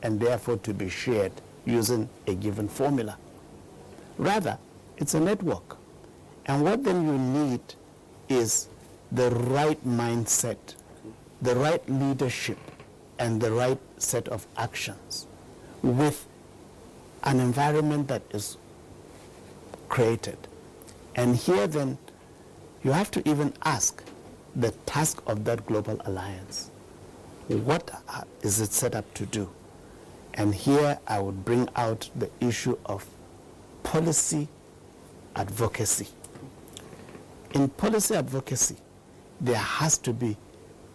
and therefore to be shared using a given formula. Rather, it's a network. And what then you need is the right mindset, the right leadership, and the right set of actions with an environment that is created. And here then, you have to even ask the task of that global alliance. What is it set up to do? And here I would bring out the issue of policy advocacy. In policy advocacy, there has to be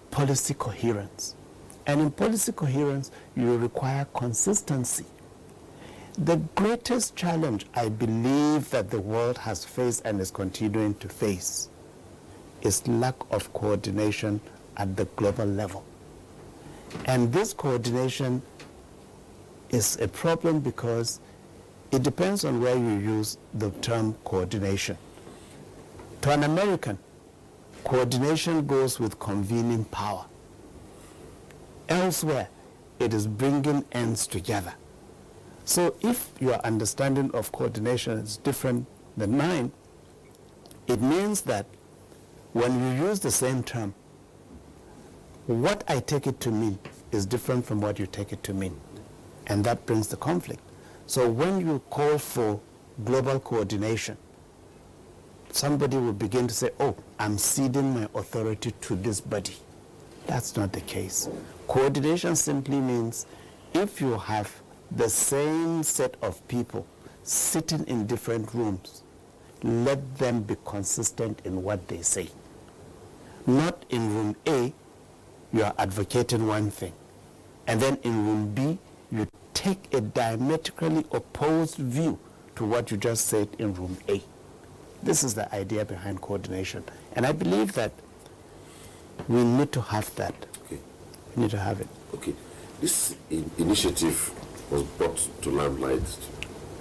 policy coherence. And in policy coherence, you require consistency. The greatest challenge I believe that the world has faced and is continuing to face is lack of coordination at the global level. And this coordination is a problem because it depends on where you use the term coordination. To an American, coordination goes with convening power. Elsewhere, it is bringing ends together. So if your understanding of coordination is different than mine, it means that when you use the same term, what I take it to mean is different from what you take it to mean. And that brings the conflict. So when you call for global coordination, somebody will begin to say, oh, I'm ceding my authority to this body. That's not the case. Coordination simply means if you have the same set of people sitting in different rooms, let them be consistent in what they say. Not in room A, you are advocating one thing, and then in room B, you take a diametrically opposed view to what you just said in room A. This is the idea behind coordination. And I believe that we need to have that. Okay. We need to have it. Okay. This initiative was brought to limelight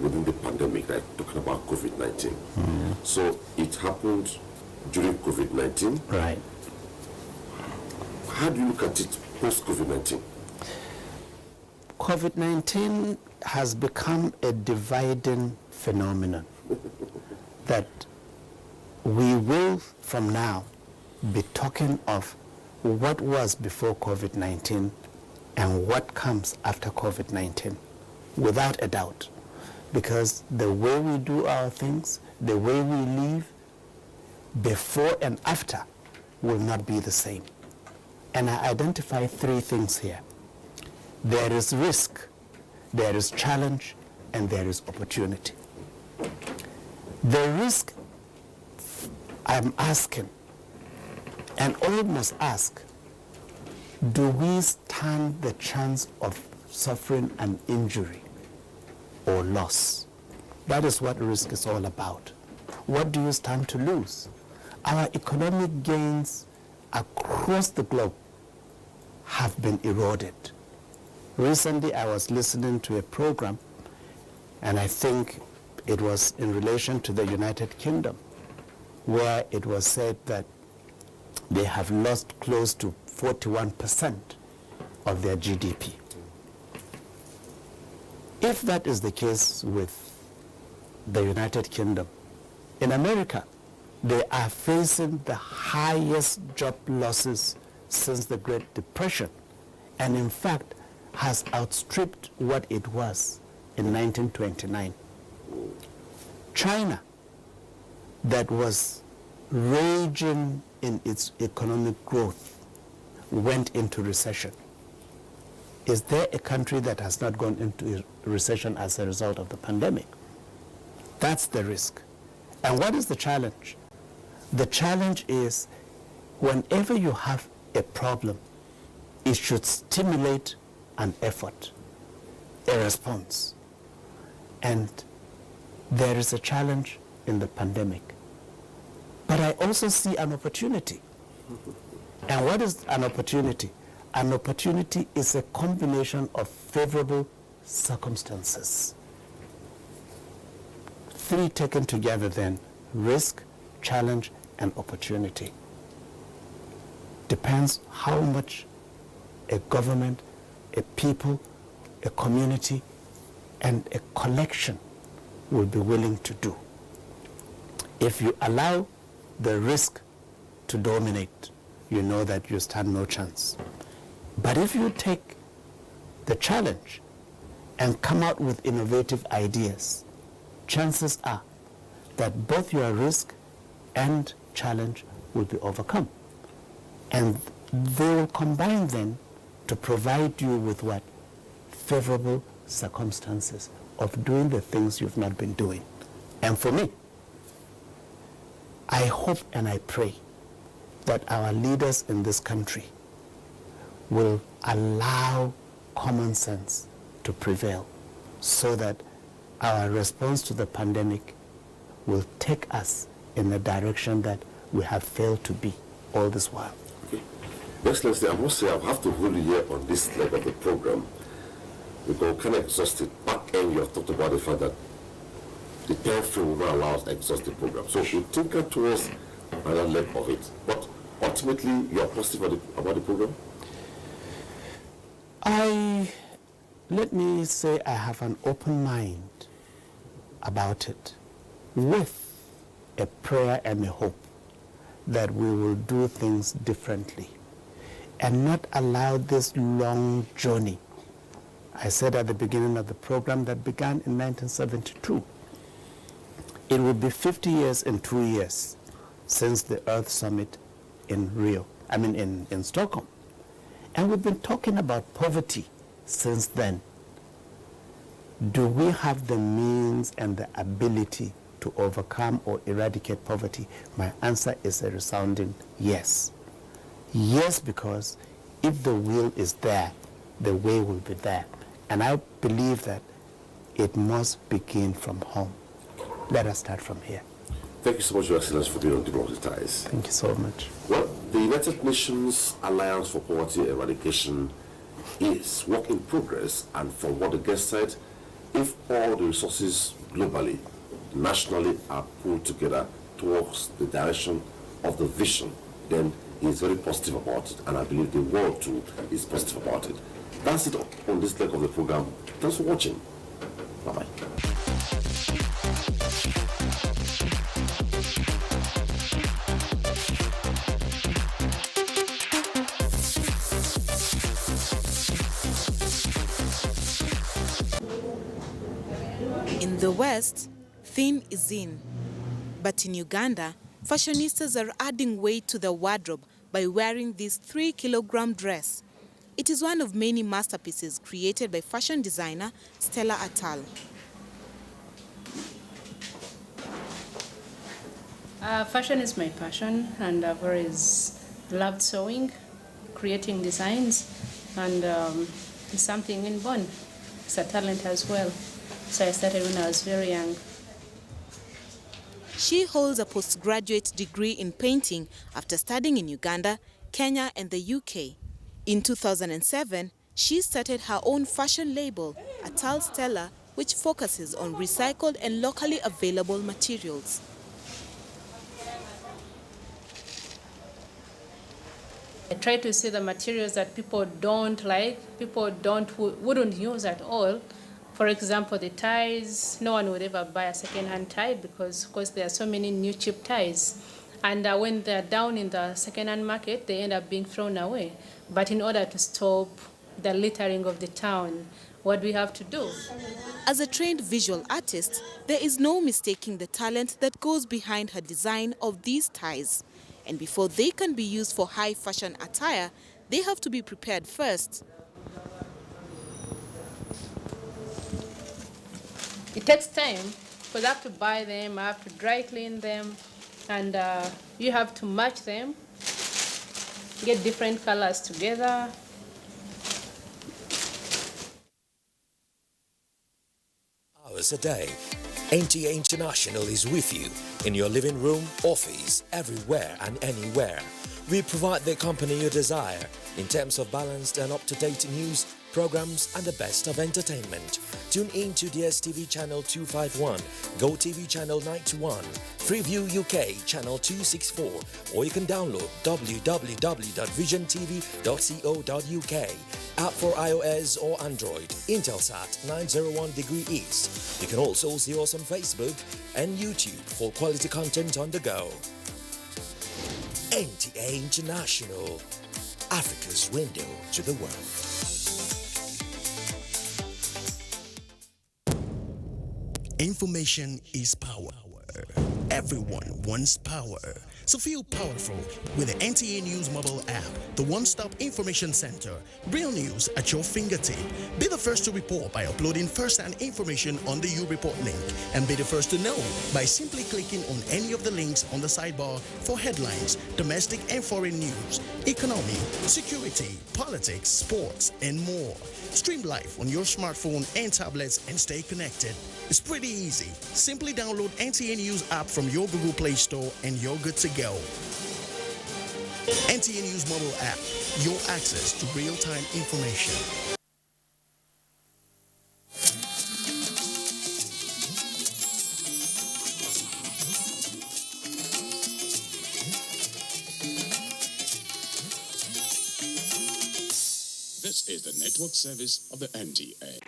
within the pandemic, like talking about COVID-19. Mm. So it happened during COVID-19. Right. How do you look at it post-COVID-19? COVID-19 has become a dividing phenomenon that we will, from now, be talking of what was before COVID-19 and what comes after COVID-19, without a doubt. Because the way we do our things, the way we live, before and after, will not be the same. And I identify three things here. There is risk, there is challenge, and there is opportunity. The risk I'm asking, and all must ask, do we stand the chance of suffering an injury or loss? That is what risk is all about. What do you stand to lose? Our economic gains across the globe have been eroded. Recently, I was listening to a program, and I think it was in relation to the United Kingdom, where it was said that they have lost close to 41% of their GDP. If that is the case with the United Kingdom, in America, they are facing the highest job losses since the Great Depression, and in fact has outstripped what it was in 1929. China, that was raging in its economic growth, went into recession. Is there a country that has not gone into recession as a result of the pandemic? That's the risk. And what is the challenge? The challenge is whenever you have a problem, it should stimulate an effort, a response. And there is a challenge in the pandemic. But I also see an opportunity. And what is an opportunity? An opportunity is a combination of favorable circumstances. Three taken together then, risk, challenge, and opportunity. Depends how much a government, a people, a community, and a collection will be willing to do. If you allow the risk to dominate, you know that you stand no chance. But if you take the challenge and come out with innovative ideas, chances are that both your risk and challenge will be overcome. And they will combine then to provide you with what? Favorable circumstances of doing the things you've not been doing. And for me, I hope and I pray that our leaders in this country will allow common sense to prevail so that our response to the pandemic will take us in the direction that we have failed to be all this while. Okay. Excellency, I must say I have to hold you here on this leg of the program because kind of exhausted. Back end, you have talked about the fact that the time frame will not allow us to exhaust the program. So we tinker towards another leg of it. But ultimately, you are positive about the program? Let me say I have an open mind about it, with a prayer and a hope that we will do things differently and not allow this long journey. I said at the beginning of the program that began in 1972. It will be 50 years in 2 years since the Earth Summit in Stockholm. And we've been talking about poverty since then. Do we have the means and the ability to overcome or eradicate poverty? My answer is a resounding yes. Yes, because if the will is there, the way will be there. And I believe that it must begin from home. Let us start from here. Thank you so much, Your Excellency, for being on Democratic Ties. Thank you so much. Well, the United Nations Alliance for Poverty Eradication is work in progress, and from what the guest said, if all the resources globally, nationally are pulled together towards the direction of the vision, then he is very positive about it, and I believe the world too is positive about it. That's it on this leg of the program. Thanks for watching. Bye-bye. In the West, thin is in. But in Uganda, fashionistas are adding weight to their wardrobe by wearing this 3-kilogram dress. It is one of many masterpieces created by fashion designer Stella Atal. Fashion is my passion, and I've always loved sewing, creating designs, and it's something inborn. It's a talent as well. So I started when I was very young. She holds a postgraduate degree in painting after studying in Uganda, Kenya, and the UK. In 2007, she started her own fashion label, Atal Stella, which focuses on recycled and locally available materials. I try to see the materials that people don't like, wouldn't use at all. For example, the ties, no one would ever buy a second-hand tie because there are so many new cheap ties. And when they're down in the second-hand market, they end up being thrown away. But in order to stop the littering of the town, what we have to do? As a trained visual artist, there is no mistaking the talent that goes behind her design of these ties. And before they can be used for high fashion attire, they have to be prepared first. It takes time because I have to buy them, I have to dry clean them, and you have to match them, get different colors together. Hours a day. NTA International is with you in your living room, office, everywhere and anywhere. We provide the company you desire in terms of balanced and up-to-date news, programs and the best of entertainment. Tune in to DSTV channel 251, GoTV channel 91, Freeview UK channel 264, or you can download www.visiontv.co.uk. App for iOS or Android, Intelsat 901 degree east. You can also see us on Facebook and YouTube for quality content on the go. NTA International, Africa's window to the world. Information is power. Everyone wants power. So feel powerful with the NTA News mobile app, the one-stop information center. Real news at your fingertip. Be the first to report by uploading first-hand information on the U-Report link, and be the first to know by simply clicking on any of the links on the sidebar for headlines, domestic and foreign news, economy, security, politics, sports, and more. Stream live on your smartphone and tablets and stay connected. It's pretty easy. Simply download NTA News app from your Google Play Store and you're good to go. NTA News mobile app, your access to real-time information. This is the network service of the NTA.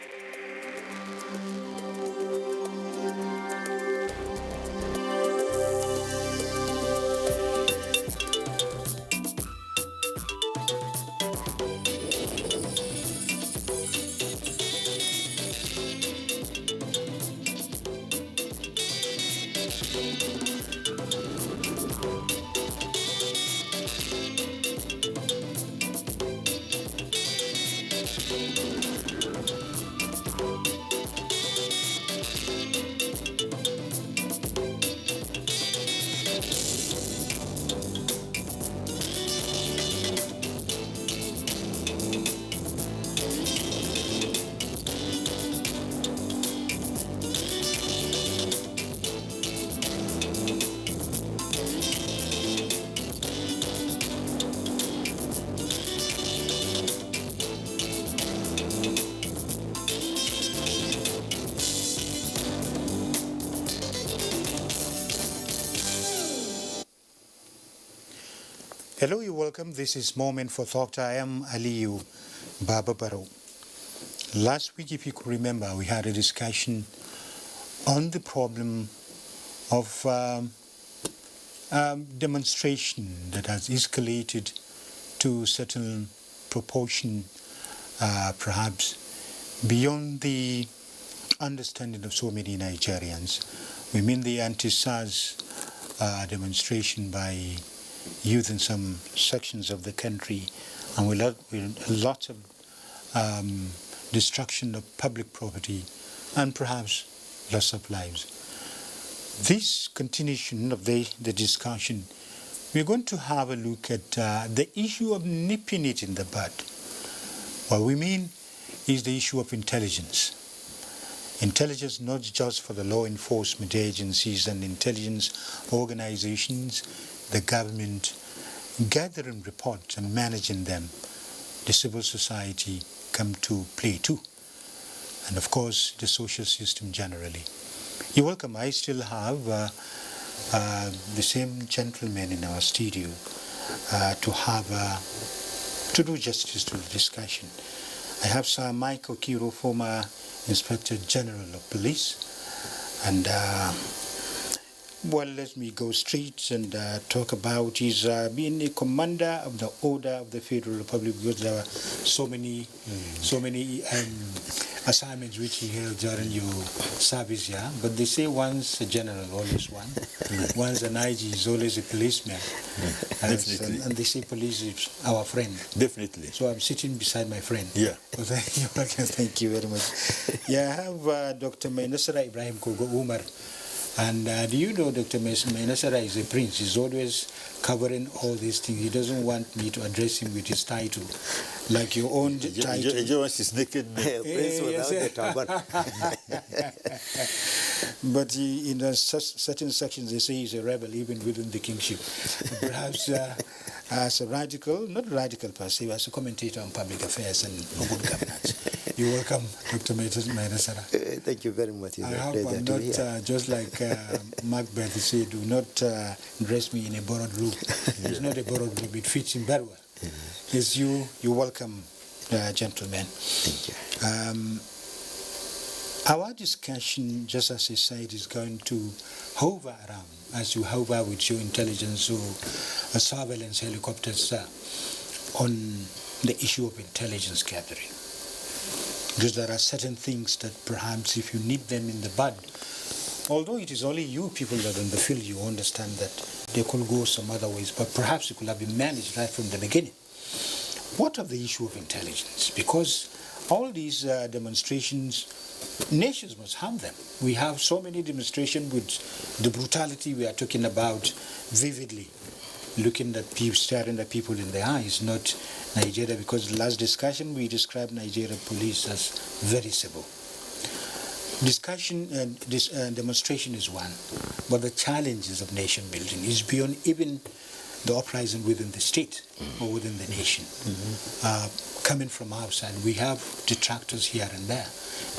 Hello, you're welcome. This is Moment for Thought. I am Aliyu Baba Baro. Last week, if you could remember, we had a discussion on the problem of demonstration that has escalated to certain proportion, perhaps beyond the understanding of so many Nigerians. We mean the anti-SARS demonstration by youth in some sections of the country, and with lots of destruction of public property and perhaps loss of lives. This continuation of the discussion, we're going to have a look at the issue of nipping it in the bud. What we mean is the issue of intelligence. Intelligence not just for the law enforcement agencies and intelligence organizations, the government, gathering reports and managing them, the civil society come to play too, and of course the social system generally. You're welcome. I still have the same gentleman in our studio to do justice to the discussion. I have Sir Mike Okiro, former Inspector General of Police, and well, let me go straight and talk about his being a commander of the Order of the Federal Republic, because there are so many assignments which he held during your service here. Yeah? But they say once a general, always one. Once an IG is always a policeman. Definitely. And they say police is our friend. Definitely. So I'm sitting beside my friend. Yeah. Thank you very much. Yeah, I have Dr. Mainasara Ibrahim Kogo Umar. And do you know Dr. Menasara is a prince? He's always covering all these things. He doesn't want me to address him with his title, like your own title. He wants his naked name. Prince without the turban. But in certain sections, they say he's a rebel even within the kingship. Perhaps as a radical, not radical per se, as a commentator on public affairs and good governance. You're welcome, Dr. Menasara. Thank you very much. It's I a hope pleasure I'm to not hear. just like Macbeth said, do not dress me in a borrowed robe. It's not a borrowed robe, it fits him very well. Yes, you're welcome, gentlemen. Thank you. Our discussion, just as I said, is going to hover around, as you hover with your intelligence or surveillance helicopters on the issue of intelligence gathering. Because there are certain things that perhaps if you nip them in the bud, although it is only you people that are in the field, you understand that they could go some other ways, but perhaps it could have been managed right from the beginning. What of the issue of intelligence? Because all these demonstrations, nations must have them. We have so many demonstrations with the brutality we are talking about vividly, looking at people, staring at people in the eyes, not Nigeria, because the last discussion we described Nigeria police as very civil. Discussion and demonstration is one, but the challenges of nation building is beyond even the uprising within the state or within the nation. Coming from outside, we have detractors here and there.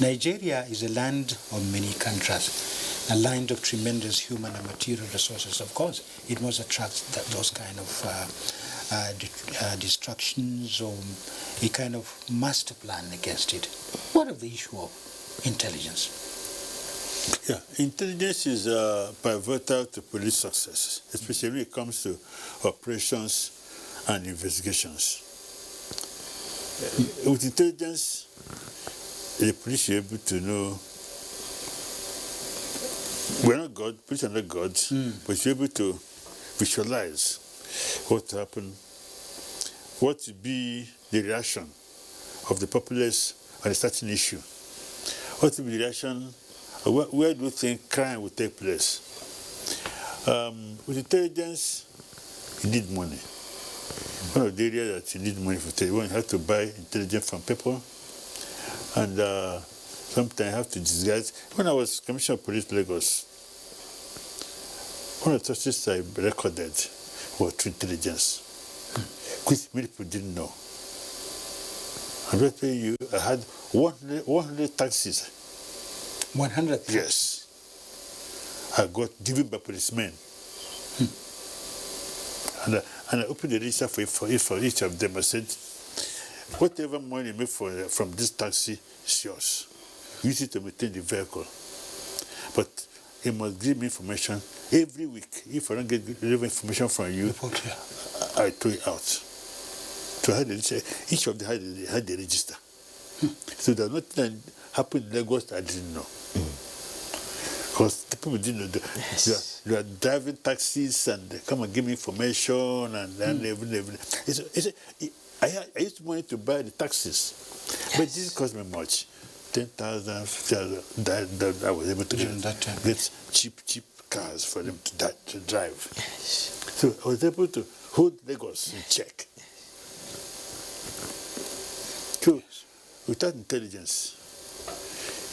Nigeria is a land of many countries, a land of tremendous human and material resources. Of course, it must attract those kind of distractions or a kind of master plan against it. What of the issue of intelligence? Yeah, intelligence is pivotal to police success, especially when it comes to operations and investigations. With intelligence, the police are able to know. We're not God, police are not gods, but you're able to visualize what happened, what would be the reaction of the populace on a certain issue, what would be the reaction, where do you think crime will take place? With intelligence, you need money. One of the areas that you need money for intelligence, you have to buy intelligence from people, and sometimes you have to disguise. When I was Commissioner of Police Lagos, one of the sources I recorded was through intelligence, which many people didn't know. I'm just telling you, I had 100 taxis. 100? Yes. I got given by policemen. And I opened the register for each of them. I said, whatever money you make from this taxi is yours. Use it to maintain the vehicle. But you must give me information every week. If I don't get information from you, I throw it out. So I had each of them had the register. So there's nothing that happened in Lagos that I didn't know. Because the people didn't know. They are driving taxis and they come and give me information and everything. I used money to buy the taxis. But it didn't cost me much. 10,000, 50,000, that I was able to get cheap cars for them to drive. So I was able to hold Lagos in check. So without intelligence,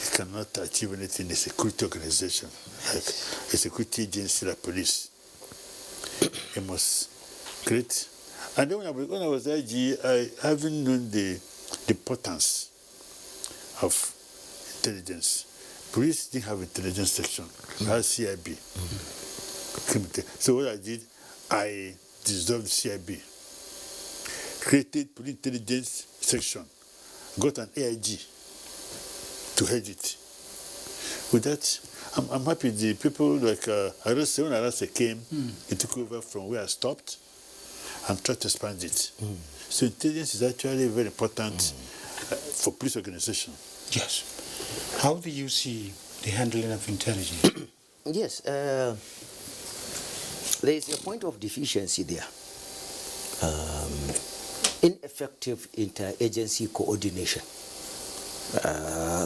you cannot achieve anything in a security organization, like a security agency like police. You must create. And then when I was IG, I haven't known the importance of intelligence. Police didn't have intelligence section. We had CIB. So what I did, I dissolved the CIB, created police intelligence section, got an AIG to head it. With that, I'm happy the people like Arase, when Arase came, he took over from where I stopped and tried to expand it. So intelligence is actually very important for police organization. Yes. How do you see the handling of intelligence? Yes, there is a point of deficiency there. Ineffective interagency coordination.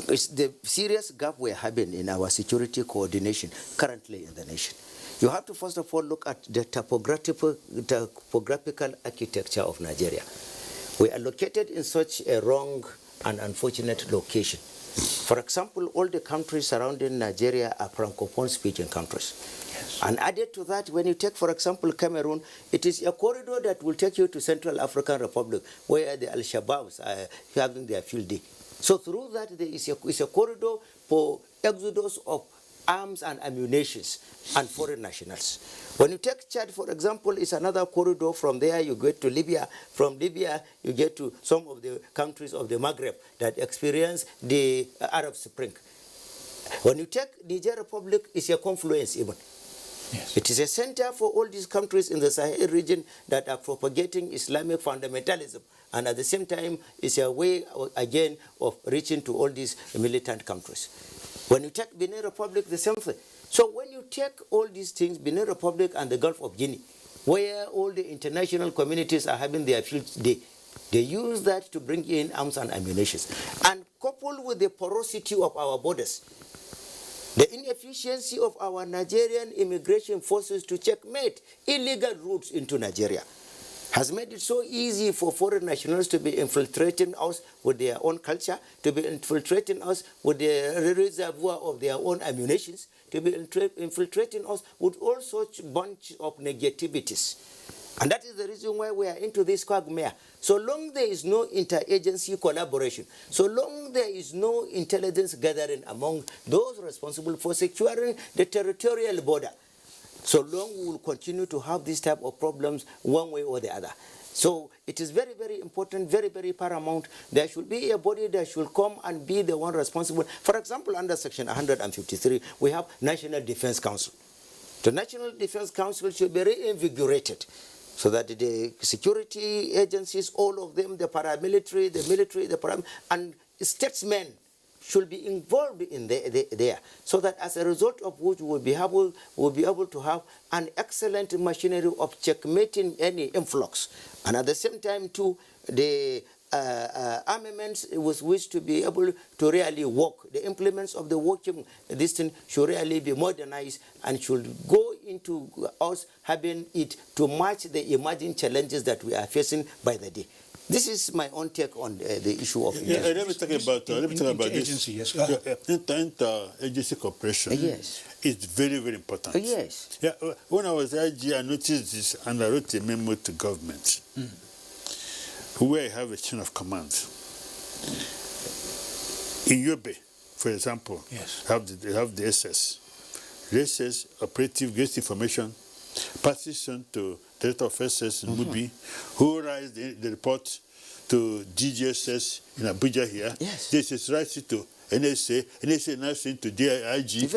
It's the serious gap we're having in our security coordination currently in the nation. You have to first of all look at the topographical architecture of Nigeria. We are located in such a wrong and unfortunate location. For example, all the countries surrounding Nigeria are Francophone speaking countries. Yes. And added to that, when you take, for example, Cameroon, it is a corridor that will take you to Central African Republic, where the Al-Shabaabs are having their field day. So through that, there is a corridor for exodus of arms and ammunition and foreign nationals. When you take Chad, for example, it's another corridor. From there you get to Libya. From Libya you get to some of the countries of the Maghreb that experience the Arab Spring. When you take Niger Republic, it's a confluence even. Yes. It is a center for all these countries in the Sahel region that are propagating Islamic fundamentalism, and at the same time it's a way again of reaching to all these militant countries. When you take Benin Republic, the same thing. So when you take all these things, Benin Republic and the Gulf of Guinea, where all the international communities are having their field day, they use that to bring in arms and ammunition. And coupled with the porosity of our borders, the inefficiency of our Nigerian immigration forces to checkmate illegal routes into Nigeria has made it so easy for foreign nationals to be infiltrating us with their own culture, to be infiltrating us with the reservoir of their own ammunition, to be infiltrating us with all such bunch of negativities. And that is the reason why we are into this quagmire. So long there is no interagency collaboration, so long there is no intelligence gathering among those responsible for securing the territorial border, so long we will continue to have this type of problems one way or the other. So it is very, very important, very, very paramount. There should be a body that should come and be the one responsible. For example, under Section 153, we have National Defense Council. The National Defense Council should be reinvigorated so that the security agencies, all of them, the paramilitary, the military, and statesmen should be involved in there, so that as a result of which we'll be able to have an excellent machinery of checkmating any influx, and at the same time too, the armaments with which to be able to really work. The implements of the working distance should really be modernized and should go into us having it to match the emerging challenges that we are facing by the day. This is my own take on the issue of let me talk about this. Yes. Inter-agency cooperation. Yes. It's very, very important. Yes. Yeah. When I was IG, I noticed this, and I wrote a memo to government, where I have a chain of command. In Yobe, for example, yes, they have the SS. The SS operative gets information, passes on to Director of SS in Mubi, who writes the report to DGSS in Abuja here. Yes. DGSS writes it to NSA. NSA now sends to DIG.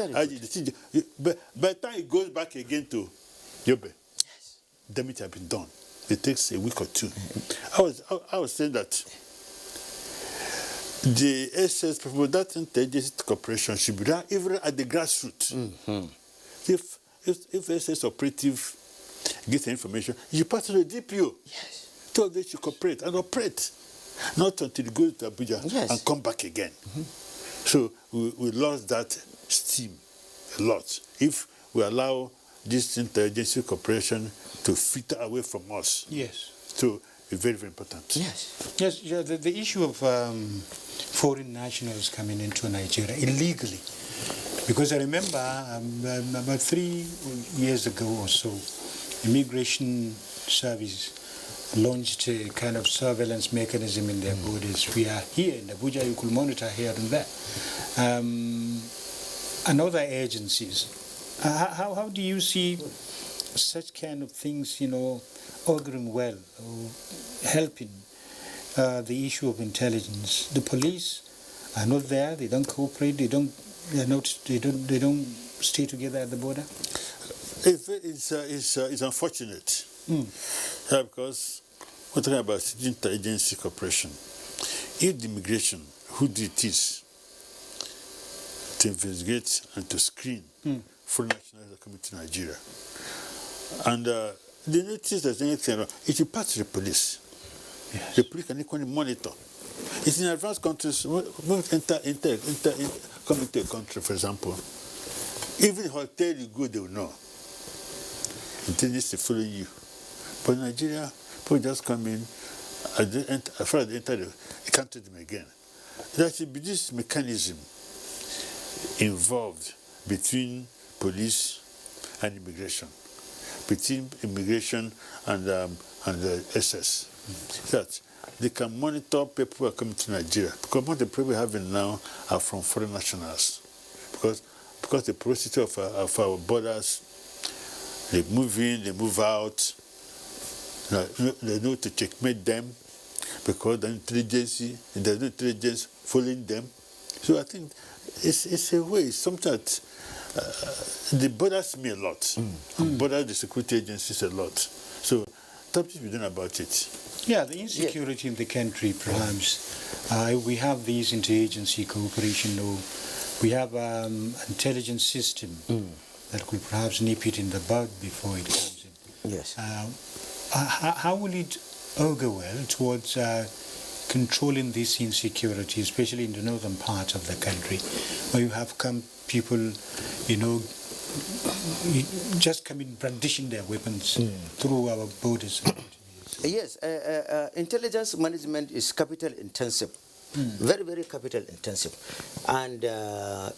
But by the time it goes back again to Yobe, yes, damage has been done. It takes a week or two. I was saying that the SS, that interagency cooperation should be done even at the grassroots. If SS operative gets the information, you pass to the DPO. Yes. So they should cooperate and operate, not until it goes to Abuja, yes, and come back again. So we lost that steam a lot. If we allow this interagency cooperation to filter away from us. Yes. So it's very, very important. Yes. Yes, yeah, the issue of foreign nationals coming into Nigeria illegally. Because I remember about 3 years ago or so, Immigration Service launched a kind of surveillance mechanism in their borders. We are here in Abuja, you could monitor here and there. And other agencies. How do you see such kind of things, auguring well, or helping the issue of intelligence? The police are not there, they don't cooperate, they don't stay together at the border? It's unfortunate because we're talking about interagency cooperation. If the immigration, who did this to investigate and to screen foreign nationals that come into Nigeria, and they notice there's anything wrong, it should pass to the police. Yes. The police can equally monitor. It's in advanced countries. Come into a country, for example. Even hotel you go, they will know. Intelligence to follow you. But in Nigeria, people just come in, as they enter, you can't take them again. There should be this mechanism involved between police and immigration, between immigration and the SS, that they can monitor people who are coming to Nigeria. Because most of the people we're having now are from foreign nationals. Because the porosity of our borders, they move in, they move out. They know to checkmate them because there's no intelligence following them. So I think it's a way, something that the borders me a lot. Borders, the security agencies a lot. So something to be done about it. Yeah, the insecurity in the country, perhaps. We have these interagency cooperation, or we have intelligence system that could perhaps nip it in the bud before it comes in. Yes. How will it augur well towards controlling this insecurity, especially in the northern part of the country, where you have people, just coming brandishing their weapons through our borders? Yes, intelligence management is capital intensive, very, very capital intensive. And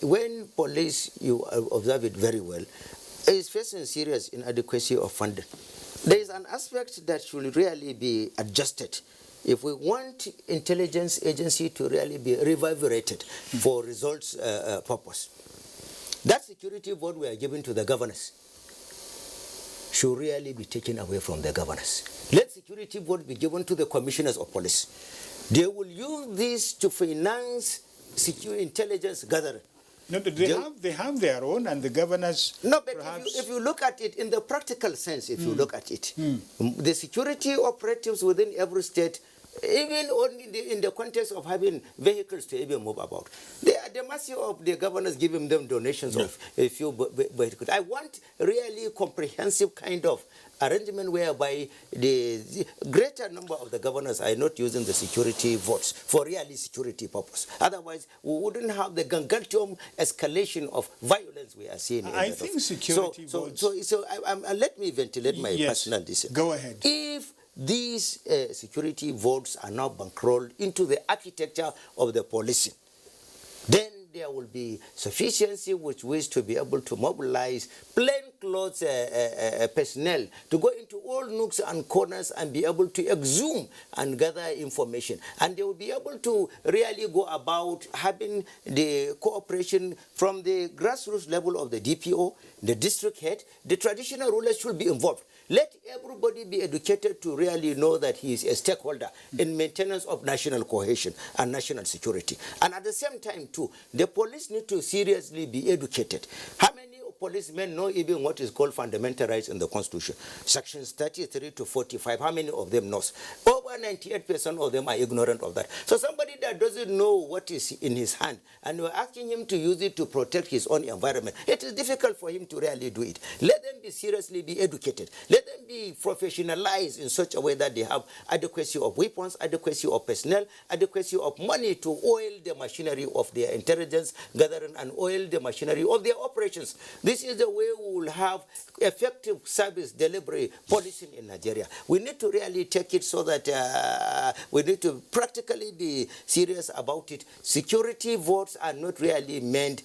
when police, you observe it very well, is facing serious inadequacy of funding. There is an aspect that should really be adjusted if we want intelligence agency to really be revigorated for results purpose. That security board we are giving to the governors should really be taken away from the governors. Let security board be given to the commissioners of police. They will use this to finance security intelligence gathering. No, they have their own, and the governors. No, but perhaps... if you look at it in the practical sense, if you look at it, the security operatives within every state, even in the context of having vehicles to even move about, they are the mercy of the governors giving them donations of a few vehicles. I want really comprehensive kind of arrangement whereby the greater number of the governors are not using the security votes for really security purpose. Otherwise, we wouldn't have the gargantuan escalation of violence we are seeing. I think security votes... So let me ventilate my personal decision. Go ahead. If these security votes are now bankrolled into the architecture of the policing, then there will be sufficiency which ways to be able to mobilize plainclothes personnel to go into all nooks and corners and be able to exhume and gather information. And they will be able to really go about having the cooperation from the grassroots level of the DPO, the district head. The traditional rulers should be involved. Let everybody be educated to really know that he is a stakeholder in maintenance of national cohesion and national security. And at the same time, too, the police need to seriously be educated. How many policemen know even what is called fundamental rights in the Constitution? Sections 33 to 45, how many of them knows? Over 98% of them are ignorant of that. So somebody that doesn't know what is in his hand, and we're asking him to use it to protect his own environment, it is difficult for him to really do it. Let them be seriously be educated. Let them be professionalized in such a way that they have adequacy of weapons, adequacy of personnel, adequacy of money to oil the machinery of their intelligence gathering and oil the machinery of their operations. This is the way we will have effective service delivery policing in Nigeria. We need to really take it so that we need to practically be serious about it. Security votes are not really meant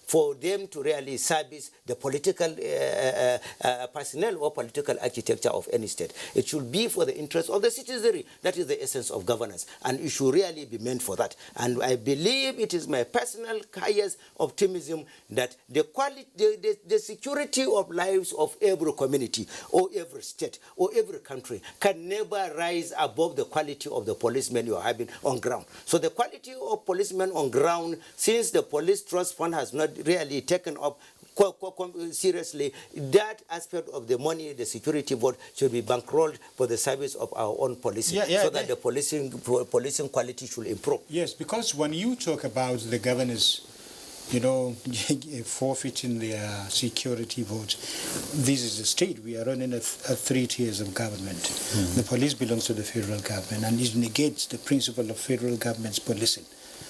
for them to really service the political personnel or political architecture of any state. It should be for the interest of the citizenry. That is the essence of governance, and it should really be meant for that. And I believe it is my personal highest optimism that the quality, the security of lives of every community or every state or every country can never rise above the quality of the policemen you are having on ground. So the quality of policemen on ground, since the police trust fund has not really taken up seriously, that aspect of the money, the security board, should be bankrolled for the service of our own policing, so that the policing quality should improve. Yes, because when you talk about the governors forfeiting their security votes. This is a state. We are running a 3 tiers of government. The police belongs to the federal government, and it negates the principle of federal government's policing,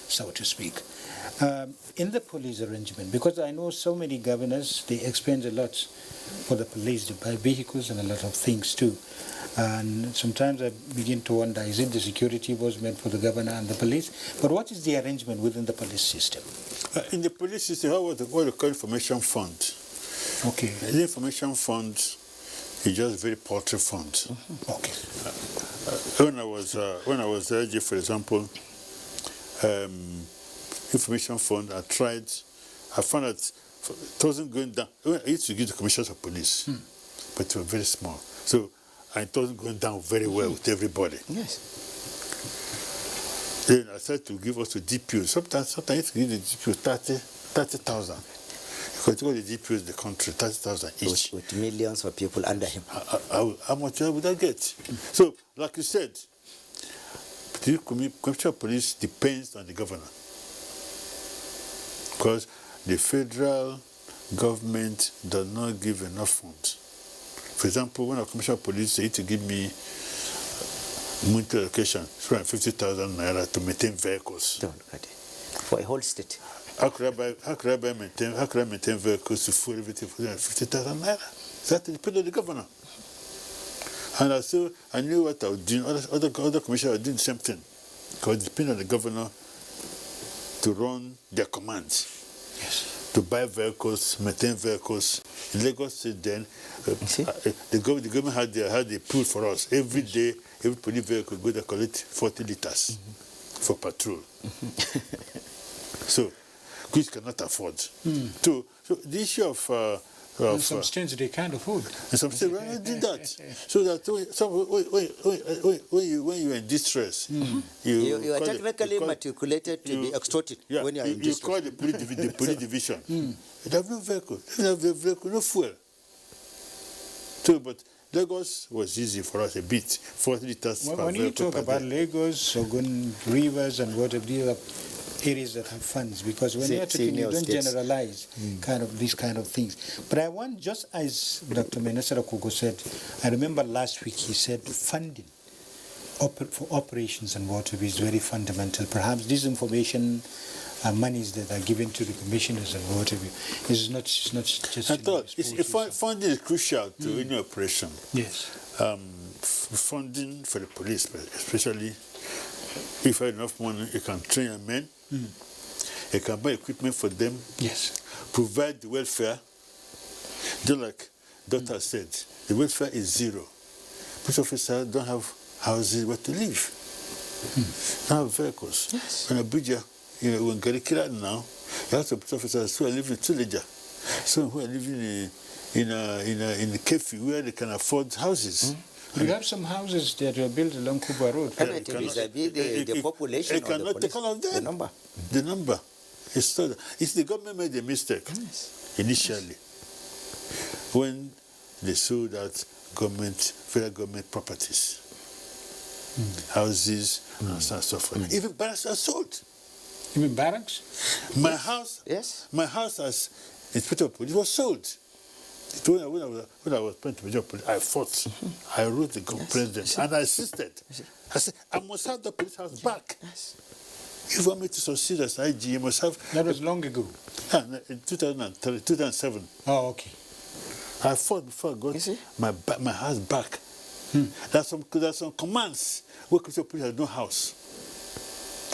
so to speak. In the police arrangement, because I know so many governors, they expend a lot for the police to buy vehicles and a lot of things too. And sometimes I begin to wonder, is it the security was meant for the governor and the police? But what is the arrangement within the police system? In the police system, what they call information fund. Okay. The information fund is just very paltry fund. Okay. When I was AG, for example, information fund, I found that it wasn't going down. I used to give the commissioners of police, but it was very small. So it wasn't going down very well with everybody. Yes. Then I started to give us to DPOs. Sometimes I used to give the DPOs 30,000. Because all the DPOs in the country, 30,000 each. With millions of people under him. How much would I get? So, like you said, the commissioner of police depends on the governor. Because the federal government does not give enough funds. For example, when a commissioner of police said to give me monetary allocation, 250,000 naira to maintain vehicles. Don't look at it. For a whole state. How could I maintain vehicles to fuel everything for 250,000 naira? That depends on the governor. And I knew what I was doing. Other commissioners were doing the same thing. Because it depends on the governor to run their commands. Yes. To buy vehicles, maintain vehicles. In Lagos State then, the government had a pool for us. Every day, every police vehicle go to collect 40 liters for patrol. So, which cannot afford. So the issue of in some states they can't afford. In some states, why not do that? So that when you're in distress, you are technically matriculated to be extorted when you are in distress. You call the police division. They have no vehicle. They have no fuel. So, but Lagos was easy for us a bit. 40 liters per vehicle. When you talk about Lagos, Ogun, rivers, and whatever, these are areas that have funds, because when you're talking, you don't generalize these kind of things. But I want, just as Dr. Menesara Kugo said, I remember last week he said funding for operations and water is very fundamental. Perhaps this information monies that are given to the commissioners and whatever is not just. I thought funding is crucial to any operation. Yes. Funding for the police, especially if you have enough money, you can train your men. You can buy equipment for them. Yes. Provide the welfare. Just like Doctor said, the welfare is zero. Police officers don't have houses where to live. Don't have vehicles. Yes. In Abuja, when Garikira now, you have some police officers who are living in Tuleja, some who are living in a cafe where they can afford houses. You have some houses that were built along Kuba Road. The population of the police, all of them. The number. It's the government made a mistake initially when they sold out federal government properties, houses, and so forth. Even barracks are sold. Even barracks? My house, my house as Inspector of Police was sold. When I was put to the police, I fought. I wrote the president and I insisted. I said, I must have the police house back. If you want me to succeed as IG, you must have... That was long ago. In 2007. Oh, okay. I fought before I got my house back. There's some commands where police had no house.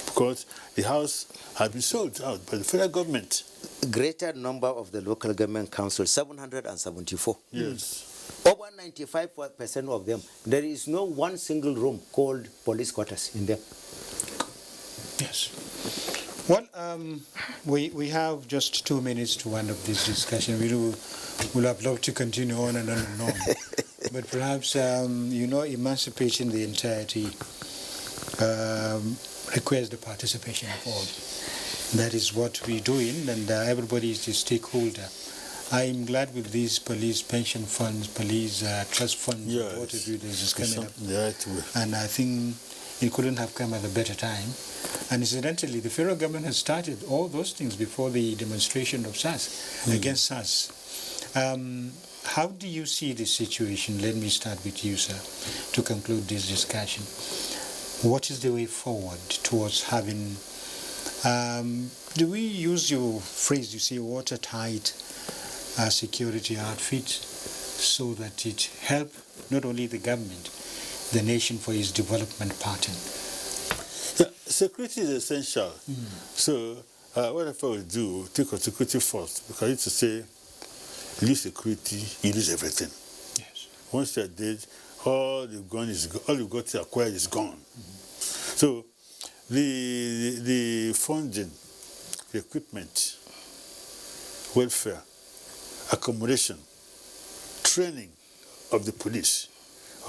Because the house had been sold out by the federal government. Greater number of the local government councils, 774. Yes. Over 95% of them, there is no one single room called police quarters in them. Yes. Well, we have just 2 minutes to wind up this discussion. We'll have loved to continue on and on and on. But perhaps, emancipation, the entirety, requires the participation of all. That is what we're doing, and everybody is a stakeholder. I'm glad with these police pension funds, police trust funds, what have you, this is coming up. And I think it couldn't have come at a better time. And incidentally, the federal government has started all those things before the demonstration of SARS, against SARS. How do you see this situation? Let me start with you, sir, to conclude this discussion. What is the way forward towards having, do we use your phrase, you say, watertight security outfit so that it help not only the government, the nation for its development pattern? Yeah, security is essential. So whatever we do, take our security first, because it's to say, you lose security, you lose everything. Yes. Once you're dead, all you've got to acquire is gone. So the funding, the equipment, welfare, accommodation, training of the police,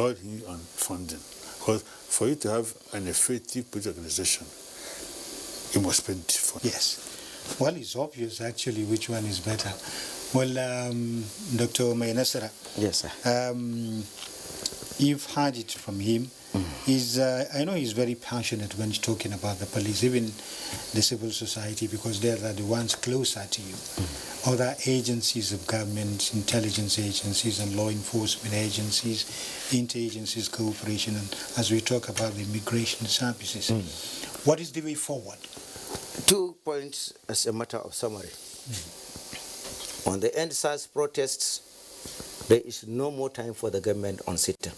all need on funding. Because for you to have an effective police organization, you must spend funding. Yes. Well, it's obvious actually which one is better. Well, Dr. Mainasara. Yes, sir. You've heard it from him. I know he's very passionate when he's talking about the police, even the civil society, because they are the ones closer to you. Other agencies of government, intelligence agencies and law enforcement agencies, interagencies cooperation, and as we talk about the immigration services. What is the way forward? 2 points as a matter of summary. On the end SARS protests, there is no more time for the government on sit-down.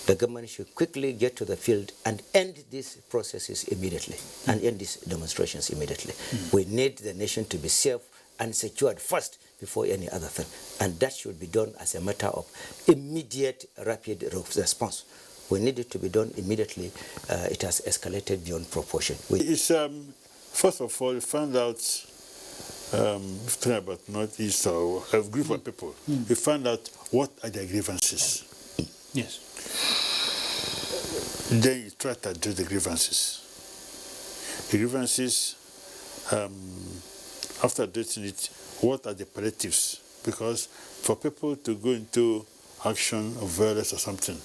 The government should quickly get to the field and end these processes immediately, and end these demonstrations immediately. We need the nation to be safe and secured first before any other thing. And that should be done as a matter of immediate, rapid response. We need it to be done immediately. It has escalated beyond proportion. It's, first of all, we found out, talking about Northeast or a group of people, we found out what are their grievances. Yes. Then you try to address the grievances. The grievances, after addressing it, what are the palliatives? Because for people to go into action of violence or something,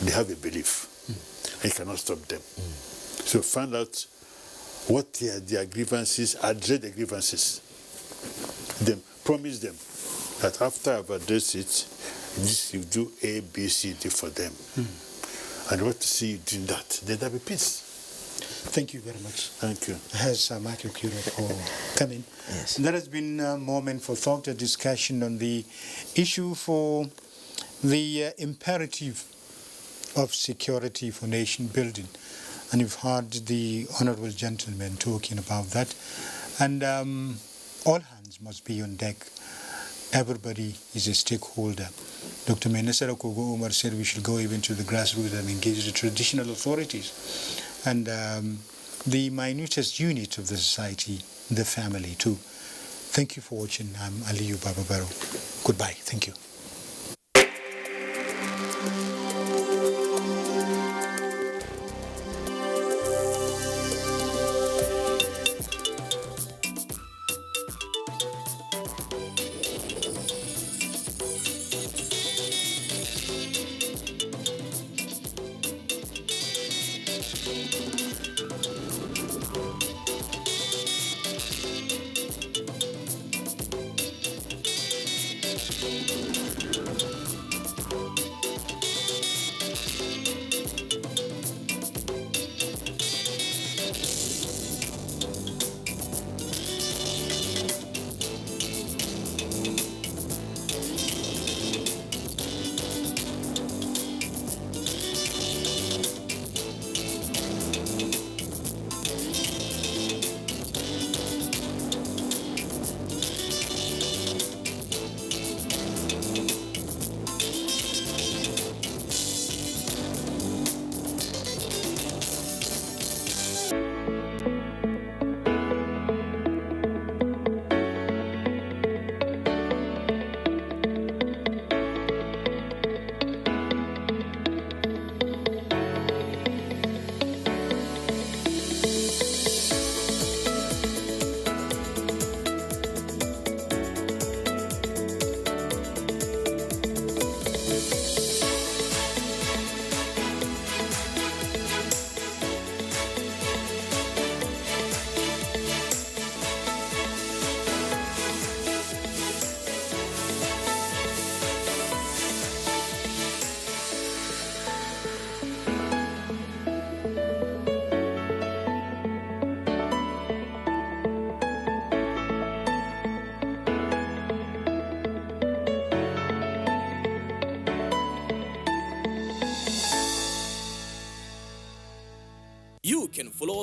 they have a belief. And you cannot stop them. So find out what are their grievances, address the grievances. Then promise them that after I've addressed it, this you do A, B, C, D for them. And what to see you doing that, then there'll be peace. Thank you very much. Thank you. Has Michael Kuro for coming. Yes. There has been a moment for thought and discussion on the issue for the imperative of security for nation building. And you've heard the honorable gentleman talking about that. And all hands must be on deck. Everybody is a stakeholder. Dr. Menesera Kogo Umar said we should go even to the grassroots and engage the traditional authorities and the minutest unit of the society, the family too. Thank you for watching. I'm Aliyu Bababaro. Goodbye. Thank you.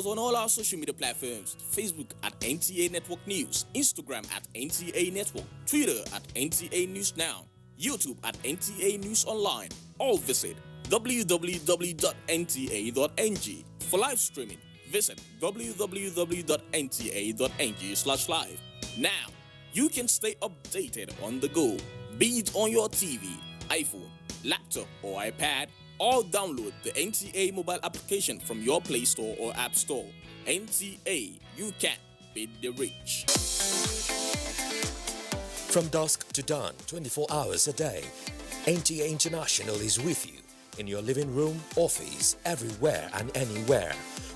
us on all our social media platforms: Facebook at NTA Network News, Instagram at NTA Network, Twitter at NTA News Now, YouTube at NTA News Online, or visit www.nta.ng. For live streaming, visit www.nta.ng/live. Now, you can stay updated on the go, be it on your TV, iPhone, laptop, or iPad, or download the NTA mobile application from your Play Store or App Store. NTA, you can beat the rich. From dusk to dawn, 24 hours a day, NTA International is with you in your living room, office, everywhere and anywhere.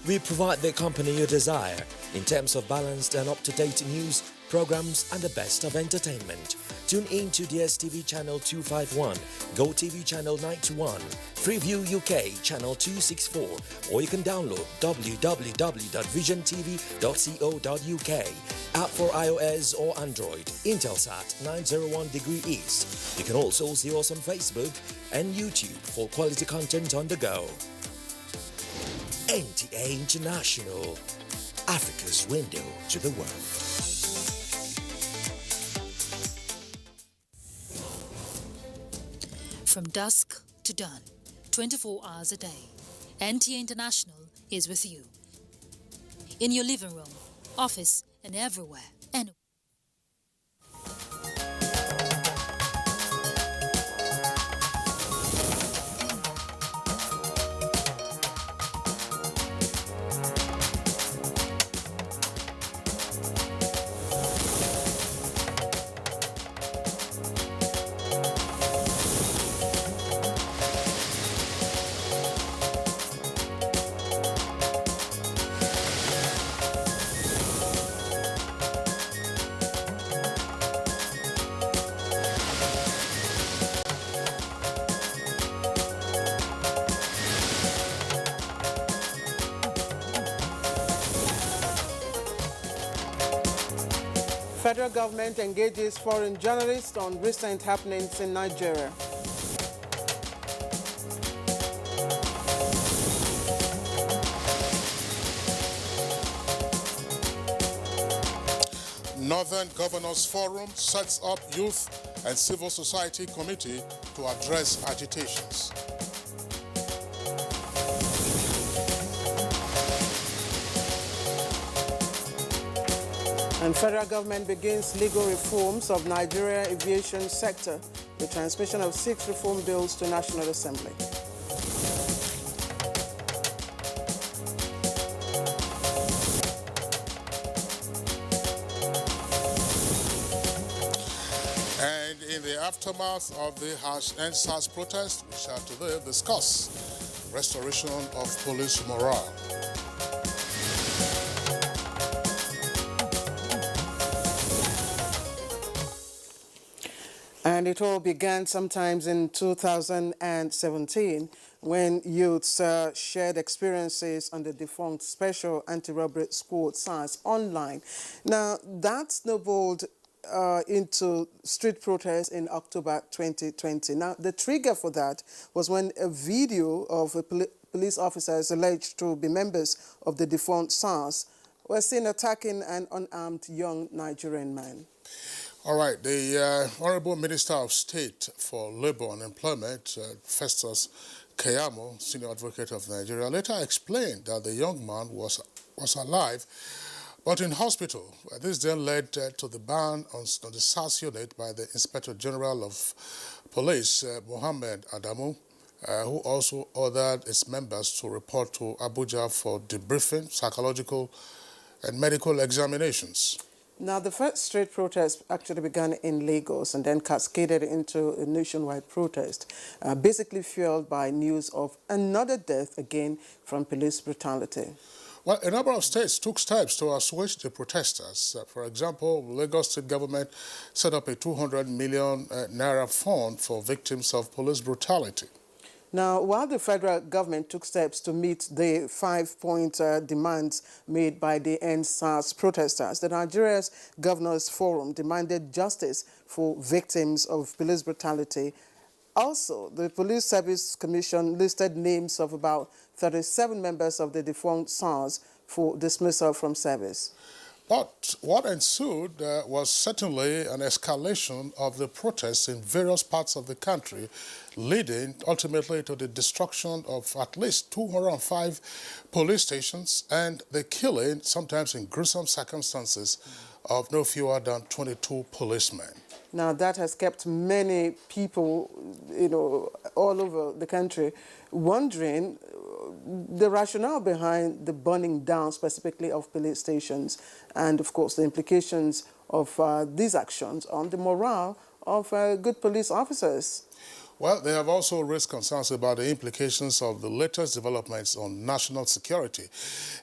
We provide the company you desire in terms of balanced and up-to-date news, programs, and the best of entertainment. Tune in to DSTV channel 251, GoTV channel 91, Freeview UK channel 264, or you can download www.visiontv.co.uk. App for iOS or Android, Intelsat 901 degree east. You can also see us on Facebook and YouTube for quality content on the go. NTA International, Africa's window to the world. From dusk to dawn, 24 hours a day, NTA International is with you. In your living room, office, and everywhere. And Federal government engages foreign journalists on recent happenings in Nigeria. Northern Governors Forum sets up Youth and Civil Society Committee to address agitations. And federal government begins legal reforms of Nigeria aviation sector with transmission of 6 reform bills to National Assembly. And in the aftermath of the harsh NSAS protest, we shall today discuss restoration of police morale. And it all began sometimes in 2017 when youths shared experiences on the defunct Special Anti-Robbery Squad SARS online. Now, that snowballed into street protests in October 2020. Now, the trigger for that was when a video of police officers alleged to be members of the defunct SARS were seen attacking an unarmed young Nigerian man. All right, the Honorable Minister of State for Labour and Employment, Festus Keyamo, Senior Advocate of Nigeria, later explained that the young man was alive, but in hospital. This then led to the ban on the SARS unit by the Inspector General of Police, Mohammed Adamu, who also ordered its members to report to Abuja for debriefing, psychological and medical examinations. Now, the first street protest actually began in Lagos and then cascaded into a nationwide protest, basically fueled by news of another death again from police brutality. Well, a number of states took steps to assuage the protesters. For example, Lagos State government set up a 200 million naira fund for victims of police brutality. Now, while the federal government took steps to meet the 5-point demands made by the NSAS protesters, the Nigeria's Governors Forum demanded justice for victims of police brutality. Also, the Police Service Commission listed names of about 37 members of the defunct SARS for dismissal from service. But what ensued was certainly an escalation of the protests in various parts of the country, leading ultimately to the destruction of at least 205 police stations and the killing, sometimes in gruesome circumstances, of no fewer than 22 policemen. Now, that has kept many people, all over the country wondering the rationale behind the burning down specifically of police stations and, of course, the implications of these actions on the morale of good police officers. Well, they have also raised concerns about the implications of the latest developments on national security.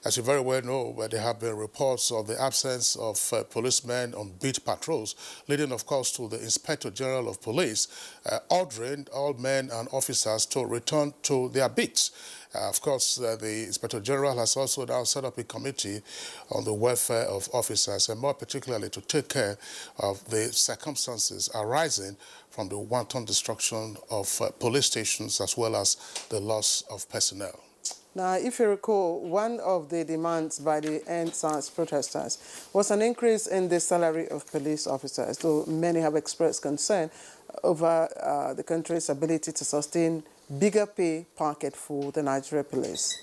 As you very well know, there have been reports of the absence of policemen on beat patrols, leading, of course, to the Inspector General of Police ordering all men and officers to return to their beats. Of course, the Inspector General has also now set up a committee on the welfare of officers, and more particularly to take care of the circumstances arising from the wanton destruction of police stations as well as the loss of personnel. Now, if you recall, one of the demands by the NSAS protesters was an increase in the salary of police officers, though many have expressed concern over the country's ability to sustain bigger pay packet for the Nigerian police.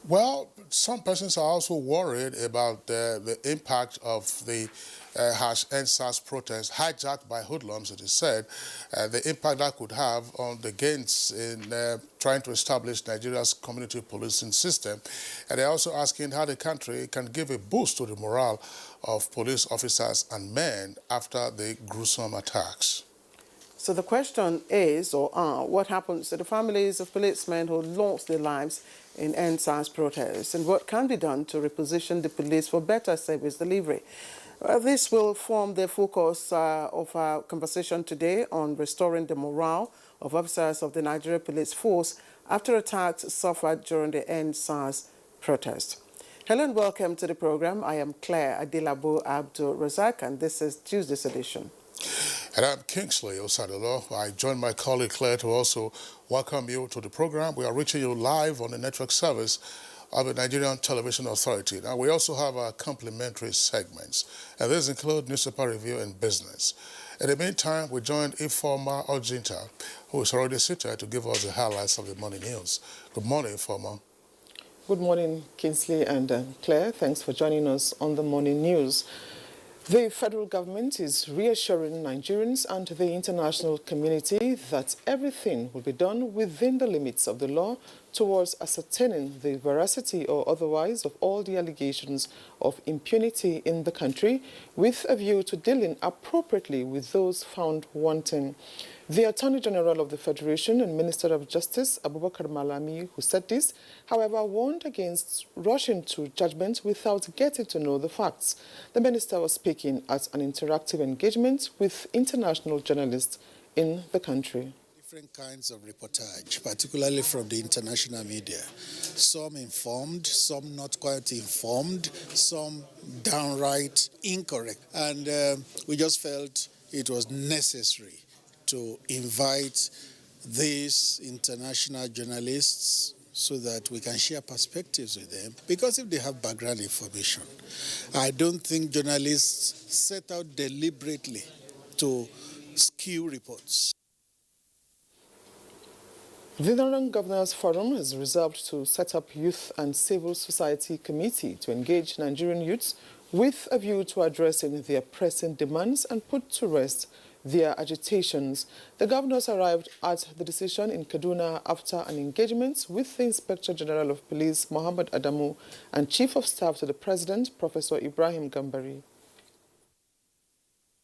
Well, some persons are also worried about the impact of the harsh NSAS protest hijacked by hoodlums, it is said, the impact that could have on the gains in trying to establish Nigeria's community policing system. And they're also asking how the country can give a boost to the morale of police officers and men after the gruesome attacks. So the question is, what happens to the families of policemen who lost their lives in NSAS protests, and what can be done to reposition the police for better service delivery? This will form the focus of our conversation today on restoring the morale of officers of the Nigerian Police Force after attacks suffered during the NSAS protest. Hello and welcome to the program. I am Claire Adilabo Abdul Razak, and this is Tuesday's edition. And I'm Kingsley Osadolo. I join my colleague Claire to also welcome you to the program. We are reaching you live on the network service of the Nigerian Television Authority. Now, we also have our complimentary segments, and these include newspaper review and business. In the meantime, we joined Informa Ojinta, who is already seated to give us the highlights of the morning news. Good morning, Informa. Good morning, Kingsley and Claire. Thanks for joining us on the morning news. The federal government is reassuring Nigerians and the international community that everything will be done within the limits of the law towards ascertaining the veracity or otherwise of all the allegations of impunity in the country, with a view to dealing appropriately with those found wanting. The Attorney General of the Federation and Minister of Justice, Abubakar Malami, who said this, however, warned against rushing to judgment without getting to know the facts. The minister was speaking at an interactive engagement with international journalists in the country. Different kinds of reportage, particularly from the international media. Some informed, some not quite informed, some downright incorrect. And we just felt it was necessary to invite these international journalists so that we can share perspectives with them. Because if they have background information, I don't think journalists set out deliberately to skew reports. The Northern Governors Forum has resolved to set up Youth and Civil Society Committee to engage Nigerian youths with a view to addressing their pressing demands and put to rest their agitations. The governors arrived at the decision in Kaduna after an engagement with the Inspector General of Police, Mohammed Adamu, and Chief of Staff to the President, Professor Ibrahim Gambari.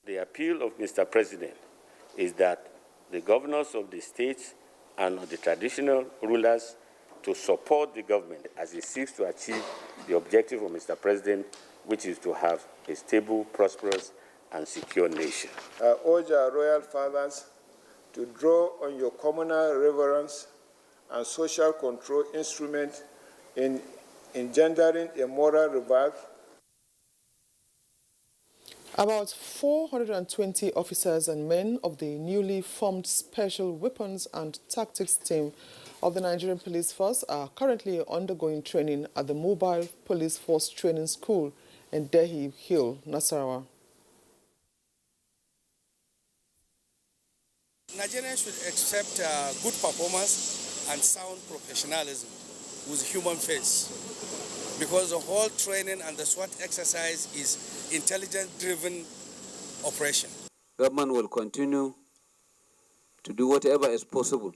The appeal of Mr. President is that the governors of the states and the traditional rulers to support the government as it seeks to achieve the objective of Mr. President, which is to have a stable, prosperous, and secure nation. I urge our royal fathers to draw on your communal reverence and social control instrument in engendering a moral revival. About 420 officers and men of the newly formed Special Weapons and Tactics Team of the Nigerian Police Force are currently undergoing training at the Mobile Police Force Training School in Dehi Hill, Nasarawa. Nigerians should accept good performance and sound professionalism with human face, because the whole training and the SWAT exercise is intelligence-driven operation. Government will continue to do whatever is possible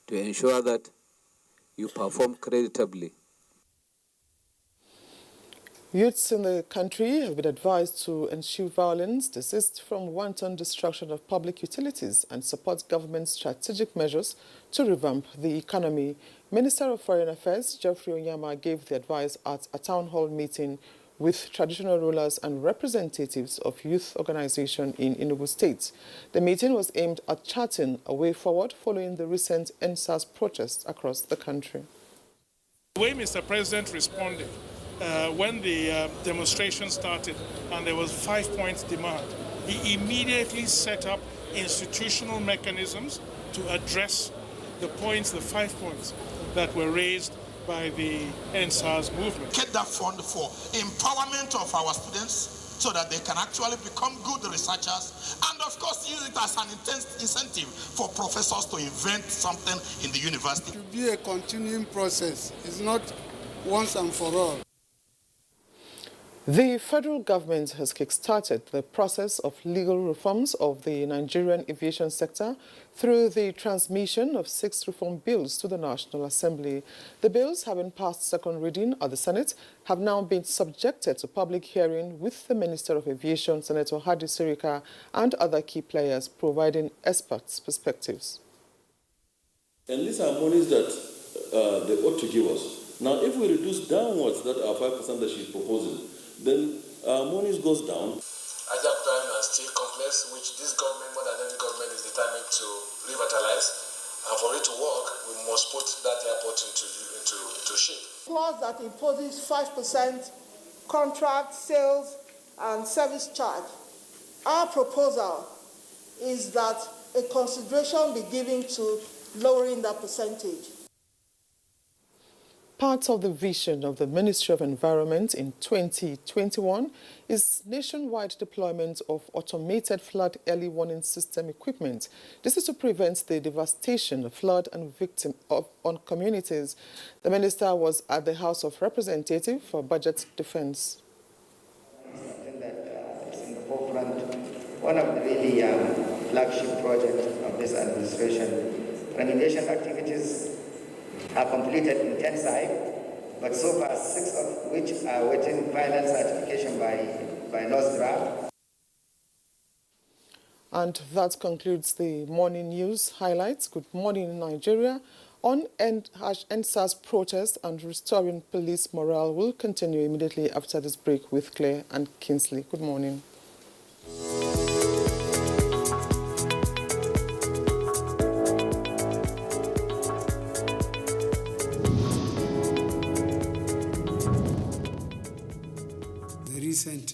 to ensure that you perform creditably. Youths in the country have been advised to eschew violence, desist from wanton destruction of public utilities, and support government's strategic measures to revamp the economy. Minister of Foreign Affairs Geoffrey Onyama gave the advice at a town hall meeting with traditional rulers and representatives of youth organizations in Enugu State. The meeting was aimed at charting a way forward following the recent NSAS protests across the country. The way Mr. President responded when the demonstration started and there was 5 points demand, he immediately set up institutional mechanisms to address the points, the 5 points that were raised by the NSAS movement. Get that fund for empowerment of our students so that they can actually become good researchers, and of course use it as an incentive for professors to invent something in the university. It should be a continuing process. It's not once and for all. The federal government has kick-started the process of legal reforms of the Nigerian aviation sector through the transmission of 6 reform bills to the National Assembly. The bills, having passed second reading at the Senate, have now been subjected to public hearing with the Minister of Aviation, Senator Hadi Sirika, and other key players providing experts' perspectives. And these are monies that they ought to give us. Now, if we reduce downwards that our 5% that she's proposing, then monies goes down. Abuja Plan and Steel Complex, which this government, more than any government, is determined to revitalize. And for it to work, we must put that airport into shape. Clause that imposes 5% contract, sales, and service charge. Our proposal is that a consideration be given to lowering that percentage. Part of the vision of the Ministry of Environment in 2021 is nationwide deployment of automated flood early warning system equipment. This is to prevent the devastation of flood and victim on communities. The minister was at the House of Representatives for Budget Defense. Something that is in the forefront, one of the really flagship projects of this administration. Remediation activities are completed in 10 sites, but so far 6 of which are waiting final certification by North Draft. And that concludes the morning news highlights. Good morning, Nigeria. On NSAS protest and restoring police morale will continue immediately after this break with Claire and Kingsley. Good morning. Recent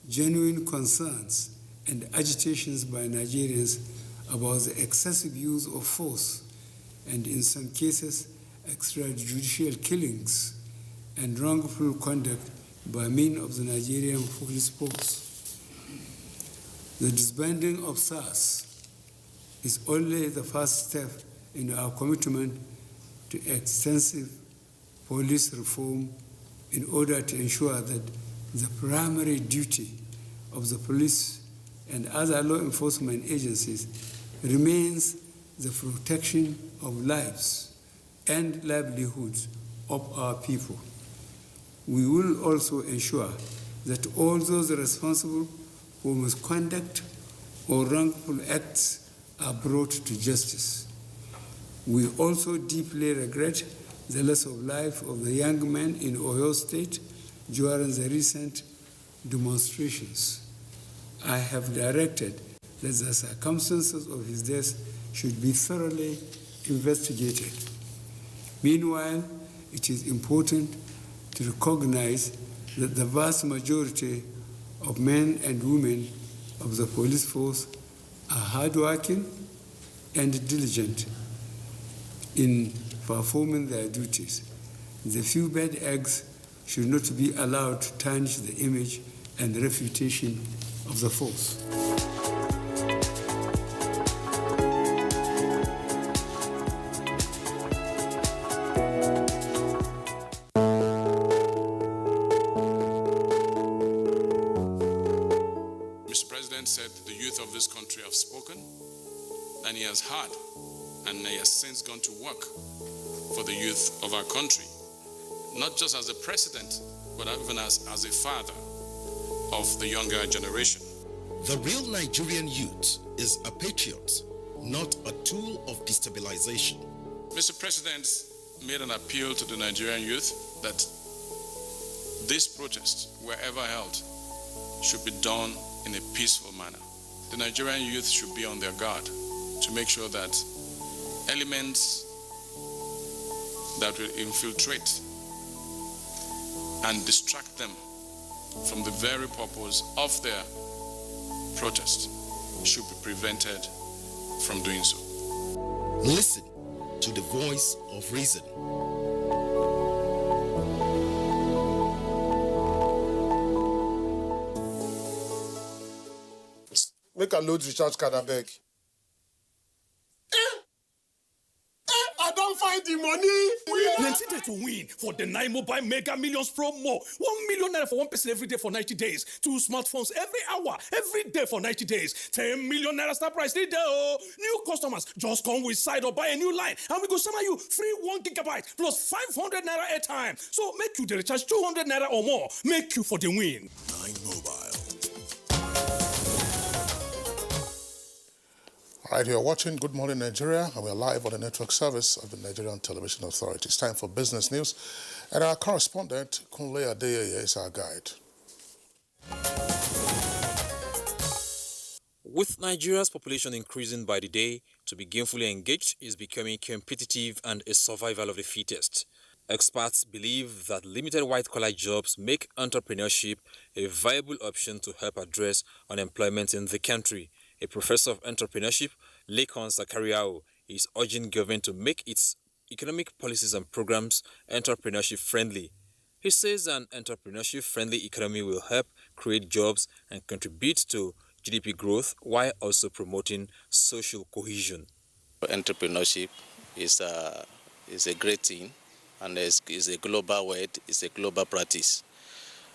genuine concerns and agitations by Nigerians about the excessive use of force and, in some cases, extrajudicial killings and wrongful conduct by men of the Nigerian police force. The disbanding of SARS is only the first step in our commitment to extensive police reform in order to ensure that the primary duty of the police and other law enforcement agencies remains the protection of lives and livelihoods of our people. We will also ensure that all those responsible for misconduct or wrongful acts are brought to justice. We also deeply regret the loss of life of the young man in Oyo State during the recent demonstrations. I have directed that the circumstances of his death should be thoroughly investigated. Meanwhile, it is important to recognize that the vast majority of men and women of the police force are hardworking and diligent. in performing their duties. The few bad eggs should not be allowed to tarnish the image and reputation of the force. Mr. President said the youth of this country have spoken, and he has heard, and he has since gone to work for the youth of our country, not just as a president, but even as a father of the younger generation. The real Nigerian youth is a patriot, not a tool of destabilization. Mr. President made an appeal to the Nigerian youth that this protest, wherever held, should be done in a peaceful manner. The Nigerian youth should be on their guard to make sure that elements that will infiltrate and distract them from the very purpose of their protest should be prevented from doing so. Listen to the voice of reason. Make a load recharge card, I beg. I don't find the money. Plenty day to win for the 9 Mobile Mega Millions promo. 1 million naira for one person every day for 90 days. 2 smartphones every hour, every day for 90 days. 10 million naira start price today. New customers just come with side or buy a new line, and we go send you free 1 gigabyte plus 500 naira airtime. So make you the recharge 200 naira or more. Make you for the win. 9 Mobile. All right, you're watching Good Morning Nigeria, and we're live on the network service of the Nigerian Television Authority. It's time for business news, and our correspondent, Kunle Adeyeye, is our guide. With Nigeria's population increasing by the day, to be gainfully engaged is becoming competitive and a survival of the fittest. Experts believe that limited white-collar jobs make entrepreneurship a viable option to help address unemployment in the country. A professor of entrepreneurship, Lekon Zakariao, is urging government to make its economic policies and programs entrepreneurship-friendly. He says an entrepreneurship-friendly economy will help create jobs and contribute to GDP growth while also promoting social cohesion. Entrepreneurship is a great thing, and is a global word, it's a global practice.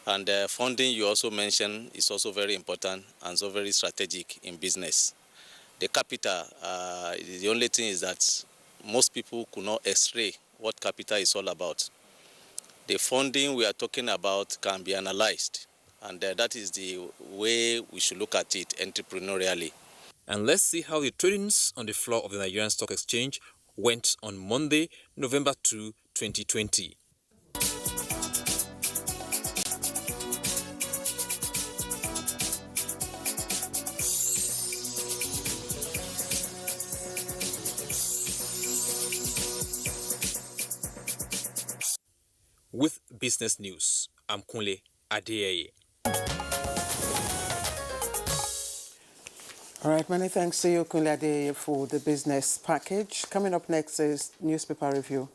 And funding you also mentioned is also very important and so very strategic in business. The capital, the only thing is that most people could not x-ray what capital is all about. The funding we are talking about can be analyzed, and that is the way we should look at it entrepreneurially. And let's see how the tradings on the floor of the Nigerian Stock Exchange went on Monday, November 2, 2020. With business news, I'm Kunle Adeyeye. All right, many thanks to you, Kunle Adeyeye, for the business package. Coming up next is newspaper review.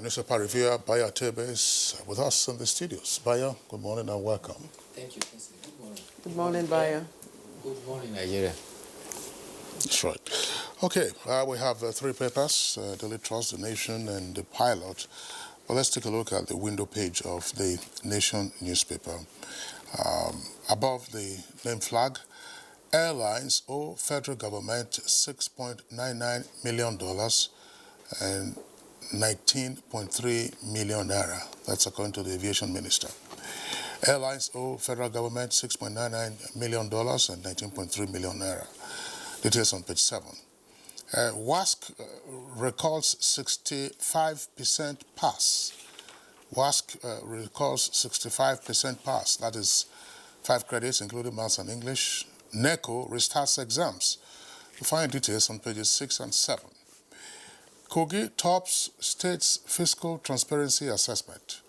Newspaper reviewer Baya Tebe is with us in the studios. Baya, good morning and welcome. Thank you. Good morning. Good morning, Baya. Good morning, Nigeria. That's right. Okay, we have 3 papers, Daily Trust, The Nation, and The Pilot. Well, let's take a look at the window page of the Nation newspaper. Above the name flag, airlines owe federal government $6.99 million and 19.3 million naira. That's according to the aviation minister. Airlines owe federal government $6.99 million and 19.3 million naira. Details on page 7. WASC recalls 65% pass. WASC recalls 65% pass. That is 5 credits, including Maths and English. NECO restarts exams. You find details on pages 6 and 7. Kogi tops state's fiscal transparency assessment.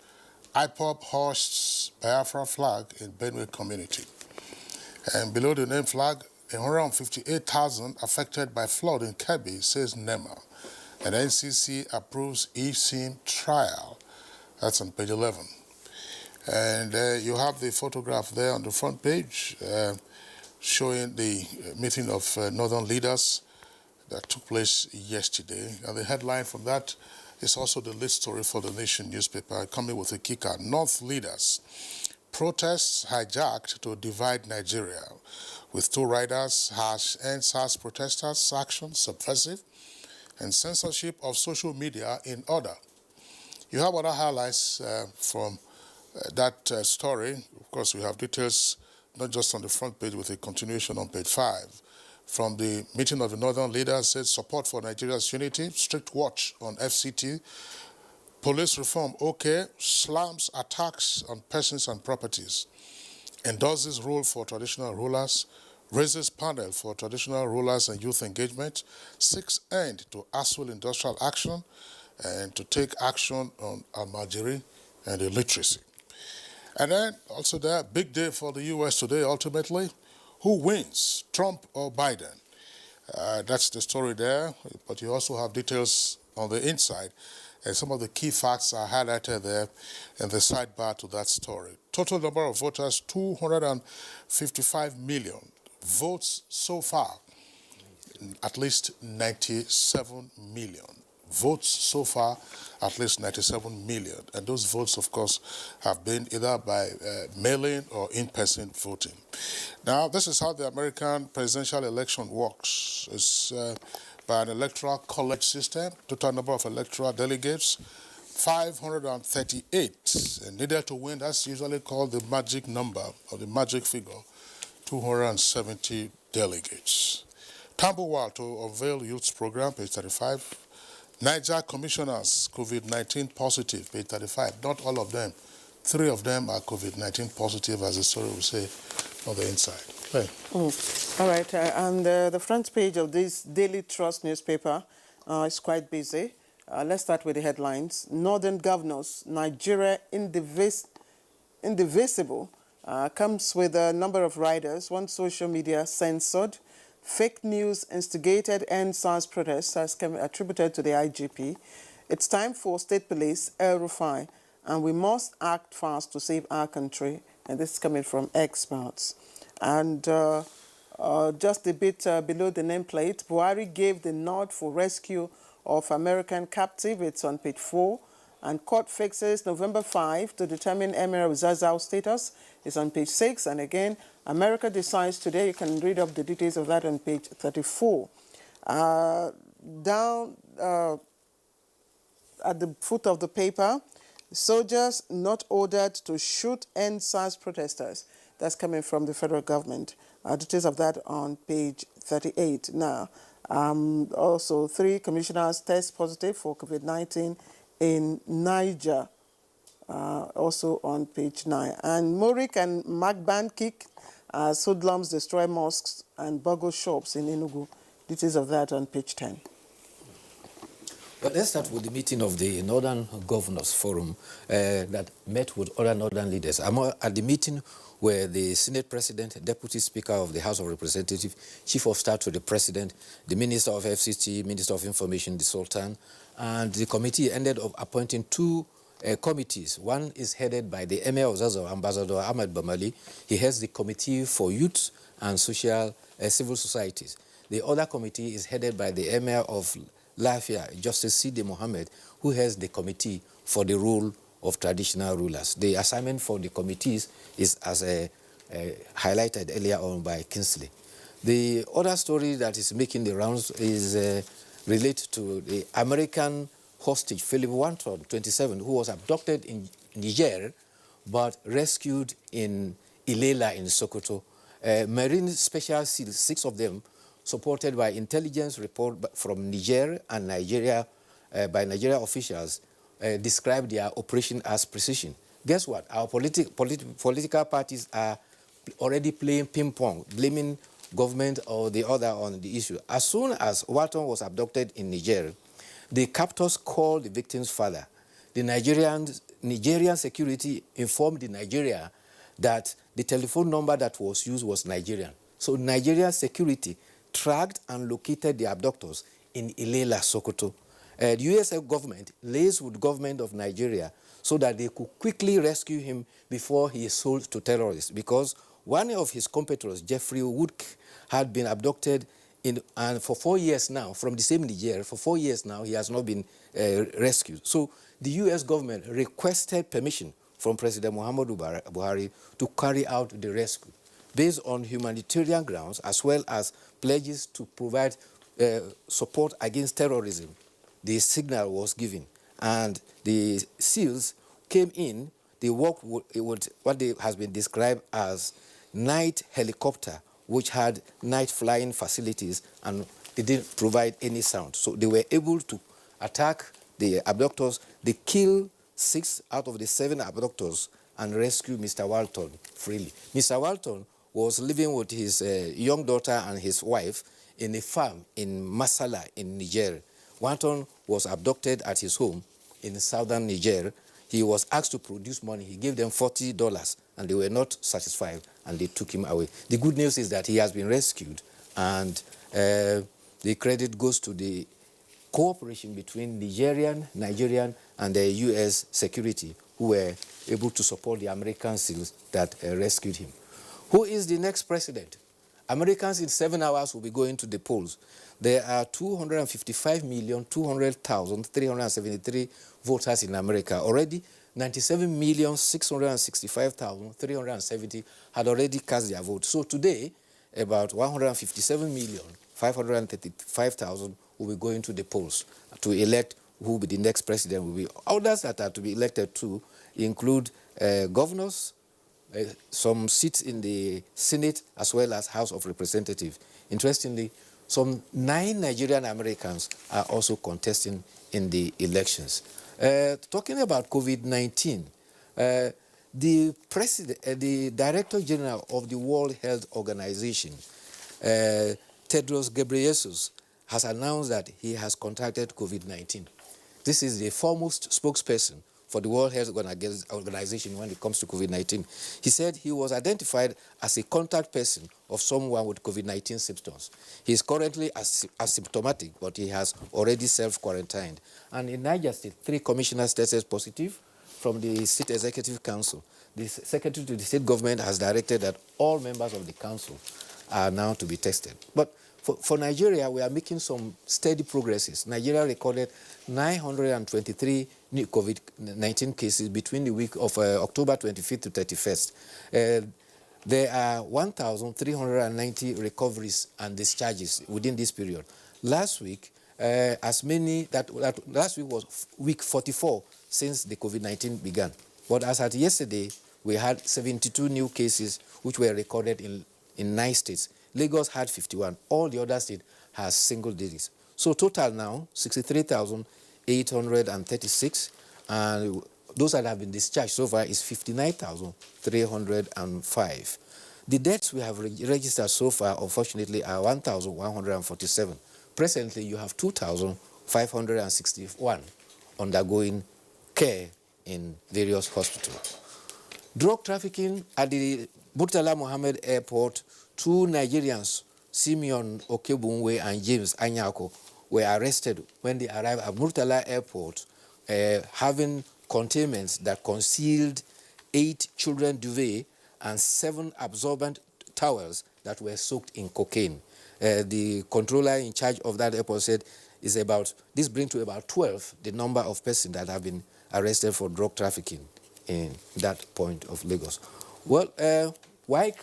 IPOB hoists Biafra flag in Benue community. And below the name flag, 158,000 affected by flood in Kebbi, says NEMA. And NCC approves eSIM trial. That's on page 11. And you have the photograph there on the front page showing the meeting of northern leaders that took place yesterday. And the headline from that is also the lead story for the Nation newspaper, coming with a kicker. North leaders. Protests hijacked to divide Nigeria, with 2 riders harsh NSAS protesters' action subversive and censorship of social media in order. You have other highlights from that story. Of course, we have details not just on the front page with a continuation on page 5. From the meeting of the northern leaders, said support for Nigeria's unity, strict watch on FCT, police reform okay, slams attacks on persons and properties, endorses rule for traditional rulers, raises panel for traditional rulers and youth engagement, seeks end to ASUL industrial action, and to take action on Almajiri and illiteracy. And then also there, big day for the U.S. today, ultimately. Who wins, Trump or Biden? That's the story there, but you also have details on the inside, and some of the key facts are highlighted there in the sidebar to that story. Total number of voters, 255 million. Votes so far, at least 97 million. Votes so far, at least 97 million. And those votes, of course, have been either by mail-in or in-person voting. Now, this is how the American presidential election works. It's by an electoral college system. Total number of electoral delegates, 538. And needed to win, that's usually called the magic number or the magic figure, 270 delegates. Tambuwal to unveil youth's program, page 35. Niger commissioners, COVID-19 positive, page 35. Not all of them. 3 of them are COVID-19 positive, as the story will say on the inside. Okay. All right, and the front page of this Daily Trust newspaper is quite busy. Let's start with the headlines. Northern governors, Nigeria indivisible, comes with a number of riders. One social media censored. Fake news instigated NSAS protests has attributed to the IGP. It's time for state police, El-Rufai, and we must act fast to save our country. And this is coming from experts. And just a bit below the nameplate, Buhari gave the nod for rescue of American captive. It's on page 4. And court fixes November 5 to determine Emir Zazzau status. It's on page 6. And again, America decides today. You can read up the details of that on page 34. Down at the foot of the paper, soldiers not ordered to shoot NSAS protesters. That's coming from the federal government. Details of that on page 38. Now, also 3 commissioners test positive for COVID-19 in Niger, also on page 9. And Morik and Magban kick hoodlums destroy mosques and burgle shops in Enugu. Details of that on page 10. But let's start with the meeting of the Northern Governors Forum that met with other Northern leaders. At the meeting were the Senate President, Deputy Speaker of the House of Representatives, Chief of Staff to the President, the Minister of FCT, Minister of Information, the Sultan, and the committee ended up appointing 2 committees. One is headed by the Emir of Zazzau, Ambassador Ahmed Bamali. He heads the Committee for Youth and Social Civil Societies. The other committee is headed by the Emir of Lafia, Justice Sidi Mohammed, who heads the Committee for the Rule of Traditional Rulers. The assignment for the committees is as highlighted earlier on by Kingsley. The other story that is making the rounds is related to the American hostage, Philip Wanton, 27, who was abducted in Niger but rescued in Ilela in Sokoto. Marine Special SEALs, 6 of them, supported by intelligence report from Niger and Nigeria, by Nigeria officials, described their operation as precision. Guess what? Our political parties are already playing ping pong, blaming government or the other on the issue. As soon as Walton was abducted in Niger, the captors called the victim's father. The Nigerian security informed the Nigeria that the telephone number that was used was Nigerian. So Nigerian security tracked and located the abductors in Ilela, Sokoto. The US government liaised with the government of Nigeria so that they could quickly rescue him before he is sold to terrorists, because one of his compatriots, Jeffrey Wood, had been abducted and for 4 years now, from the same Niger. For 4 years now, he has not been rescued. So the US government requested permission from President Muhammadu Buhari to carry out the rescue based on humanitarian grounds, as well as pledges to provide support against terrorism. The signal was given, and the SEALs came in. They worked with what has been described as night helicopter, which had night flying facilities, and they didn't provide any sound. So they were able to attack the abductors. They killed 6 out of the 7 abductors and rescue Mr. Walton freely. Mr. Walton was living with his young daughter and his wife in a farm in Masala in Niger. Walton was abducted at his home in southern Niger. He was asked to produce money. He gave them $40, and they were not satisfied, and they took him away. The good news is that he has been rescued, and the credit goes to the cooperation between Nigerian, and the U.S. security, who were able to support the American SEALs that rescued him. Who is the next president? Americans in 7 hours will be going to the polls. There are 255,200,373 voters in America. Already, 97,665,370 had already cast their vote. So today, about 157,535,000 will be going to the polls to elect who will be the next president. Will be others that are to be elected too include governors, some seats in the Senate, as well as House of Representatives. Interestingly, some 9 Nigerian Americans are also contesting in the elections. Talking about COVID-19, the Director General of the World Health Organization, Tedros Ghebreyesus, has announced that he has contracted COVID-19. This is the foremost spokesperson for the World Health Organization when it comes to COVID-19. He said he was identified as a contact person of someone with COVID-19 symptoms. He is currently asymptomatic, but he has already self-quarantined. And in Niger State, 3 commissioners tested positive from the State Executive Council. The Secretary to the State Government has directed that all members of the council are now to be tested. But for Nigeria, we are making some steady progresses. Nigeria recorded 923 new COVID-19 cases between the week of October 25th to 31st. There are 1,390 recoveries and discharges within this period. Last week, last week was week 44 since the COVID-19 began. But as at yesterday, we had 72 new cases which were recorded in 9 states. Lagos had 51. All the other states has single digits. So total now, 63,836. And those that have been discharged so far is 59,305. The deaths we have registered so far, unfortunately, are 1,147. Presently, you have 2,561 undergoing care in various hospitals. Drug trafficking at the Murtala Mohammed Airport, 2 Nigerians, Simeon Okebunwe and James Anyako, were arrested when they arrived at Murtala Airport, having containments that concealed 8 children duvet and 7 absorbent towels that were soaked in cocaine. The controller in charge of that airport said this brings to about 12 the number of persons that have been arrested for drug trafficking in that point of Lagos. Well, WIC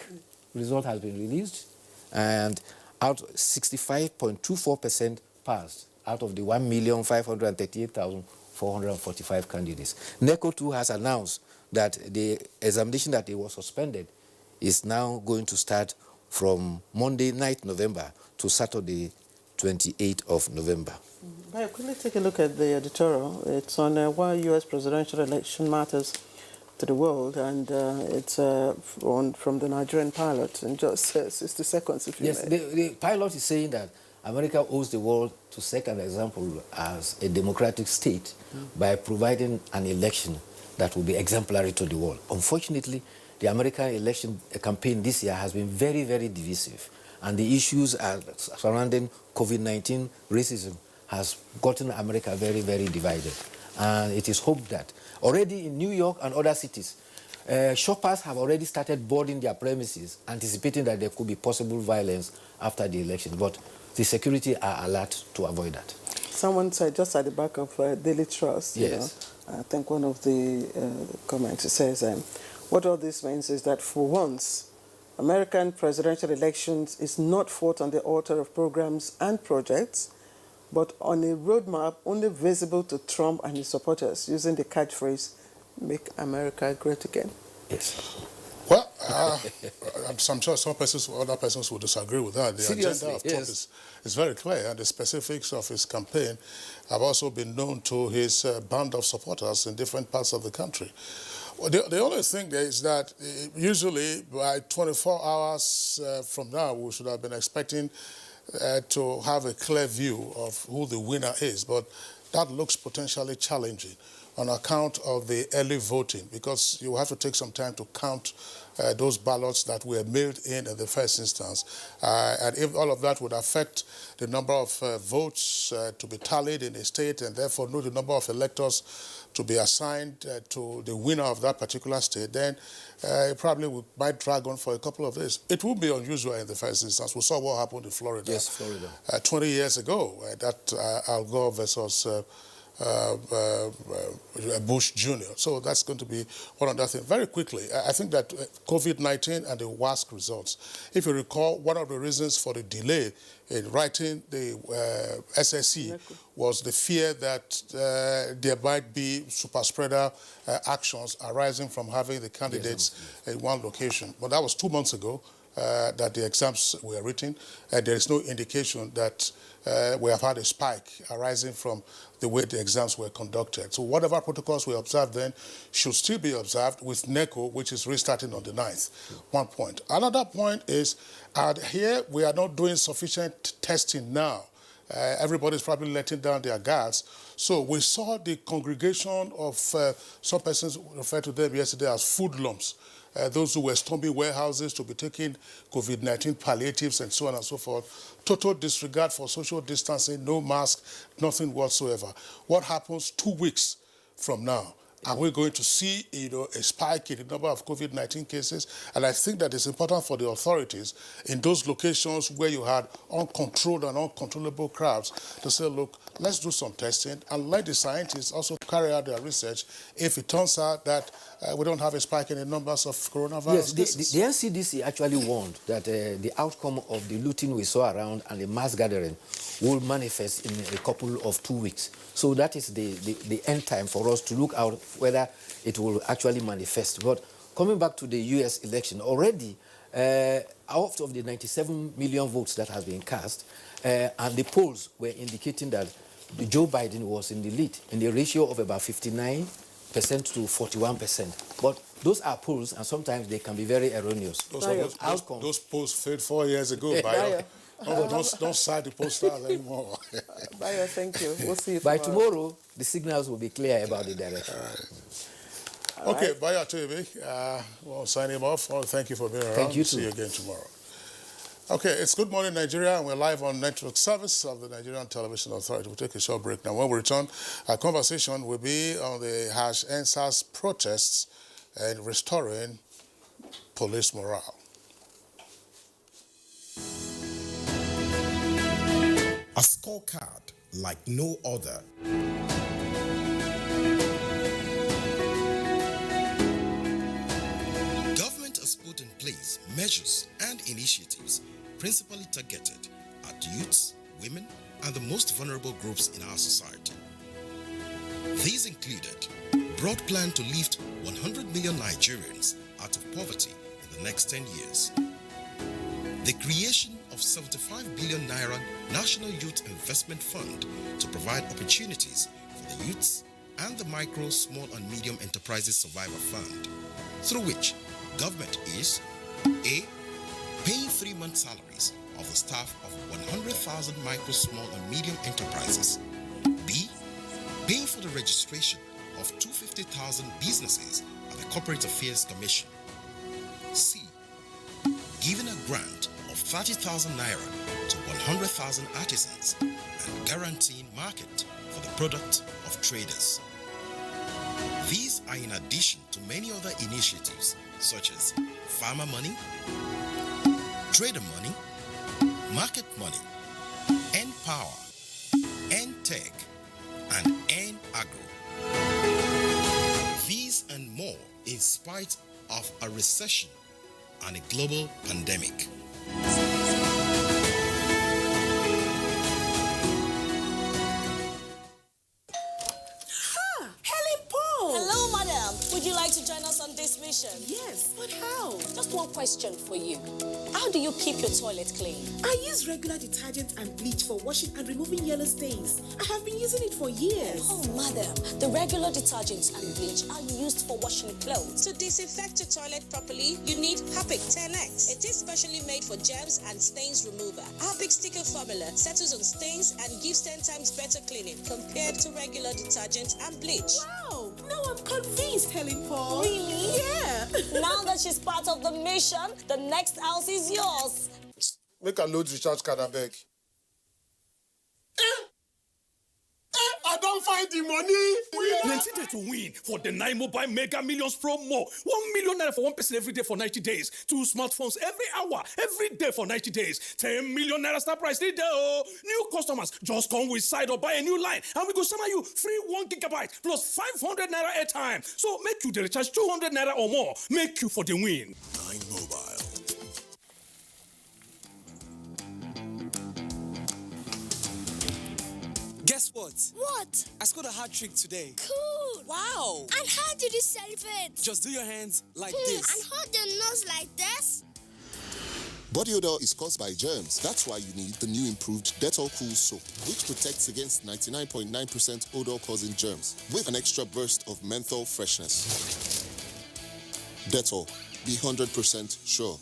result has been released, and 65.24% passed out of the 1,538,445 candidates. NECO too has announced that the examination that they were suspended is now going to start from Monday 9th November to Saturday 28th of November. Quickly take a look at the editorial. It's on why U.S. presidential election matters to the world, and it's from the Nigerian pilot in just 60 seconds, if you Yes, may. the pilot is saying that America owes the world to set an example as a democratic state by providing an election that will be exemplary to the world. Unfortunately, the American election campaign this year has been very, very divisive, and the issues surrounding COVID-19, racism, has gotten America very, very divided. And it is hoped that already in New York and other cities, shoppers have already started boarding their premises, anticipating that there could be possible violence after the election. But the security are alert to avoid that. Someone said just at the back of Daily Trust, yes. I think one of the comments says, what all this means is that for once, American presidential elections is not fought on the altar of programs and projects, but on a roadmap only visible to Trump and his supporters, using the catchphrase, "Make America Great Again." Yes. Well, I'm sure other persons will disagree with that. The Seriously, agenda of Trump is very clear, and the specifics of his campaign have also been known to his band of supporters in different parts of the country. Well, the only thing there is that usually by 24 hours from now, we should have been expecting to have a clear view of who the winner is, but that looks potentially challenging on account of the early voting, because you have to take some time to count those ballots that were mailed in the first instance. And if all of that would affect the number of votes to be tallied in a state, and therefore know the number of electors to be assigned to the winner of that particular state, then it probably might drag on for a couple of days. It would be unusual in the first instance. We saw what happened in Florida. Yes, Florida. 20 years ago, that Al Gore versus Bush Jr. So that's going to be one other thing. Very quickly, I think that COVID-19 and the WASC results, if you recall, one of the reasons for the delay in writing the SSE was the fear that there might be super spreader actions arising from having the candidates in one location. But that was 2 months ago that the exams were written, and there is no indication that we have had a spike arising from the way the exams were conducted. So whatever protocols we observed then should still be observed with NECO, which is restarting on the 9th. 1 point. Another point is, here we are not doing sufficient testing now. Everybody's probably letting down their guards. So we saw the congregation of some persons referred to them yesterday as food lumps. Those who were storming warehouses to be taking COVID-19 palliatives and so on and so forth. Total disregard for social distancing, no mask, nothing whatsoever. What happens 2 weeks from now? Are we going to see, a spike in the number of COVID-19 cases? And I think that it's important for the authorities in those locations where you had uncontrolled and uncontrollable crowds to say, look, let's do some testing and let the scientists also carry out their research if it turns out that we don't have a spike in the numbers of coronavirus cases. The NCDC actually warned that the outcome of the looting we saw around and the mass gathering will manifest in a couple of 2 weeks. So that is the end time for us to look out whether it will actually manifest. But coming back to the U.S. election, already out of the 97 million votes that have been cast, and the polls were indicating that Joe Biden was in the lead in the ratio of about 59% to 41%. But those are polls, and sometimes they can be very erroneous. Those polls failed 4 years ago, Bayo. Don't cite the posters anymore. Bayo, thank you. We'll see you By tomorrow, the signals will be clear about the direction. Okay, Bayo Atoyebe, we'll sign him off. Well, thank you for being around. Thank you too. See you again tomorrow. Okay, it's Good Morning Nigeria, and we're live on network service of the Nigerian Television Authority. We'll take a short break now. When we return, our conversation will be on the #EndSARS protests and restoring police morale. A scorecard like no other. Government has put in place measures and initiatives principally targeted at youths, women, and the most vulnerable groups in our society. These included broad plan to lift 100 million Nigerians out of poverty in the next 10 years, the creation of 75 billion Naira National Youth Investment Fund to provide opportunities for the youths and the Micro, Small and Medium Enterprises Survivor Fund, through which government is A. Paying 3-month salaries of the staff of 100,000 micro, small and medium enterprises. B. Paying for the registration of 250,000 businesses at the Corporate Affairs Commission. C. Giving a grant of 30,000 naira to 100,000 artisans and guaranteeing market for the product of traders. These are in addition to many other initiatives such as farmer money, trader money, market money, N-Power, N-Tech, and N-Agro. These and more in spite of a recession and a global pandemic. Hello, madam. Would you like to join us on this mission? Yes, but how? Just one question for you. How do you keep your toilet clean? I use regular detergent and bleach for washing and removing yellow stains. I have been using it for years. Oh, madam, the regular detergents and bleach are used for washing clothes. To disinfect your toilet properly, you need Harpic 10X. It is specially made for germs and stains remover. Harpic sticker formula settles on stains and gives 10 times better cleaning compared to regular detergent and bleach. Wow! Now I'm convinced, Helen Paul. Really? Yeah. Now that she's part of the mission, the next house is yours. Make a load recharge card, I beg. I don't find the money. Plenty day to win for the 9 Mobile Mega Millions promo. 1 million naira for one person every day for 90 days. 2 smartphones every hour, every day for 90 days. 10 million naira star price leader. New customers just come with side or buy a new line, and we go send you free 1 gigabyte plus 500 naira airtime. So make you the recharge 200 naira or more. Make you for the win. 9 Mobile. Guess what? What? I scored a hat trick today. Cool. Wow. And how did you celebrate? Just do your hands like this. And hold your nose like this. Body odor is caused by germs. That's why you need the new improved Dettol Cool Soap, which protects against 99.9% odor-causing germs with an extra burst of menthol freshness. Dettol, be 100% sure.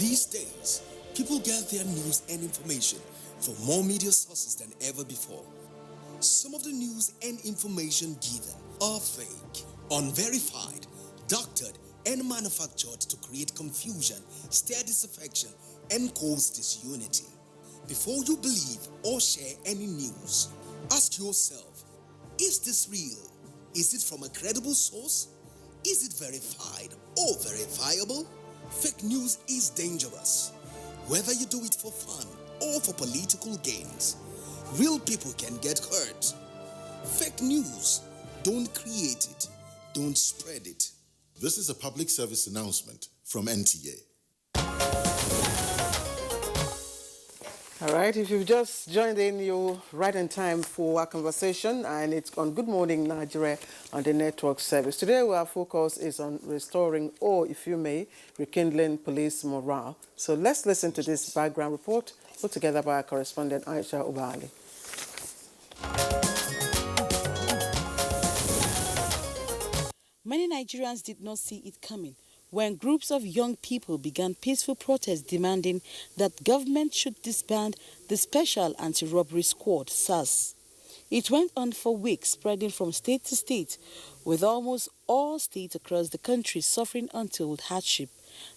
These days, people get their news and information from more media sources than ever before. Some of the news and information given are fake, unverified, doctored, and manufactured to create confusion, stir disaffection, and cause disunity. Before you believe or share any news, ask yourself, is this real? Is it from a credible source? Is it verified or verifiable? Fake news is dangerous. Whether you do it for fun or for political gains, real people can get hurt. Fake news, don't create it, don't spread it. This is a public service announcement from NTA. All right, if you've just joined in, you're right in time for our conversation, and it's on Good Morning Nigeria on the network service. Today, our focus is on restoring, or if you may, rekindling police morale. So let's listen to this background report put together by our correspondent Aisha Ubali. Many Nigerians did not see it coming when groups of young people began peaceful protests demanding that government should disband the Special Anti-Robbery Squad, SAS. It went on for weeks, spreading from state to state, with almost all states across the country suffering untold hardship.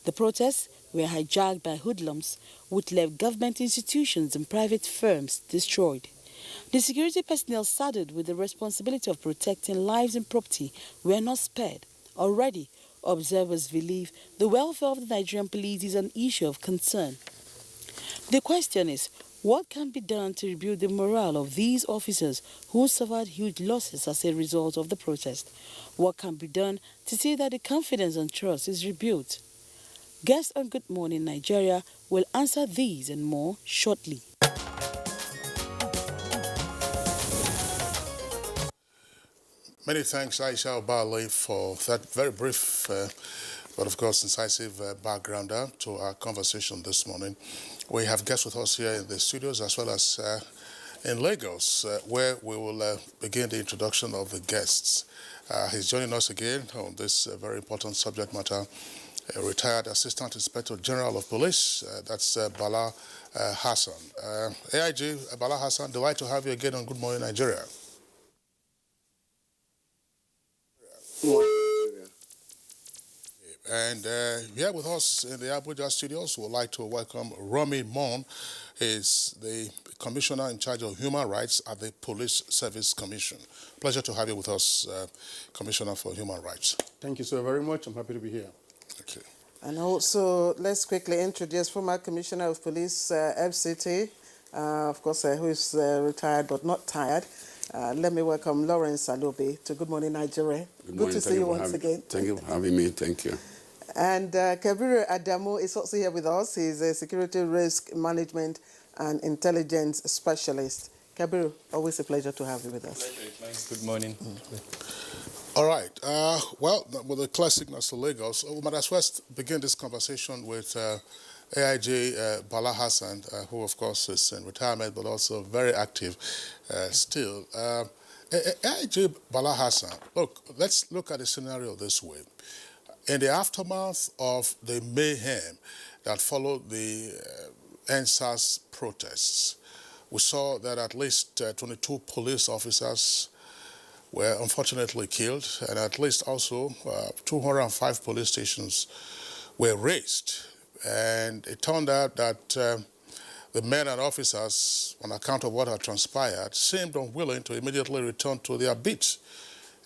The protests were hijacked by hoodlums, which left government institutions and private firms destroyed. The security personnel saddled with the responsibility of protecting lives and property were not spared. Already, observers believe the welfare of the Nigerian police is an issue of concern. The question is, what can be done to rebuild the morale of these officers who suffered huge losses as a result of the protest? What can be done to see that the confidence and trust is rebuilt? Guests on Good Morning Nigeria will answer these and more shortly. Many thanks, Aisha Obale, for that very brief, but of course incisive backgrounder to our conversation this morning. We have guests with us here in the studios, as well as in Lagos, where we will begin the introduction of the guests. He's joining us again on this very important subject matter. Retired Assistant Inspector General of Police, that's Bala Hassan. AIG, Bala Hassan, delighted to have you again on Good Morning Nigeria. And here with us in the Abuja studios, we'd like to welcome Romy Mon. He's the Commissioner in charge of Human Rights at the Police Service Commission. Pleasure to have you with us, Commissioner for Human Rights. Thank you so very much. I'm happy to be here. Okay. And also, let's quickly introduce former Commissioner of Police, FCT, of course, who is retired but not tired. Let me welcome Lawrence Alobe to Good Morning Nigeria. Good to see you once again. Thank you for having me. Thank you. And Kabiru Adamu is also here with us. He's a security risk management and intelligence specialist. Kabiru, always a pleasure to have you with us. Good morning. All right. Well, with the classicness of Lagos, we might as well begin this conversation with AIG Bala Hassan, who, of course, is in retirement, but also very active still. AIG Bala Hassan, look, let's look at the scenario this way. In the aftermath of the mayhem that followed the NSAS protests, we saw that at least 22 police officers were unfortunately killed, and at least also 205 police stations were razed. And it turned out that the men and officers, on account of what had transpired, seemed unwilling to immediately return to their beats.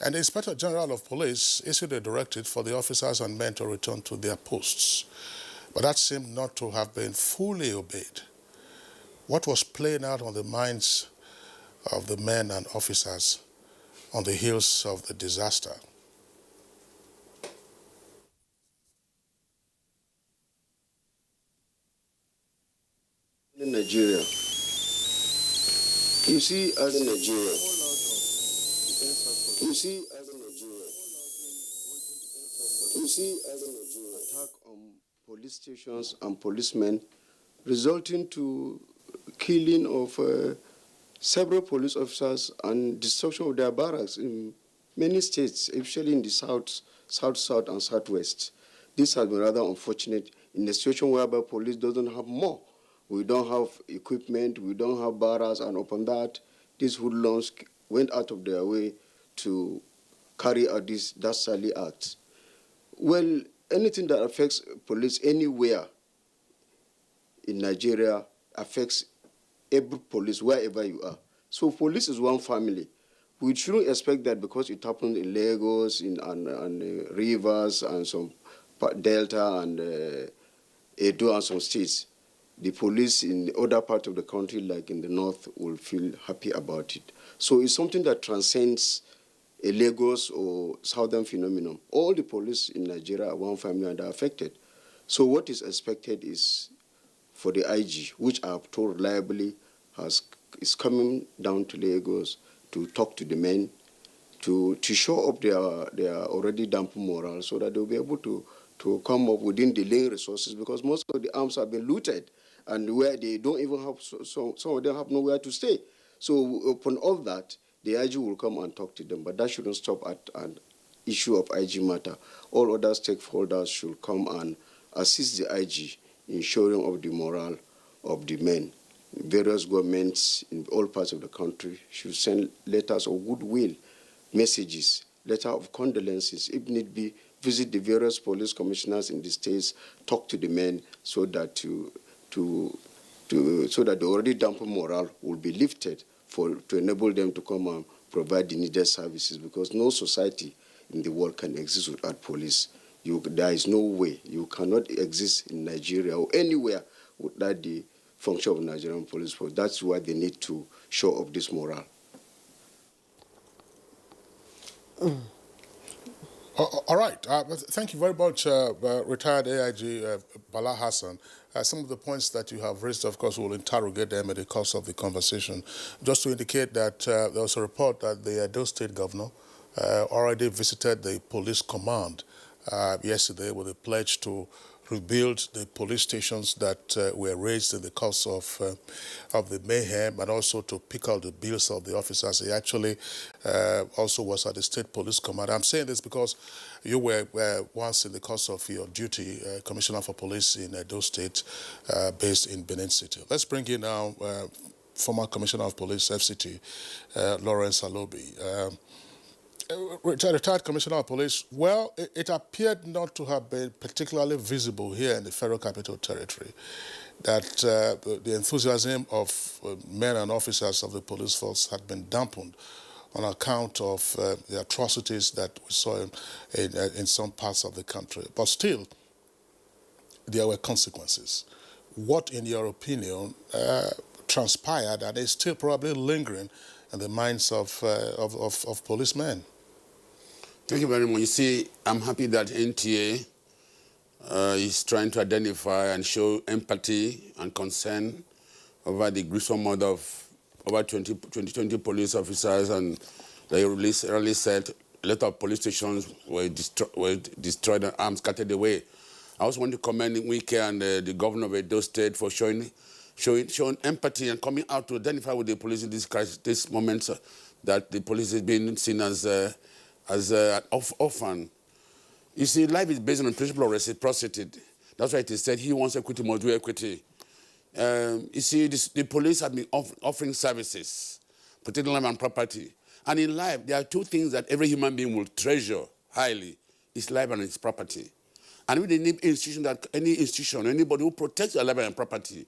And the Inspector General of Police issued a directive for the officers and men to return to their posts. But that seemed not to have been fully obeyed. What was playing out on the minds of the men and officers on the heels of the disaster? In Nigeria, you see, as in Nigeria, attack on police stations and policemen, resulting to killing of several police officers and destruction of their barracks in many states, especially in the south, and southwest. This has been rather unfortunate in a situation whereby police doesn't have more. We don't have equipment, we don't have barracks, and upon that, these hoodlums went out of their way to carry out this dastardly act. Well, anything that affects police anywhere in Nigeria affects every police, wherever you are. So police is one family. We shouldn't expect that because it happened in Lagos, and Rivers, and some Delta, and Edo, and some states. The police in the other part of the country, like in the north, will feel happy about it. So it's something that transcends a Lagos or southern phenomenon. All the police in Nigeria are one family and are affected. So what is expected is for the IG, which I have told reliably is coming down to Lagos to talk to the men, to show up their already dampened morale so that they'll be able to come up within the lane resources, because most of the arms have been looted, and where they don't even have, some of them have nowhere to stay. So upon all that, the IG will come and talk to them, but that shouldn't stop at an issue of IG matter. All other stakeholders should come and assist the IG in shoring up the morale of the men. Various governments in all parts of the country should send letters of goodwill, messages, letter of condolences, if need be, visit the various police commissioners in the states, talk to the men so that so that the already dampened morale will be lifted to enable them to come and provide the needed services, because no society in the world can exist without police. There is no way. You cannot exist in Nigeria or anywhere without the function of Nigerian police force. That's why they need to show up this morale. All right. Thank you very much, retired AIG Bala Hassan. Some of the points that you have raised, of course, we'll interrogate them in the course of the conversation. Just to indicate that there was a report that the Edo State Governor already visited the police command yesterday with a pledge to rebuild the police stations that were raised in the course of the mayhem, and also to pick out the bills of the officers. He actually also was at the State Police Command. I'm saying this because you were once in the course of your duty Commissioner for Police in Edo State, based in Benin City. Let's bring in now former Commissioner of Police, FCT, Lawrence Alobi. Retired Commissioner of Police, well, it appeared not to have been particularly visible here in the Federal Capital Territory, that the enthusiasm of men and officers of the police force had been dampened on account of the atrocities that we saw in some parts of the country. But still, there were consequences. What, in your opinion, transpired and is still probably lingering in the minds of policemen? Thank you very much. You see, I'm happy that NTA is trying to identify and show empathy and concern over the gruesome murder of over 20 police officers, and they early said a lot of police stations were destroyed and arms scattered away. I also want to commend Wike and the governor of Edo State for showing empathy and coming out to identify with the police in this crisis, this moment that the police is being seen as orphan. You see, life is based on the principle of reciprocity. That's why it is said, he wants equity, must do equity. You see, the police have been offering services, protecting life and property. And in life, there are two things that every human being will treasure highly: his life and his property. And with any institution, anybody who protects their life and property,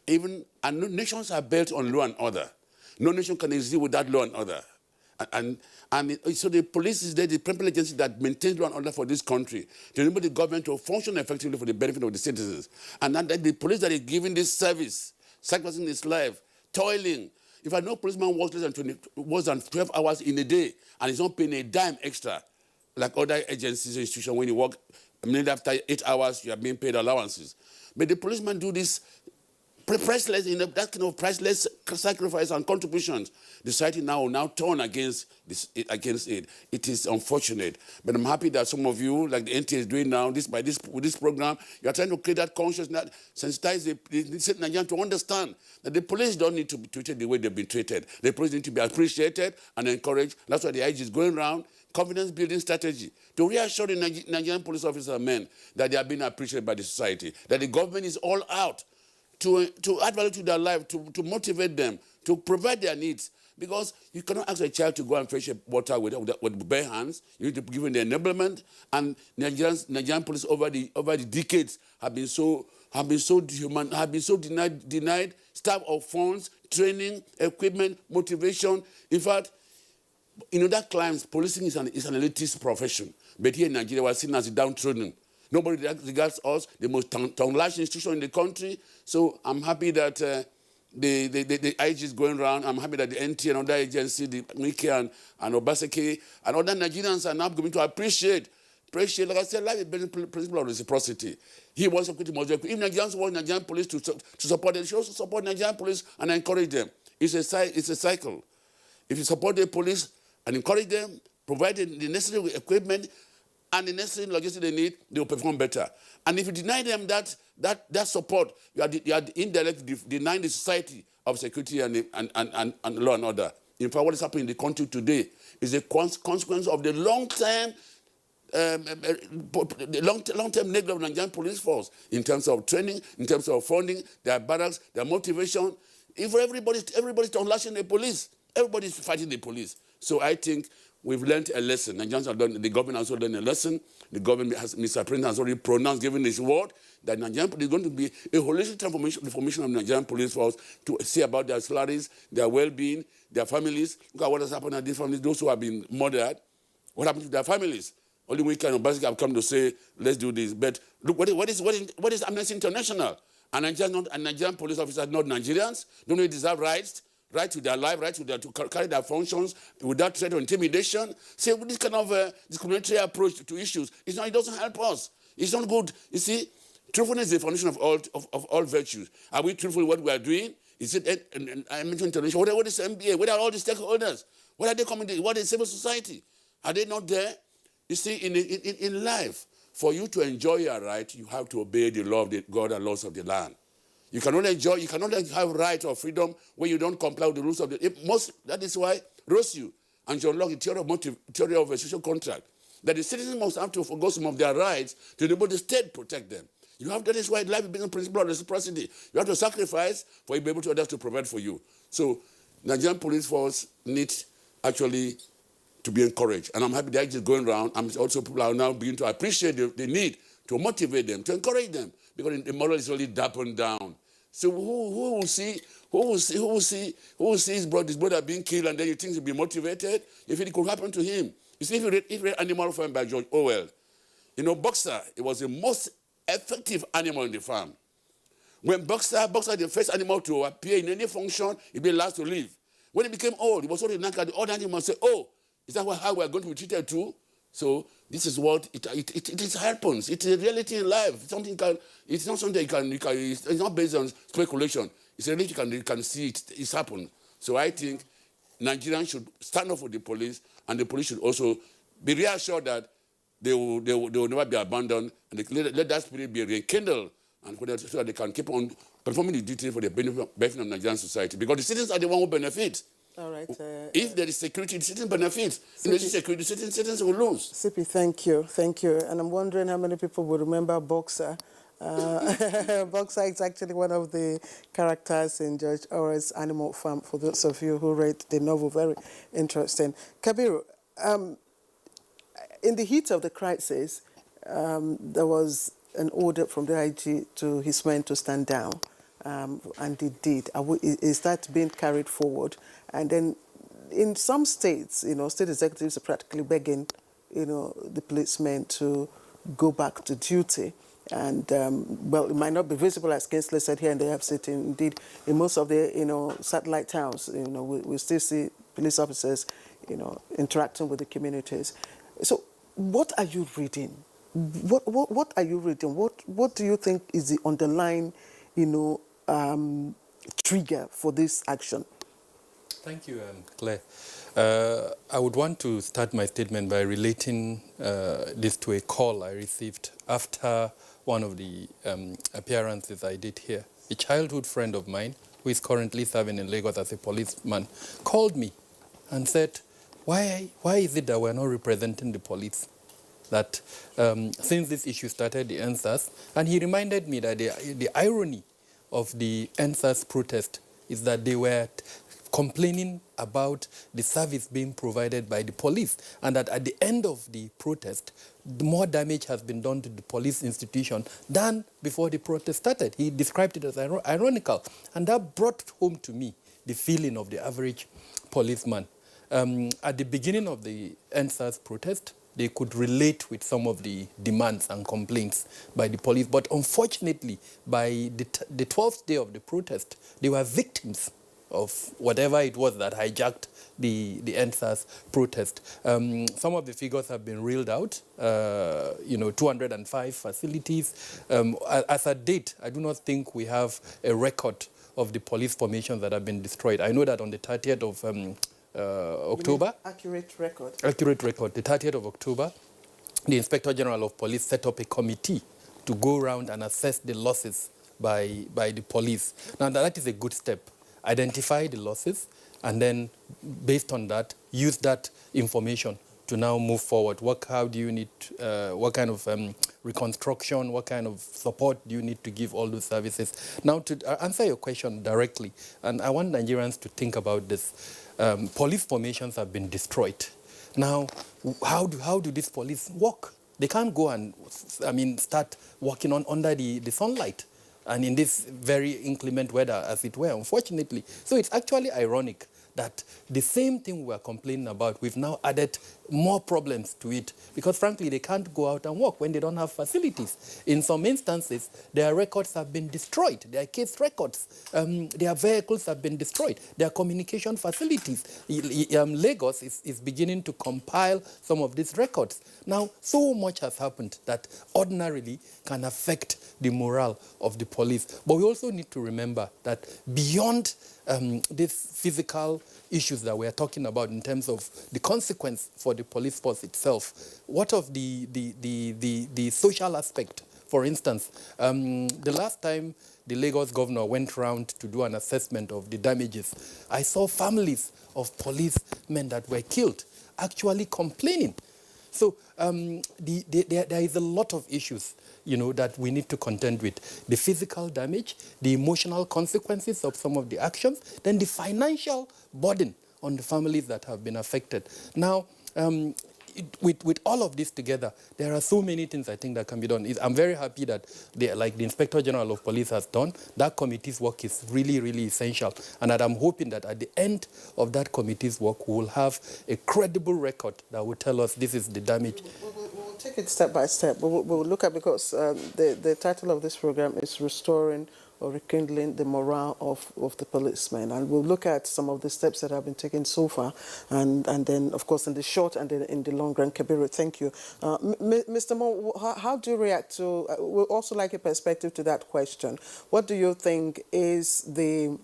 and nations are built on law and order. No nation can exist without law and order. So the police is there, the principal agency that maintains law and order for this country, to enable the government to function effectively for the benefit of the citizens. And that the police that is giving this service, sacrificing his life, toiling. If I know a policeman works less than 12 hours in a day and he's not paying a dime extra, like other agencies or institutions, when you work a minute after 8 hours, you are being paid allowances. But the policemen do this priceless, that kind of priceless sacrifice and contributions. The society now turn against it. It is unfortunate, but I'm happy that some of you, like the NTA is doing now, with this program, you are trying to create that consciousness, sensitize the Nigerians to understand that the police don't need to be treated the way they've been treated. The police need to be appreciated and encouraged. That's why the IG is going around, confidence building strategy, to reassure the Nigerian police officers and men that they are being appreciated by the society, that the government is all out to add value to their life, to motivate them, to provide their needs. Because you cannot ask a child to go and fetch water with bare hands. You need to give them the enablement. And Nigerian police over the decades have been so denied staff of funds, training, equipment, motivation. In fact, in other climes, policing is an elitist profession. But here in Nigeria, we're seen as downtrodden. Nobody regards us, the most tongue-lashed institution in the country. So I'm happy that the IG is going around. I'm happy that the NTA and other agencies, the Wike and Obaseki, and other Nigerians are now going to appreciate, like I said, like the principle of reciprocity. He wants equity, must do equity. If Nigerians want Nigerian police to support them, they should also support Nigerian police and encourage them. It's a cycle. If you support the police and encourage them, provide the necessary equipment and the necessary logistics they need, they will perform better. And if you deny them that support, you are indirectly denying the society of security and law and order. In fact, what is happening in the country today is a consequence of the long-term neglect of the Nigerian police force in terms of training, in terms of funding, their barracks, their motivation. If everybody's unlashing the police, everybody's fighting the police. So I think we've learned a lesson. Nigerians have done, the government has also learned a lesson. The government, Mr. President has already pronounced, given his word, that Nigerian police is going to be a holistic transformation of the Nigerian police force to see about their salaries, their well-being, their families. Look at what has happened at these families, those who have been murdered. What happened to their families? Only we can basically have come to say, let's do this. But look, what is Amnesty International? And Nigerian police officers, not Nigerians, don't they deserve rights? Right to their life, right to carry their functions without threat or intimidation. See, this kind of discriminatory approach to issues, it doesn't help us. It's not good. You see, truthfulness is the foundation of all virtues. Are we truthful in what we are doing? Is it, I mentioned international, what is MBA? What are all the stakeholders? What are they coming to? What is civil society? Are they not there? You see, in life, for you to enjoy your right, you have to obey the law of God and laws of the land. You cannot have right or freedom when you don't comply with the rules of the. That is why Rousseau and John Locke, the theory of a social contract, that the citizens must have to forgo some of their rights to enable the state protect them. That is why life is based on principle of reciprocity. You have to sacrifice for you to be able to others to provide for you. So Nigerian police force needs actually to be encouraged. And I'm happy that it's going around. I'm also people are now beginning to appreciate the need to motivate them, to encourage them, because the moral is really dampened down. So who will see his brother being killed, and then you think he'll be motivated? If it could happen to him. You see, if you read Animal Farm by George Orwell, Boxer, it was the most effective animal in the farm. When Boxer, the first animal to appear in any function, he'd be last to leave. When he became old, he was only knackered. The other animals say, "Oh, is that how we're going to be treated too?" So this is what it happens. It's a reality in life. It's not something it's not based on speculation. It's a reality you can see it's happened. So I think Nigerians should stand up for the police, and the police should also be reassured that they will never be abandoned, and let that spirit be rekindled, and so that they can keep on performing the duty for the benefit of Nigerian society. Because the citizens are the one who benefit. All right. If there is security, the citizens benefit. If there is security, the citizens will lose. Sipi, thank you. And I'm wondering how many people will remember Boxer. Boxer is actually one of the characters in George Orwell's Animal Farm, for those of you who read the novel. Very interesting. Kabiru, in the heat of the crisis, there was an order from the IG to his men to stand down, and they did. Is that being carried forward? And then in some states, state executives are practically begging, the policemen to go back to duty. And, well, it might not be visible, as Kingsley said here in the FCT. Indeed, in most of the, satellite towns, we still see police officers, interacting with the communities. So what are you reading? What are you reading? What do you think is the underlying, trigger for this action? Thank you, Claire. I would want to start my statement by relating this to a call I received after one of the appearances I did here. A childhood friend of mine, who is currently serving in Lagos as a policeman, called me and said, why is it that we're not representing the police? That since this issue started, the NSAS, and he reminded me that the irony of the NSAS protest is that they were complaining about the service being provided by the police, and that at the end of the protest, more damage has been done to the police institution than before the protest started. He described it as ironical, and that brought home to me the feeling of the average policeman. At the beginning of the NSAS protest, they could relate with some of the demands and complaints by the police, but unfortunately, by the 12th day of the protest, they were victims of whatever it was that hijacked the NSAS protest. Some of the figures have been reeled out, 205 facilities. As a date, I do not think we have a record of the police formations that have been destroyed. I know that on the 30th of October. Accurate record. Accurate record. The 30th of October, the Inspector General of Police set up a committee to go around and assess the losses by the police. Now, that is a good step. Identify the losses, and then, based on that, use that information to now move forward. How do you need, what kind of reconstruction, what kind of support do you need to give all those services? Now, to answer your question directly, and I want Nigerians to think about this, police formations have been destroyed. Now, how do these police work? They can't go and, start working under the sunlight, and in this very inclement weather, as it were, unfortunately. So it's actually ironic that the same thing we're complaining about, we've now added more problems to it, because frankly, they can't go out and work when they don't have facilities. In some instances, their records have been destroyed, their case records, their vehicles have been destroyed, their communication facilities. Lagos is beginning to compile some of these records. Now, so much has happened that ordinarily can affect the morale of the police. But we also need to remember that beyond these physical issues that we are talking about in terms of the consequence for the police force itself? What of the social aspect? For instance, the last time the Lagos governor went round to do an assessment of the damages, I saw families of policemen that were killed actually complaining. So there is a lot of issues, that we need to contend with. The physical damage, the emotional consequences of some of the actions, then the financial burden on the families that have been affected. Now, with all of this together, there are so many things I think that can be done. I'm very happy that, like the Inspector General of Police has done, that committee's work is really, really essential. And that I'm hoping that at the end of that committee's work, we will have a credible record that will tell us this is the damage. We'll take it step by step. We'll look at, because the title of this program is Restoring or Rekindling the Morale of the Policemen. And we'll look at some of the steps that have been taken so far, and then, of course, in the short and in the long run. Kabiru, thank you. Mr. Mo, how do you react to, we'll also like a perspective to that question. What do you think is the,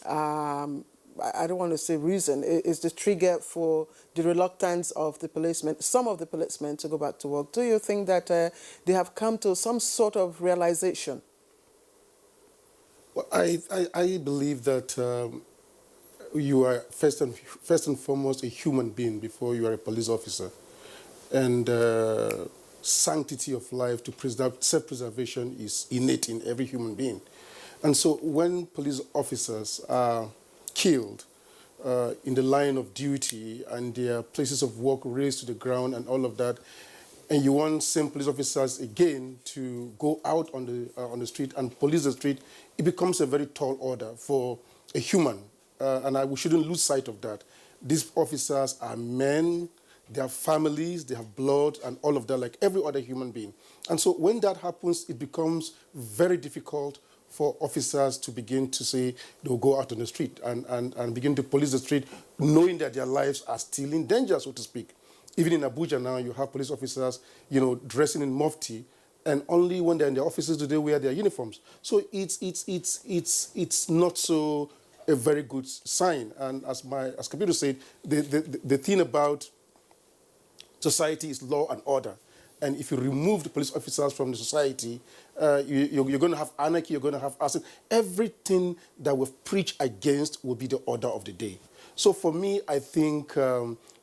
I don't want to say reason, is the trigger for the reluctance of the policemen, some of the policemen, to go back to work? Do you think that they have come to some sort of realization? Well, I believe that you are first and foremost a human being before you are a police officer, and sanctity of life, to preserve self-preservation, is innate in every human being. And so when police officers are killed in the line of duty and their places of work razed to the ground and all of that, and you want same police officers again to go out on the street and police the street, it becomes a very tall order for a human, and we shouldn't lose sight of that. These officers are men, they have families, they have blood, and all of that, like every other human being. And so when that happens, it becomes very difficult for officers to begin to say they'll go out on the street and begin to police the street, knowing that their lives are still in danger, so to speak. Even in Abuja now, you have police officers, dressing in mufti, and only when they're in their offices do they wear their uniforms. So it's not so a very good sign. And as Kabiru said, the thing about society is law and order. And if you remove the police officers from the society, you're going to have anarchy, you're going to have arson. Everything that we've preached against will be the order of the day. So for me, I think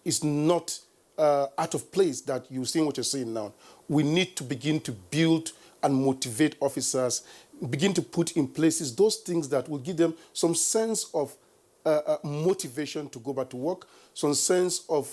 it's not out of place that you're saying what you're saying now. We need to begin to build and motivate officers, begin to put in places those things that will give them some sense of motivation to go back to work, some sense of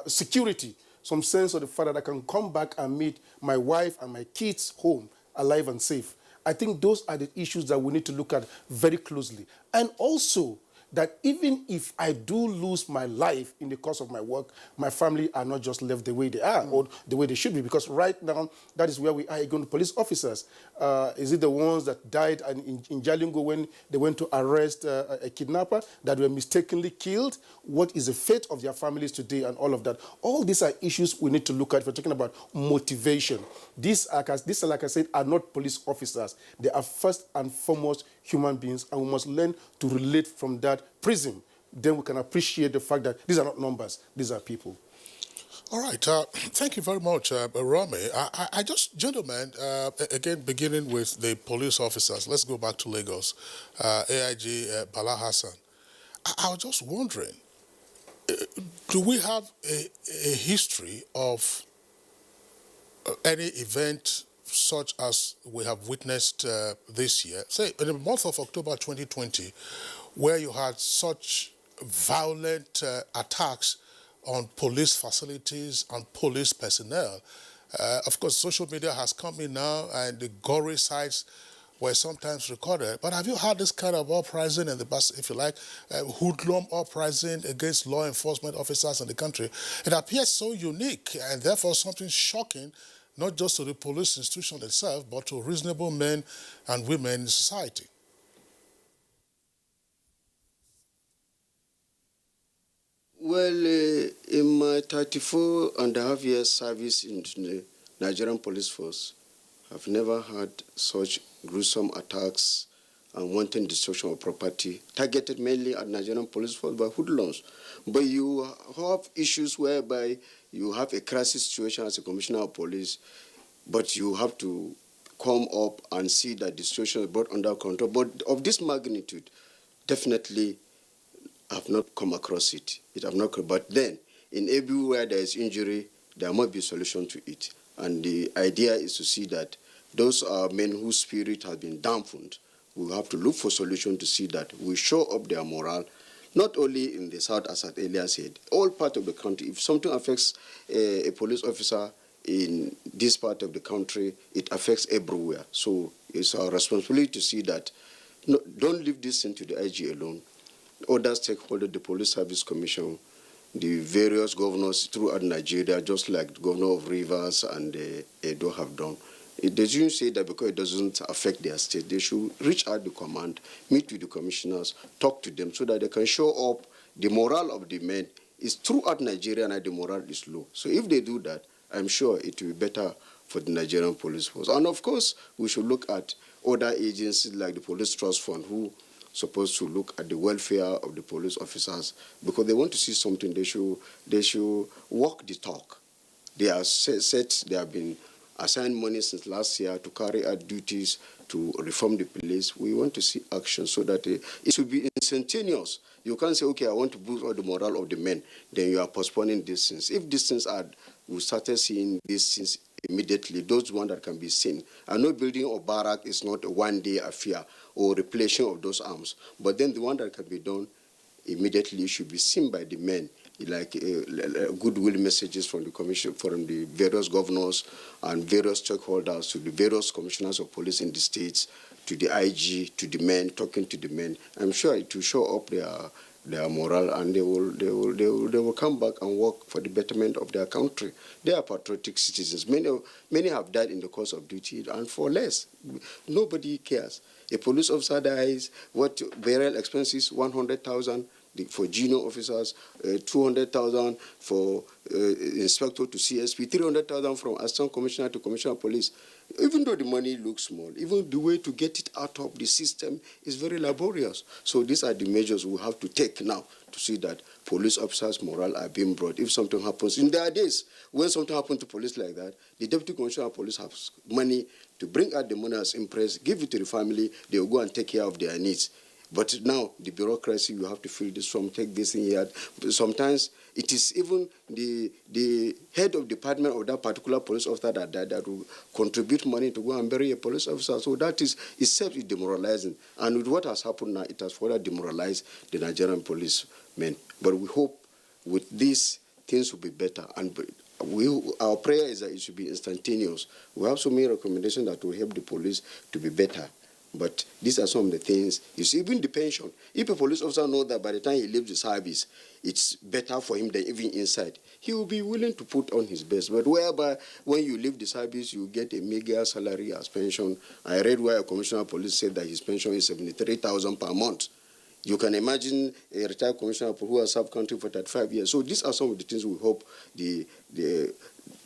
security, some sense of the fact that I can come back and meet my wife and my kids home alive and safe. I think those are the issues that we need to look at very closely. And also, that even if I do lose my life in the course of my work, my family are not just left the way they are or the way they should be. Because right now, that is where we are going to police officers. Is it the ones that died in Jalingo when they went to arrest a kidnapper, that were mistakenly killed? What is the fate of their families today and all of that? All these are issues we need to look at if we're talking about motivation. These, like I said, are not police officers. They are first and foremost human beings, and we must learn to relate from that prism. Then we can appreciate the fact that these are not numbers, these are people. All right. Thank you very much, Rami. I just, gentlemen, again, beginning with the police officers, let's go back to Lagos. AIG Bala Hassan. I was just wondering, do we have a history of any event such as we have witnessed this year, say in the month of October 2020, where you had such violent attacks on police facilities and police personnel? Of course, social media has come in now, and the gory sites were sometimes recorded. But have you had this kind of uprising in the past, if you like, hoodlum uprising against law enforcement officers in the country? It appears so unique and therefore something shocking, not just to the police institution itself, but to reasonable men and women in society. Well, in my 34.5 years service in the Nigerian police force, I've never had such gruesome attacks and wanton destruction of property, targeted mainly at Nigerian police force by hoodlums. But you have issues whereby you have a crisis situation as a commissioner of police, but you have to come up and see that the situation is brought under control. But of this magnitude, definitely I have not come across it. But then, in everywhere there is injury, there must be a solution to it. And the idea is to see that those are men whose spirit has been dampened. We have to look for solution to see that we show up their morale, not only in the south, as I earlier said, all part of the country. If something affects a police officer in this part of the country, it affects everywhere. So it's our responsibility to see that, no, don't leave this thing to the IG alone. Other stakeholders, the Police Service Commission, the various governors throughout Nigeria, just like the governor of Rivers and Edo have done. They shouldn't say that because it doesn't affect their state. They should reach out the command, meet with the commissioners, talk to them so that they can show up. The morale of the men is throughout Nigeria and the morale is low. So if they do that, I'm sure it will be better for the Nigerian police force. And of course, we should look at other agencies like the Police Trust Fund, who supposed to look at the welfare of the police officers, because they want to see something. They should walk the talk. They are set. They have been assigned money since last year to carry out duties to reform the police. We want to see action so that it should be instantaneous. You can't say, okay, I want to boost all the morale of the men, then you are postponing these things. If these things are, we started seeing these things immediately, those ones that can be seen. I know building a barrack is not a one-day affair or replacing of those arms, but then the one that can be done immediately should be seen by the men, like goodwill messages from the commission, from the various governors and various stakeholders to the various commissioners of police in the states, to the IG, to the men, talking to the men. I'm sure it will show up their morale, and they will come back and work for the betterment of their country. They are patriotic citizens. Many have died in the course of duty, and for less. Nobody cares. A police officer dies, what burial expenses, 100,000 for junior officers, 200,000 for inspector to CSP, 300,000 from assistant commissioner to commissioner of police. Even though the money looks small, even the way to get it out of the system is very laborious. So these are the measures we have to take now to see that police officers' morale are being brought. If something happens, in their days, when something happened to police like that, the deputy commissioner of police has money to bring out the money as impress, give it to the family, they will go and take care of their needs. But now, the bureaucracy, you have to fill this form, take this in here. Sometimes it is even the head of department of that particular police officer that will contribute money to go and bury a police officer. So that is itself is demoralizing. And with what has happened now, it has further demoralized the Nigerian policemen. But we hope with this, things will be better. And our prayer is that it should be instantaneous. We have so many recommendations that will help the police to be better. But these are some of the things. You see, even the pension. If a police officer knows that by the time he leaves the service, it's better for him than even inside, he will be willing to put on his best. But whereby when you leave the service, you get a meager salary as pension. I read where a commissioner of police said that his pension is 73,000 per month. You can imagine a retired commissioner who has served country for 35 years. So these are some of the things we hope the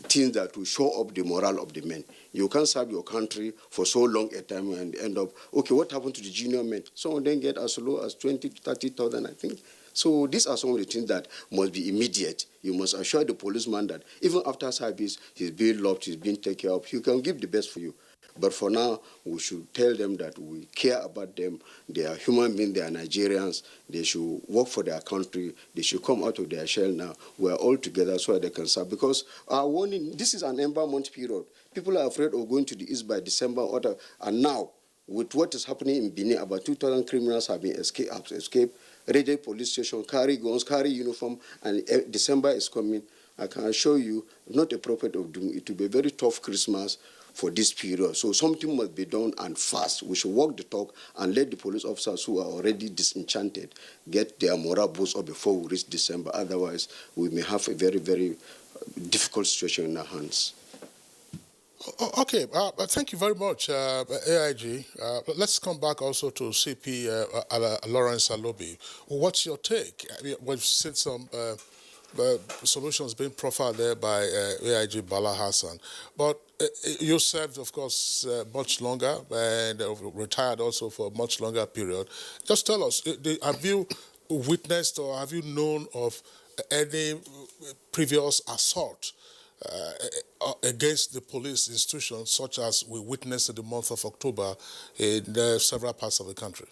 things that will show up the morale of the men. You can't serve your country for so long a time and end up, okay, what happened to the junior men? Some of them get as low as 20,000 to 30,000, I think. So these are some of the things that must be immediate. You must assure the policeman that even after service, he's being loved, he's being taken care of. He can give the best for you. But for now, we should tell them that we care about them. They are human beings, they are Nigerians. They should work for their country. They should come out of their shell now. We are all together so that they can serve. Because our warning, this is an embalmment period. People are afraid of going to the East by December. And now, with what is happening in Benin, about 2,000 criminals have escaped, raided police station, carry guns, carry uniform, and December is coming. I can assure you, not a prophet of doom. It will be a very tough Christmas for this period. So something must be done and fast. We should walk the talk and let the police officers who are already disenchanted get their morale boost up before we reach December. Otherwise, we may have a very, very difficult situation in our hands. Okay, thank you very much, AIG. Let's come back also to CP Lawrence Alobi. What's your take? I mean, we've seen some solutions being proffered there by AIG Bala Hassan. But you served, of course, much longer and retired also for a much longer period. Just tell us, have you witnessed or have you known of any previous assault against the police institutions, such as we witnessed in the month of October in several parts of the country?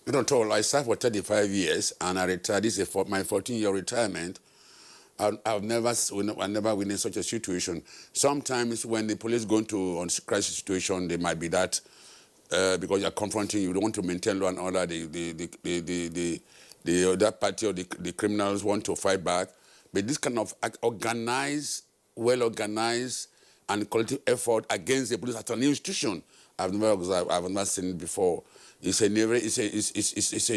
Not at all. I served for 35 years and I retired. This is my 14-year retirement. I've never witnessed such a situation. Sometimes when the police go into on crisis situation, they might be that because you're confronting, you don't want to maintain law and order. The other party or the criminals want to fight back. But this kind of organized, well-organized and collective effort against the police at an institution, I've never observed, I've never seen it before. It's a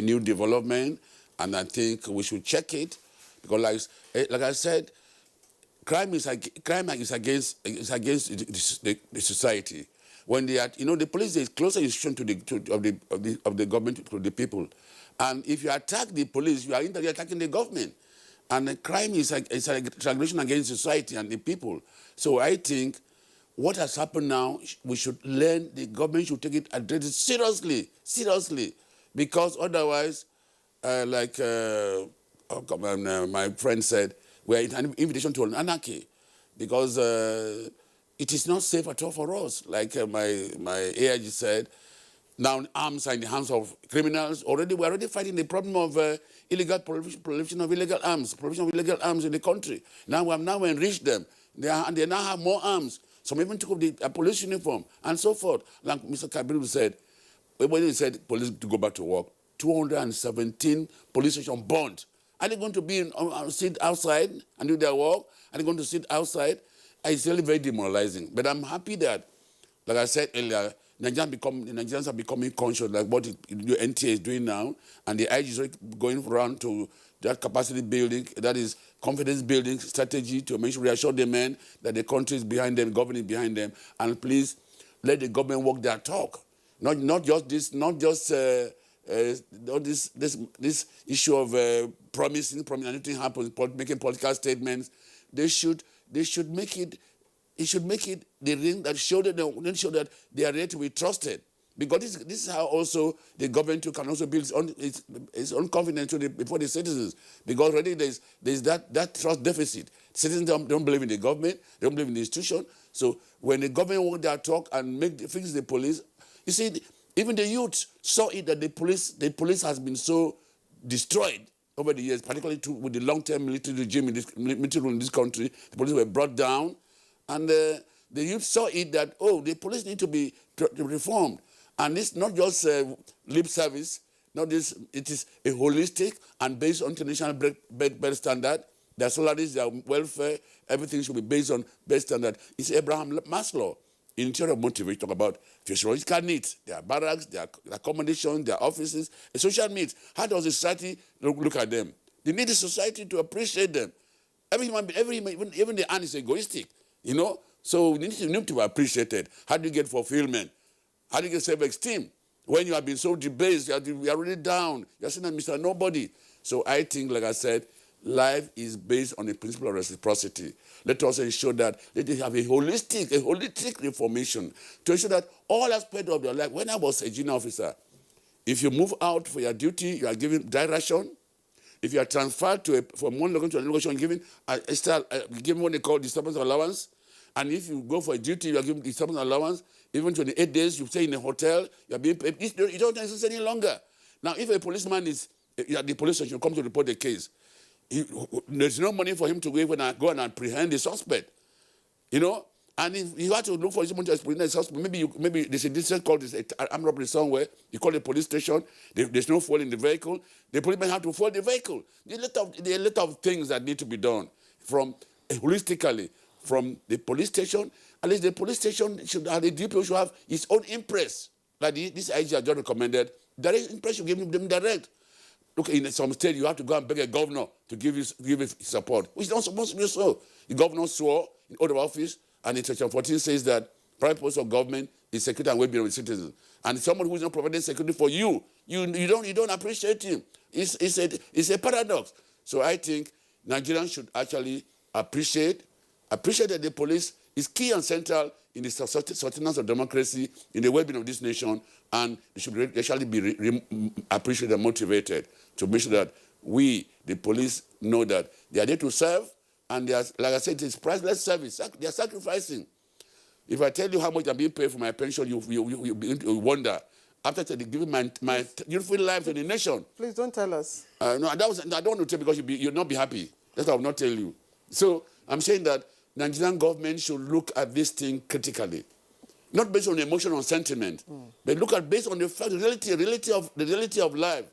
new development, and I think we should check it. Because, like I said, crime is against the society. When they are, the police is closer institution of the government to the people, and if you attack the police, you are indirectly attacking the government, and the crime is a transgression against society and the people. So I think what has happened now, we should learn. The government should take it address it seriously, because otherwise, my friend said, we're an invitation to an anarchy, because it is not safe at all for us. Like my AIG said, now arms are in the hands of criminals. We're already fighting the problem of illegal proliferation of illegal arms, in the country. Now we have enriched them. They now have more arms. Some even took up the police uniform and so forth. Like Mr. Kabiru said, when he said police to go back to work, 217 police stations burned. Are they going to sit outside and do their work? Are they going to sit outside? It's really very demoralizing. But I'm happy that, like I said earlier, Nigerians are becoming conscious, like what the NTA is doing now, and the IG is going around to that capacity building, that is confidence building strategy to make sure reassure the men that the country is behind them, government is behind them, and please let the government walk their talk. Not just this issue of promising anything happens, making political statements. They should make it. It should make it the ring that show that they are ready to be trusted. Because this is how also the government can also build its own confidence before the citizens. Because already there's that trust deficit. Citizens don't believe in the government, they don't believe in the institution. So when the government walk their talk and fix the police, you see, even the youth saw it that the police has been so destroyed over the years, particularly with the long-term military regime military rule in this country. The police were brought down, and the youth saw it that, the police need to be reformed. And it's not just lip service, it is a holistic and based on international better standard. Their salaries, their welfare, everything should be based on best standard. It's Abraham Maslow. In theory of motivation, talk about physiological needs, their barracks, their accommodation, their offices, social needs. How does the society look at them? They need the society to appreciate them. Even the ant is egoistic, So you need to be appreciated. How do you get fulfillment? How do you get self-esteem? When you have been so debased, you are really down. You're seen as Mr. Nobody. So I think, like I said, life is based on the principle of reciprocity. Let us ensure that they have a holistic reformation to ensure that all aspects of their life. When I was a junior officer, if you move out for your duty, you are given dry ration. If you are transferred from one location to another location, given what they call disturbance allowance. And if you go for a duty, you are given disturbance allowance. Even 28 days, you stay in a hotel, you are being paid. You don't exist any longer. Now, if a policeman is at the police station, come to report the case, there's no money for him to go and apprehend the suspect, And if you have to look for someone to apprehend the suspect, maybe there's a district called armed robbery somewhere. You call the police station. There's no fuel in the vehicle. The policeman have to fuel the vehicle. There are a lot of things that need to be done holistically from the police station. At least the police station the DPO should have its own impress, like this IG has just recommended. Direct impress should give them direct. Look, in some state, you have to go and beg a governor to give you support, which is not supposed to be so. The governor swore in oath of office, and in Section 14 says that private post of government is security and well-being of the citizens. And someone who is not providing security for you don't appreciate him. It's a paradox. So I think Nigerians should actually appreciate that the police is key and central in the sustenance of democracy, in the well-being of this nation, and they should actually be appreciated and motivated to make sure that we, the police, know that they are there to serve, and they are, like I said, it's priceless service. They are sacrificing. If I tell you how much I'm being paid for my pension, you wonder. After giving my beautiful life to the nation. Please don't tell us. No, I don't want to tell because you'll not be happy. That's why I will not tell you. So I'm saying that Nigerian government should look at this thing critically, not based on emotion or sentiment, but look at based on the fact, the reality of life,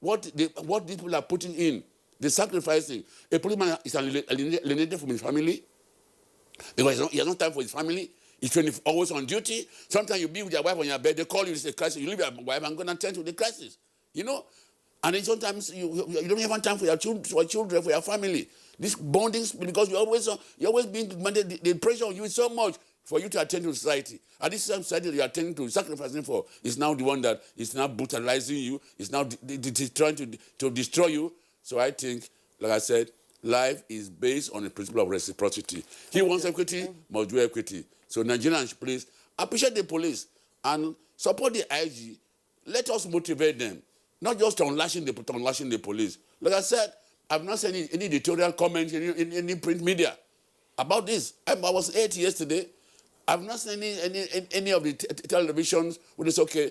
what these people are putting in, the sacrificing. A policeman is alienated from his family because he has no time for his family. He's always on duty. Sometimes you be with your wife on your bed, they call you, it's a crisis. You leave your wife, I'm going to attend to the crisis. You know? And then sometimes you don't even have time for your children, for your family. This bonding, because you're always being demanded, the pressure on you is so much for you to attend to society. And this society that you're attending to, sacrificing for, is now the one that is now brutalizing you, is now trying to destroy you. So I think, like I said, life is based on the principle of reciprocity. He wants equity, must do equity. So Nigerians, please, appreciate the police and support the IG. Let us motivate them, not just on lashing the police. Like I said, I've not seen any editorial comments in any print media about this. I was 8 yesterday. I've not seen any of the televisions with this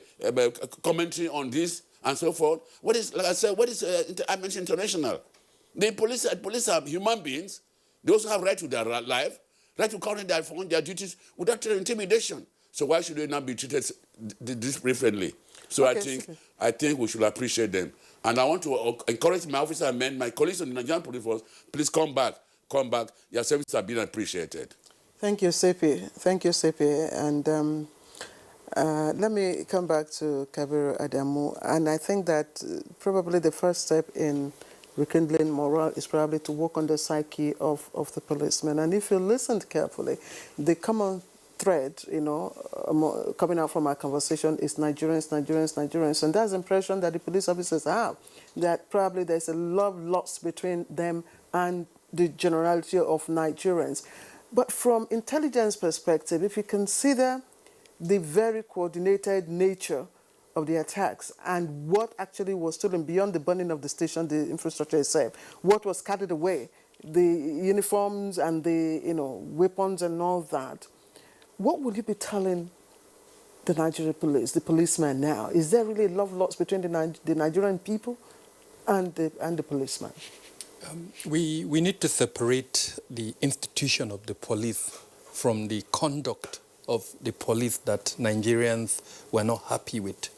commentary on this and so forth. What is, like I said, what is Amnesty International? The police are human beings. They also have right to their life, right to carry their duties without intimidation. So why should they not be treated this differently? So okay, I think we should appreciate them. And I want to encourage my officer and my colleagues in the Nigerian police force, please come back. Your services are being appreciated. Thank you, Sepi. Thank you, Sepi. And let me come back to Kabiru Adamu. And I think that probably the first step in rekindling morale is probably to work on the psyche of the policemen. And if you listened carefully, the common thread, coming out from our conversation is Nigerians. And that's the impression that the police officers have, that probably there's a love lost between them and the generality of Nigerians. But from intelligence perspective, if you consider the very coordinated nature of the attacks and what actually was stolen beyond the burning of the station, the infrastructure itself, what was carried away, the uniforms and the weapons and all that, what would you be telling the Nigerian police, the policemen now? Is there really love lost between the Nigerian people and the policemen? We need to separate the institution of the police from the conduct of the police that Nigerians were not happy with.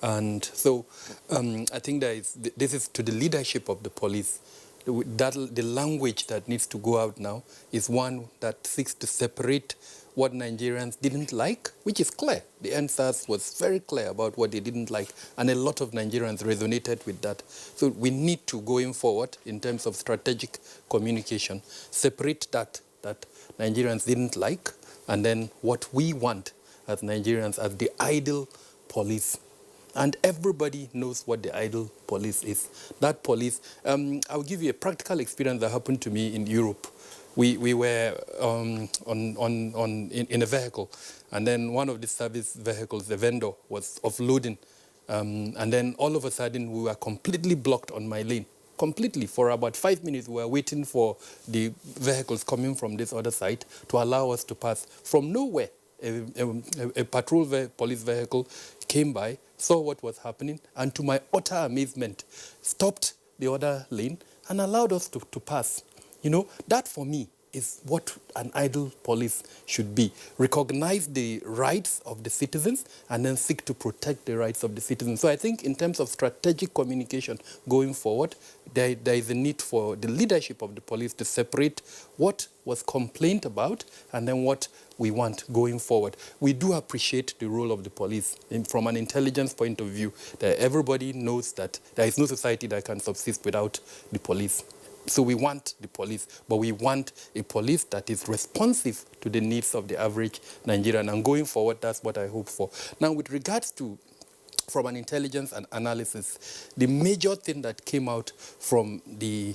And so I think this is to the leadership of the police. The language that needs to go out now is one that seeks to separate what Nigerians didn't like, which is clear. The NSAS was very clear about what they didn't like, and a lot of Nigerians resonated with that. So we need to, going forward, in terms of strategic communication, separate that Nigerians didn't like, and then what we want as Nigerians as the ideal police. And everybody knows what the ideal police is. That police, I'll give you a practical experience that happened to me in Europe. We were in a vehicle, and then one of the service vehicles, the vendor, was offloading. And then all of a sudden, we were completely blocked on my lane. Completely. For about 5 minutes, we were waiting for the vehicles coming from this other side to allow us to pass. From nowhere, a patrol police vehicle came by, saw what was happening, and to my utter amazement, stopped the other lane and allowed us to pass. That for me is what an ideal police should be. Recognize the rights of the citizens and then seek to protect the rights of the citizens. So I think in terms of strategic communication going forward, there is a need for the leadership of the police to separate what was complained about and then what we want going forward. We do appreciate the role of the police from an intelligence point of view, that everybody knows that there is no society that can subsist without the police. So we want the police, but we want a police that is responsive to the needs of the average Nigerian. And going forward, that's what I hope for. Now, with regards to from an intelligence and analysis, the major thing that came out from the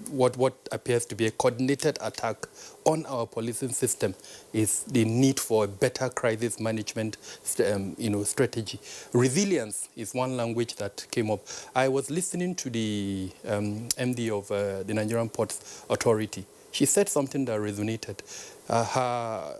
what appears to be a coordinated attack on our policing system is the need for a better crisis management strategy. Resilience is one language that came up. I was listening to the MD of the Nigerian Ports Authority. She said something that resonated. Her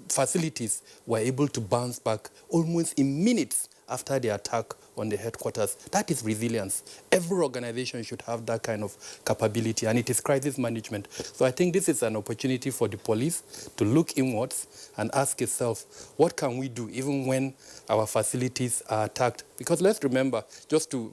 facilities were able to bounce back almost in minutes after the attack on the headquarters. That is resilience. Every organization should have that kind of capability, and it is crisis management. So I think this is an opportunity for the police to look inwards and ask itself, what can we do even when our facilities are attacked? Because let's remember, just to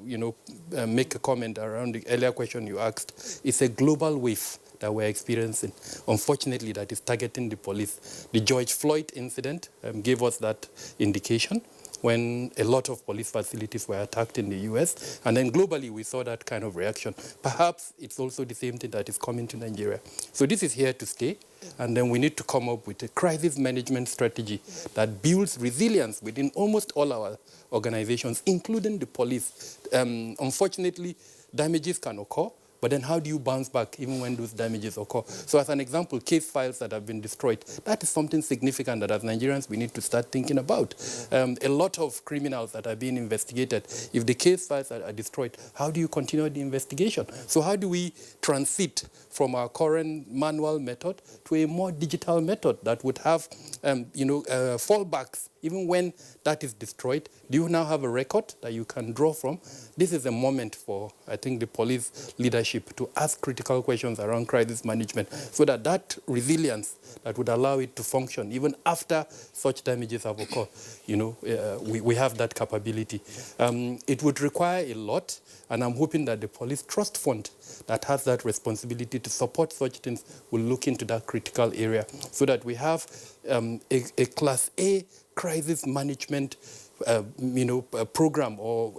make a comment around the earlier question you asked, it's a global wave that we're experiencing, unfortunately, that is targeting the police. The George Floyd incident gave us that indication, when a lot of police facilities were attacked in the US. And then globally, we saw that kind of reaction. Perhaps it's also the same thing that is coming to Nigeria. So this is here to stay. And then we need to come up with a crisis management strategy that builds resilience within almost all our organizations, including the police. Unfortunately, damages can occur. But then how do you bounce back even when those damages occur? So as an example, case files that have been destroyed, that is something significant that as Nigerians we need to start thinking about. A lot of criminals that are being investigated, if the case files are destroyed, how do you continue the investigation? So how do we transit from our current manual method to a more digital method that would have fallbacks? Even when that is destroyed, do you now have a record that you can draw from? This is a moment for, I think, the police leadership to ask critical questions around crisis management so that that resilience that would allow it to function even after such damages have occurred, we have that capability. It would require a lot, and I'm hoping that the Police Trust Fund that has that responsibility to support such things will look into that critical area so that we have a Class A crisis management program, or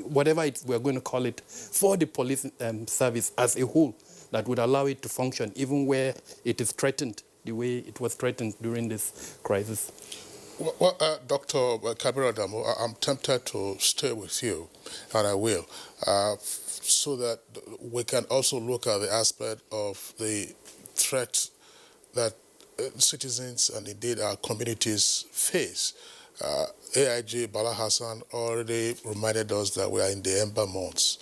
whatever we're going to call it, for the police service as a whole, that would allow it to function even where it is threatened the way it was threatened during this crisis. Well, Dr. Kabir Adamu, I'm tempted to stay with you, and I will, so that we can also look at the aspect of the threat that citizens and indeed our communities face. AIG Bala Hassan already reminded us that we are in the ember months.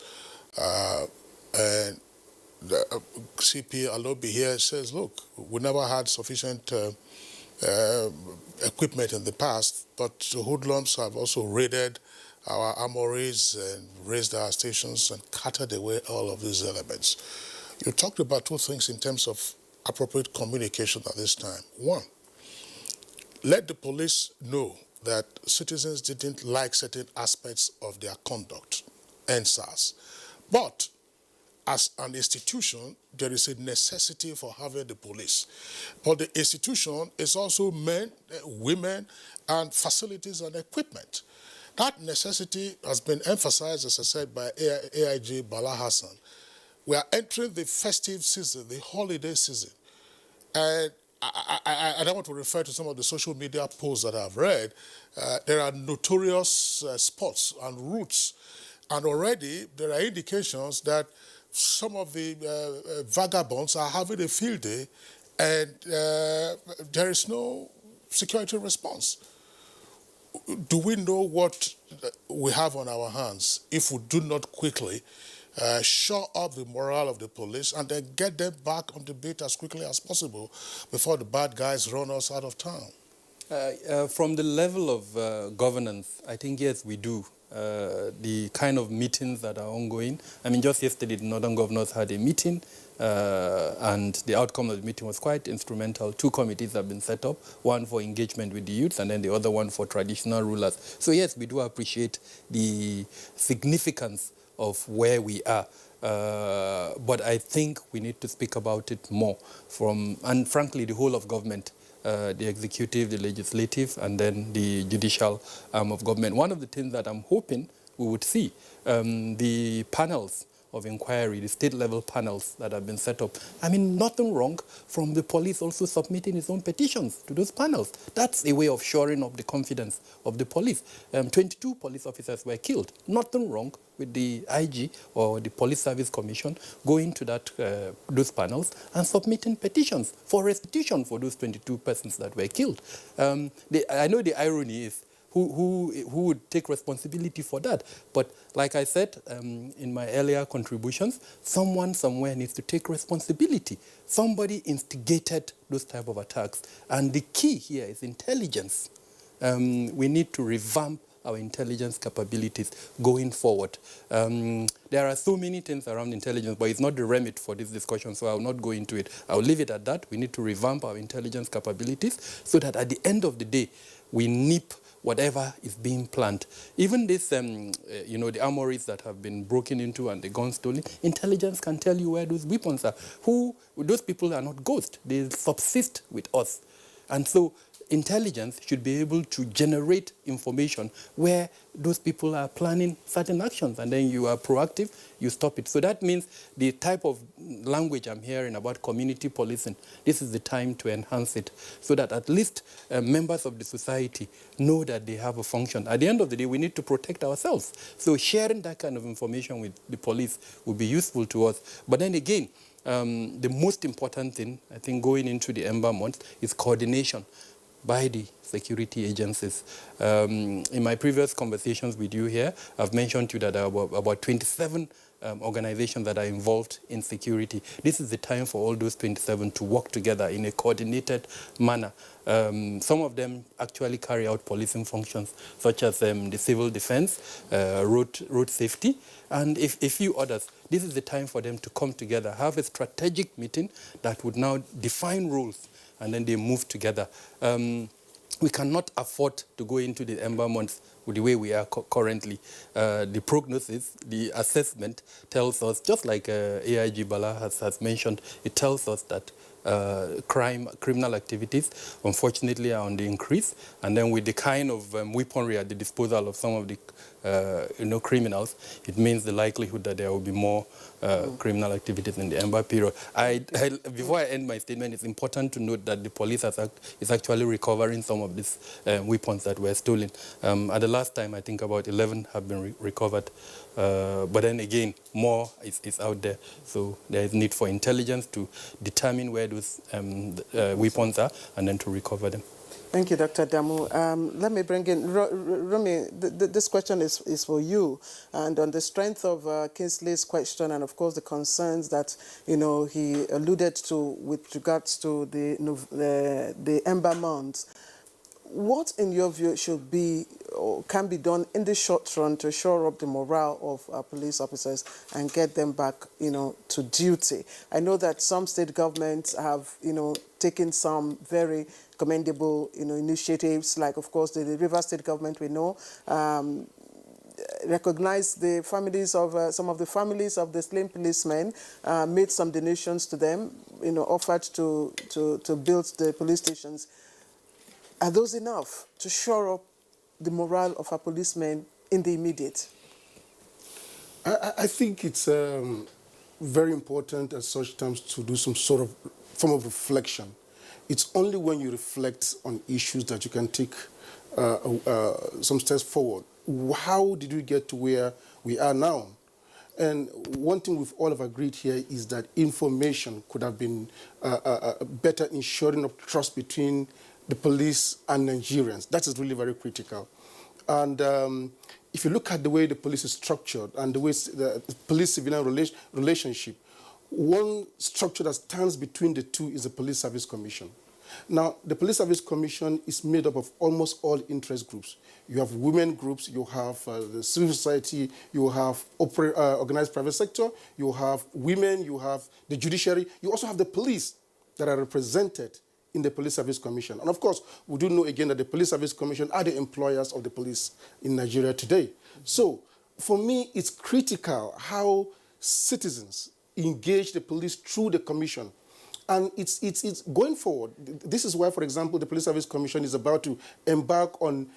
And the CP Alobi here says, look, we never had sufficient equipment in the past, but the hoodlums have also raided our armories and raised our stations and carted away all of these elements. You talked about two things in terms of appropriate communication at this time. One, let the police know that citizens didn't like certain aspects of their conduct, NSAS. But as an institution, there is a necessity for having the police. But the institution is also men, women, and facilities and equipment. That necessity has been emphasized, as I said, by AIG Bala Hassan. We are entering the festive season, the holiday season. And I don't want to refer to some of the social media posts that I've read. There are notorious spots and routes. And already there are indications that some of the vagabonds are having a field day, and there is no security response. Do we know what we have on our hands if we do not quickly shore up the morale of the police and then get them back on the beat as quickly as possible before the bad guys run us out of town? From the level of governance, I think, yes, we do. The kind of meetings that are ongoing. I mean, just yesterday, the Northern Governors had a meeting, and the outcome of the meeting was quite instrumental. 2 committees have been set up, one for engagement with the youth and then the other one for traditional rulers. So yes, we do appreciate the significance of where we are. But I think we need to speak about it more and frankly, the whole of government. The executive, the legislative, and then the judicial arm of government. One of the things that I'm hoping we would see, the panels of inquiry, the state-level panels that have been set up. I mean, nothing wrong from the police also submitting its own petitions to those panels. That's a way of shoring up the confidence of the police. 22 police officers were killed. Nothing wrong with the IG or the Police Service Commission going to those panels and submitting petitions for restitution for those 22 persons that were killed. I know the irony is who would take responsibility for that? But like I said in my earlier contributions, someone somewhere needs to take responsibility. Somebody instigated those type of attacks. And the key here is intelligence. We need to revamp our intelligence capabilities going forward. There are so many things around intelligence, but it's not the remit for this discussion, so I'll not go into it. I'll leave it at that. We need to revamp our intelligence capabilities so that at the end of the day, we nip whatever is being planned. Even this, the armories that have been broken into and the guns stolen, intelligence can tell you where those weapons are. Those people are not ghosts. They subsist with us. And so intelligence should be able to generate information where those people are planning certain actions, and then you are proactive, you stop it. So that means the type of language I'm hearing about community policing, this is the time to enhance it so that at least members of the society know that they have a function. At the end of the day, we need to protect ourselves. So sharing that kind of information with the police will be useful to us. But then again, the most important thing, I think, going into the Ember month is coordination by the security agencies. In my previous conversations with you here, I've mentioned to you that there are about 27 organizations that are involved in security. This is the time for all those 27 to work together in a coordinated manner. Some of them actually carry out policing functions, such as the civil defense, road safety, and a few others. This is the time for them to come together, have a strategic meeting that would now define roles, and then they move together. We cannot afford to go into the Ember months with the way we are currently. The prognosis, the assessment tells us, just like AIG Bala has mentioned, it tells us that criminal activities, unfortunately, are on the increase. And then with the kind of weaponry at the disposal of some of the criminals, it means the likelihood that there will be more criminal activities in the Ember period. Before I end my statement, it's important to note that the police is actually recovering some of these weapons that were stolen. At the last time, I think about 11 have been recovered. But then again, more is out there. So there is need for intelligence to determine where those weapons are and then to recover them. Thank you, Dr. Damu. Let me bring in Rumi. This question is for you, and on the strength of Kingsley's question, and of course the concerns that he alluded to with regards to the Ember months. What, in your view, should be or can be done in the short run to shore up the morale of our police officers and get them back, to duty? I know that some state governments have, taken some very commendable, initiatives, like, of course, the River State government, we know, recognized the families of some of the families of the slain policemen, made some donations to them, offered to build the police stations. Are those enough to shore up the morale of our policemen in the immediate? I think it's very important at such times to do some sort of form of reflection. It's only when you reflect on issues that you can take some steps forward. How did we get to where we are now? And one thing we've all have agreed here is that information could have been better in shoring up trust between the police and Nigerians. That is really very critical. And if you look at the way the police is structured and the way the police-civilian relationship, one structure that stands between the two is the Police Service Commission. Now, the Police Service Commission is made up of almost all interest groups. You have women groups, you have the civil society, you have organized private sector, you have women, you have the judiciary, you also have the police that are represented in the Police Service Commission. And of course, we do know again that the Police Service Commission are the employers of the police in Nigeria today. So, for me, it's critical how citizens engage the police through the commission. And it's going forward. This is why, for example, the Police Service Commission is about to embark on,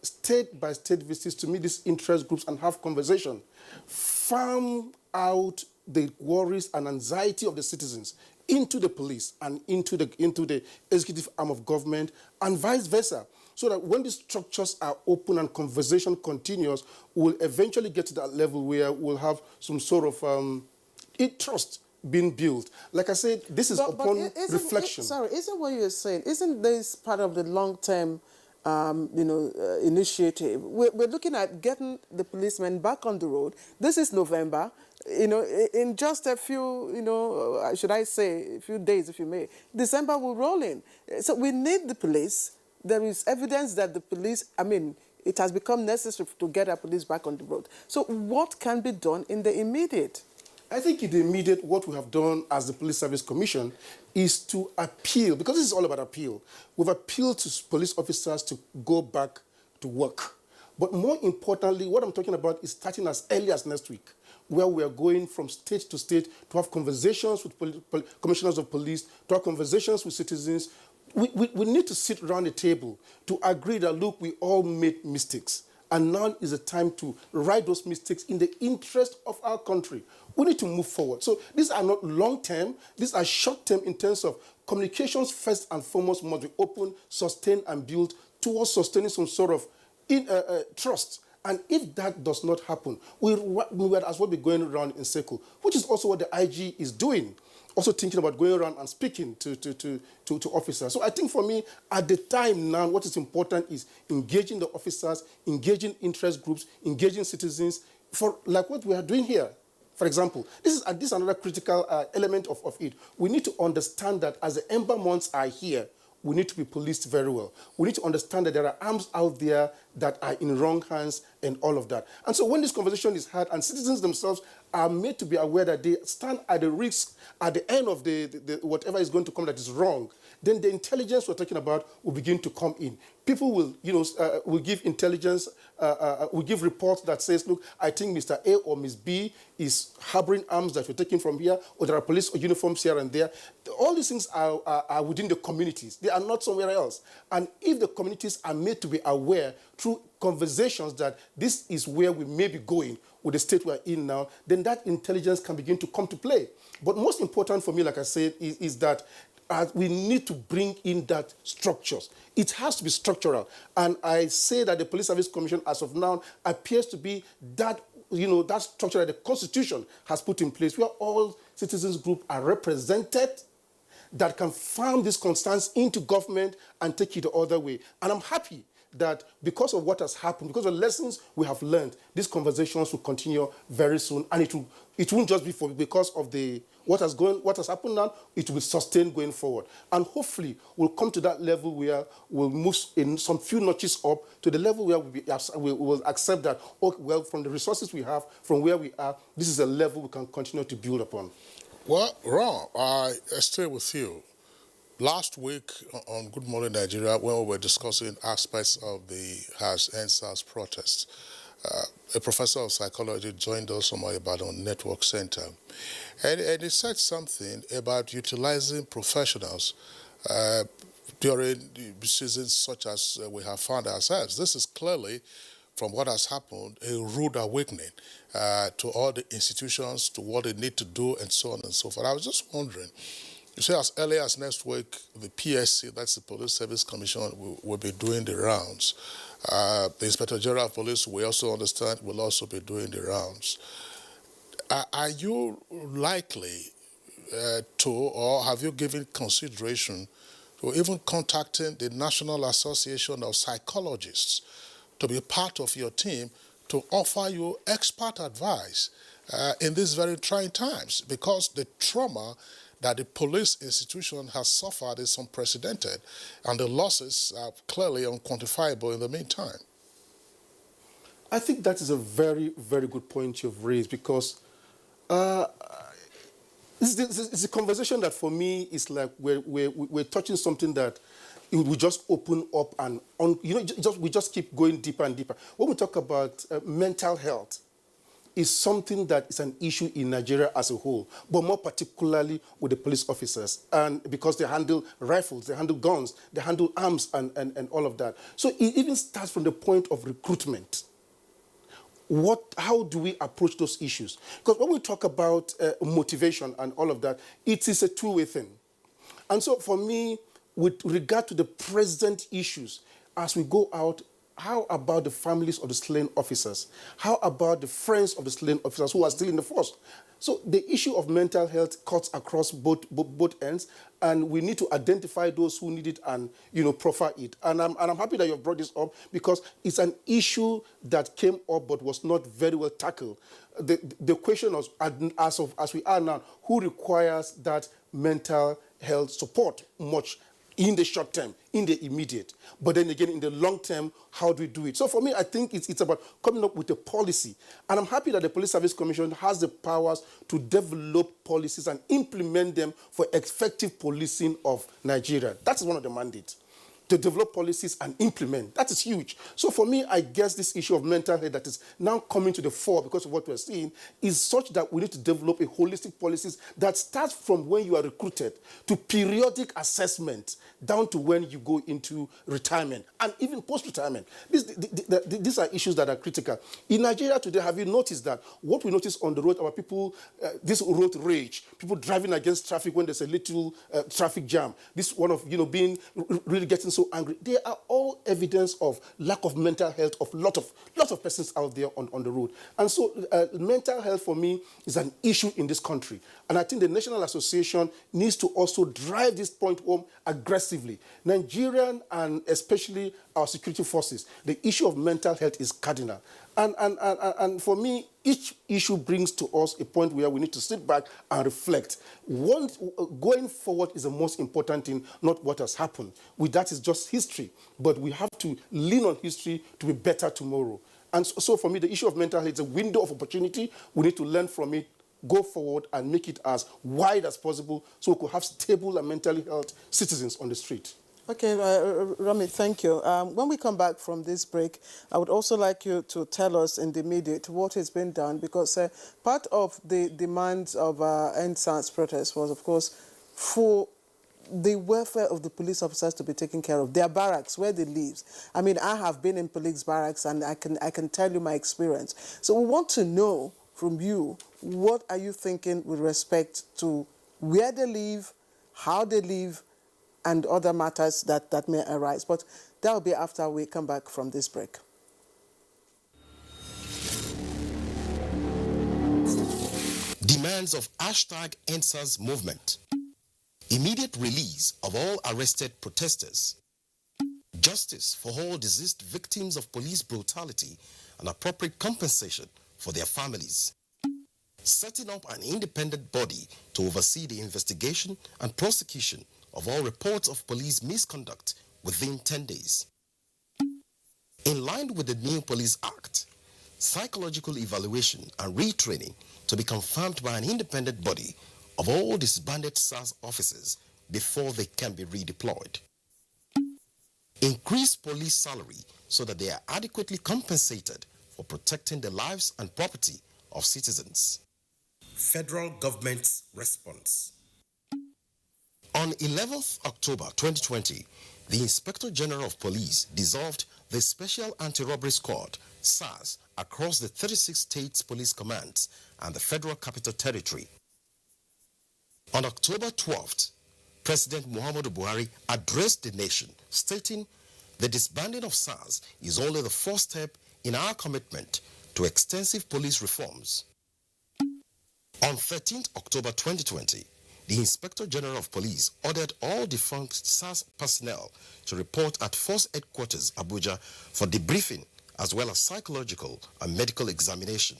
state-by-state visits to meet these interest groups and have conversation. Farm out the worries and anxiety of the citizens into the police and into the executive arm of government, and vice versa. So that when the structures are open and conversation continues, we'll eventually get to that level where we'll have some sort of trust being built. Like I said, this is upon reflection. Isn't what you're saying, isn't this part of the long-term initiative? We're looking at getting the policemen back on the road. This is November. In just a few, should I say, a few days, if you may, December will roll in. So we need the police. There is evidence that the police, it has become necessary to get our police back on the road. So what can be done in the immediate? I think in the immediate, what we have done as the Police Service Commission is to appeal, because this is all about appeal. We've appealed to police officers to go back to work. But more importantly, what I'm talking about is starting as early as next week, where we are going from state to state to have conversations with commissioners of police, to have conversations with citizens. We need to sit around the table to agree that, look, we all made mistakes. And now is the time to right those mistakes in the interest of our country. We need to move forward. So these are not long-term. These are short-term in terms of communications first and foremost must be open, sustained, and built towards sustaining some sort of trust. And if that does not happen, we would as well be going around in circle, which is also what the IG is doing. Also thinking about going around and speaking to officers. So I think for me, at the time now, what is important is engaging the officers, engaging interest groups, engaging citizens, for like what we are doing here. For example, this is another critical element of it. We need to understand that as the ember months are here, we need to be policed very well. We need to understand that there are arms out there that are in wrong hands and all of that. And so when this conversation is had and citizens themselves are made to be aware that they stand at the risk at the end of the whatever is going to come that is wrong, then the intelligence we're talking about will begin to come in. People will, will give intelligence, will give reports that says, look, I think Mr. A or Ms. B is harboring arms that we're taking from here, or there are police uniforms here and there. All these things are within the communities. They are not somewhere else. And if the communities are made to be aware through conversations that this is where we may be going with the state we're in now, then that intelligence can begin to come to play. But most important for me, like I said, is that we need to bring in that structures. It has to be structural. And I say that the Police Service Commission, as of now, appears to be that, that structure that the Constitution has put in place, where all citizens groups are represented, that can farm these concerns into government and take it the other way. And I'm happy that because of what has happened, because of the lessons we have learned, these conversations will continue very soon, and it won't just be because of what has happened now. It will be sustained going forward, and hopefully we'll come to that level where we'll move in some few notches up to the level where we will accept that, oh, well, from the resources we have, from where we are, this is a level we can continue to build upon. Well, Ron, I stay with you. Last week on Good Morning Nigeria, when we were discussing aspects of the NSAS protest, a professor of psychology joined us from Ibadan Network Center. And he said something about utilizing professionals during seasons such as we have found ourselves. This is clearly, from what has happened, a rude awakening to all the institutions, to what they need to do, and so on and so forth. I was just wondering, you say as early as next week, the PSC, that's the Police Service Commission, will be doing the rounds. The Inspector General of Police, we also understand, will also be doing the rounds. Are you likely to, or have you given consideration to even contacting the National Association of Psychologists to be part of your team to offer you expert advice in these very trying times? Because the trauma that the police institution has suffered is unprecedented, and the losses are clearly unquantifiable in the meantime. I think that is a very, very good point you've raised, because it's a conversation that for me is like we're touching something that we just open up and we just keep going deeper and deeper. When we talk about mental health, is something that is an issue in Nigeria as a whole, but more particularly with the police officers, and because they handle rifles, they handle guns, they handle arms and all of that. So it even starts from the point of recruitment. How do we approach those issues? Because when we talk about motivation and all of that, it is a two-way thing. And so for me, with regard to the present issues, as we go out, how about the families of the slain officers? How about the friends of the slain officers who are still in the force? So the issue of mental health cuts across both ends, and we need to identify those who need it and profile it. And I'm happy that you've brought this up, because it's an issue that came up but was not very well tackled. The question was, as we are now, who requires that mental health support much in the short term, in the immediate, but then again in the long term, how do we do it? So for me, I think it's about coming up with a policy, and I'm happy that the Police Service Commission has the powers to develop policies and implement them for effective policing of Nigeria. That is one of the mandates, to develop policies and implement. That is huge. So for me, I guess this issue of mental health that is now coming to the fore because of what we're seeing is such that we need to develop a holistic policies that starts from when you are recruited to periodic assessment down to when you go into retirement and even post-retirement. These are issues that are critical. In Nigeria today, have you noticed that what we notice on the road are people, this road rage, people driving against traffic when there's a little traffic jam, this one of, being really getting so angry. They are all evidence of lack of mental health of lot of persons out there on the road. And so mental health for me is an issue in this country. And I think the National Association needs to also drive this point home aggressively. Nigerian and especially our security forces, the issue of mental health is cardinal. And for me, each issue brings to us a point where we need to sit back and reflect. Going forward is the most important thing, not what has happened. That is just history. But we have to lean on history to be better tomorrow. And so for me, the issue of mental health is a window of opportunity. We need to learn from it, go forward, and make it as wide as possible so we could have stable and mentally healthy citizens on the street. Okay, Rami, thank you. When we come back from this break, I would also like you to tell us in the immediate what has been done, because part of the demands of NSAS protest was, of course, for the welfare of the police officers to be taken care of, their barracks, where they live. I mean, I have been in police barracks, and I can tell you my experience. So we want to know from you, what are you thinking with respect to where they live, how they live, and other matters that may arise. But that will be after we come back from this break. Demands of #EndSARS movement. Immediate release of all arrested protesters. Justice for all deceased victims of police brutality and appropriate compensation for their families. Setting up an independent body to oversee the investigation and prosecution of all reports of police misconduct within 10 days. In line with the new Police Act, psychological evaluation and retraining to be confirmed by an independent body of all disbanded SARS officers before they can be redeployed. Increase police salary so that they are adequately compensated for protecting the lives and property of citizens. Federal government's response. On 11th October 2020, the Inspector General of Police dissolved the Special Anti-Robbery Squad, SARS, across the 36 states police commands and the Federal Capital Territory. On October 12th, President Muhammadu Buhari addressed the nation, stating, "The disbanding of SARS is only the first step in our commitment to extensive police reforms." On 13th October 2020, the Inspector General of Police ordered all defunct SARS personnel to report at Force Headquarters, Abuja, for debriefing as well as psychological and medical examination.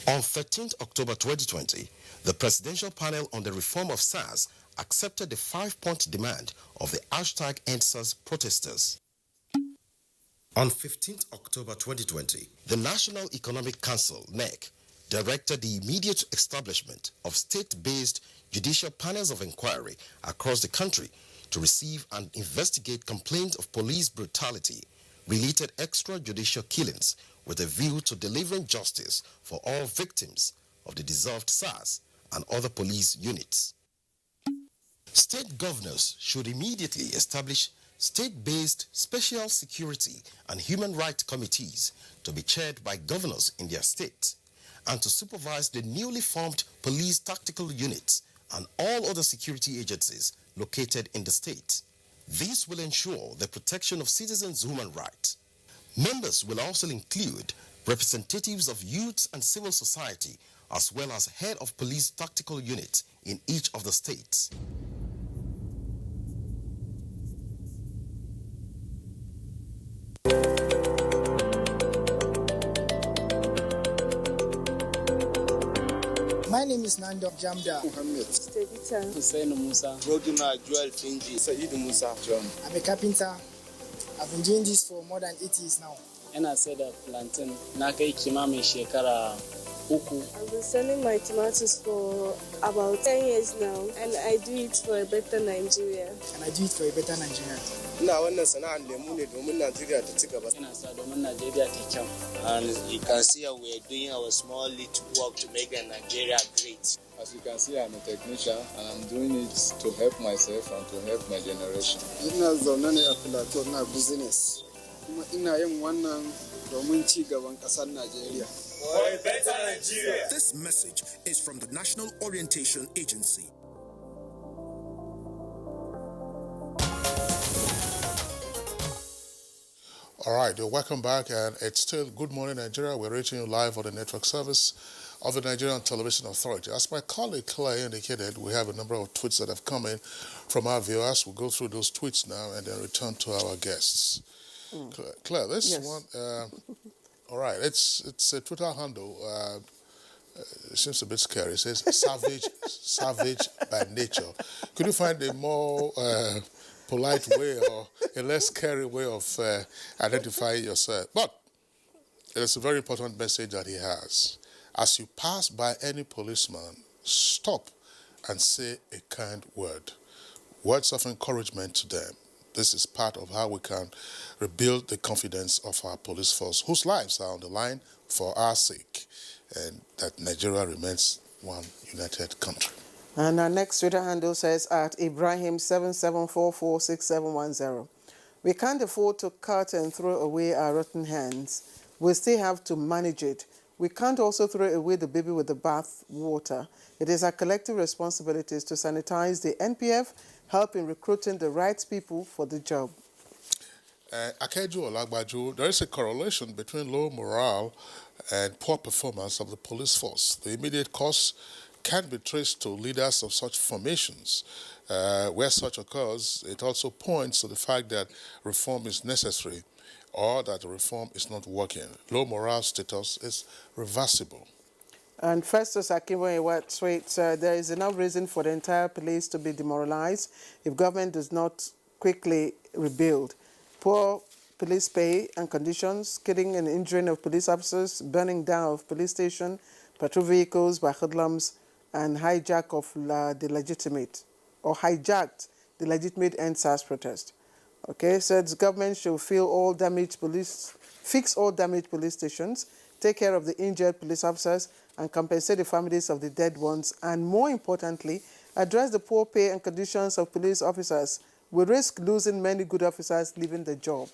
On 13th October 2020, the Presidential Panel on the Reform of SARS accepted the 5-point demand of the #EndSARS protesters. On 15th October 2020, the National Economic Council, NEC, directed the immediate establishment of state-based judicial panels of inquiry across the country to receive and investigate complaints of police brutality, related extrajudicial killings with a view to delivering justice for all victims of the dissolved SARS and other police units. State governors should immediately establish state-based special security and human rights committees to be chaired by governors in their state and to supervise the newly formed police tactical units and all other security agencies located in the state. This will ensure the protection of citizens' human rights. Members will also include representatives of youth and civil society as well as head of police tactical units in each of the states. My name is Nando Jamda Mohammed. Stevita Hussein Musa. Roduna Joel Finji. Said Musa John. I'm a carpenter. I've been doing this for more than 8 years now. And I said that plantain. Nakai Kimami Shekara Uku. I've been selling my tomatoes for about 10 years now, and I do it for a better Nigeria. And I do it for a better Nigeria. Ina wannan sana'ar lemu ne domin Najeriya ta ci gaba. Ina sa domin Najeriya ta kyau. And you can see how we are doing our small little work to make Nigeria great. As you can see, I'm a technician and I'm doing it to help myself and to help my generation. Ina zaune ne a Plateau na business. Kuma ina yin wannan domin ci gaban ƙasar Najeriya. For a better Nigeria. This message is from the National Orientation Agency. All right, welcome back, and it's still Good Morning Nigeria. We're reaching you live on the network service of the Nigerian Television Authority. As my colleague Claire indicated, we have a number of tweets that have come in from our viewers. We'll go through those tweets now and then return to our guests. Claire, this one, all right, it's a Twitter handle. It seems a bit scary. It says savage by nature. Could you find a more polite way or a less scary way of identifying yourself? But it is a very important message that he has. As you pass by any policeman, stop and say a kind word. Words of encouragement to them. This is part of how we can rebuild the confidence of our police force, whose lives are on the line for our sake, and that Nigeria remains one united country. And our next Twitter handle says at Ibrahim77446710. We can't afford to cut and throw away our rotten hands. We still have to manage it. We can't also throw away the baby with the bath water. It is our collective responsibilities to sanitize the NPF, help in recruiting the right people for the job. Akeju Olagbaju, there is a correlation between low morale and poor performance of the police force. The immediate cause can be traced to leaders of such formations. Where such occurs, it also points to the fact that reform is necessary or that the reform is not working. Low morale status is reversible. And Festus Akinwuyiwa tweets, there is enough reason for the entire police to be demoralized if government does not quickly rebuild. Poor police pay and conditions, killing and injuring of police officers, burning down of police station, patrol vehicles by hoodlums, and hijacked the legitimate end-SARS protest. Okay, says government should fix all damaged police stations, take care of the injured police officers, and compensate the families of the dead ones, and more importantly, address the poor pay and conditions of police officers. We risk losing many good officers leaving the job.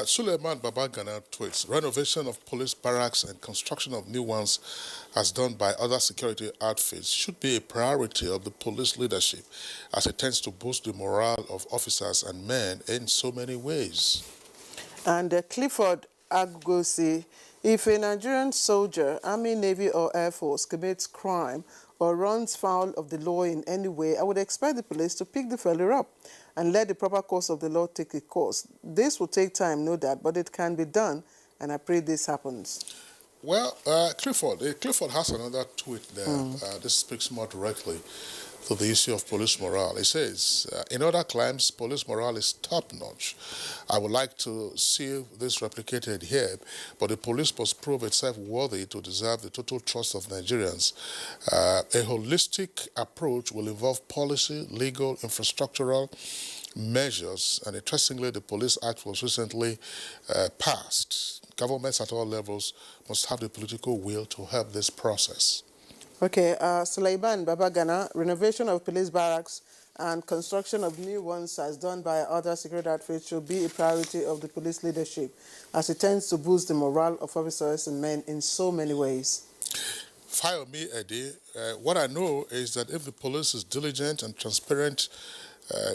Suleiman Babagana tweets, renovation of police barracks and construction of new ones as done by other security outfits should be a priority of the police leadership as it tends to boost the morale of officers and men in so many ways. And Clifford Agosi, if a Nigerian soldier, Army, Navy or Air Force commits crime or runs foul of the law in any way, I would expect the police to pick the fellow up and let the proper course of the law take its course. This will take time, no doubt, but it can be done, and I pray this happens. Well, Clifford has another tweet there. This speaks more directly to the issue of police morale. It says, in other climes, police morale is top-notch. I would like to see this replicated here, but the police must prove itself worthy to deserve the total trust of Nigerians. A holistic approach will involve policy, legal, infrastructural measures, and interestingly, the Police Act was recently passed. Governments at all levels must have the political will to help this process. Okay, Sulaiman Babagana, renovation of police barracks and construction of new ones as done by other security outfits should be a priority of the police leadership, as it tends to boost the morale of officers and men in so many ways. Fire me, Eddie. What I know is that if the police is diligent and transparent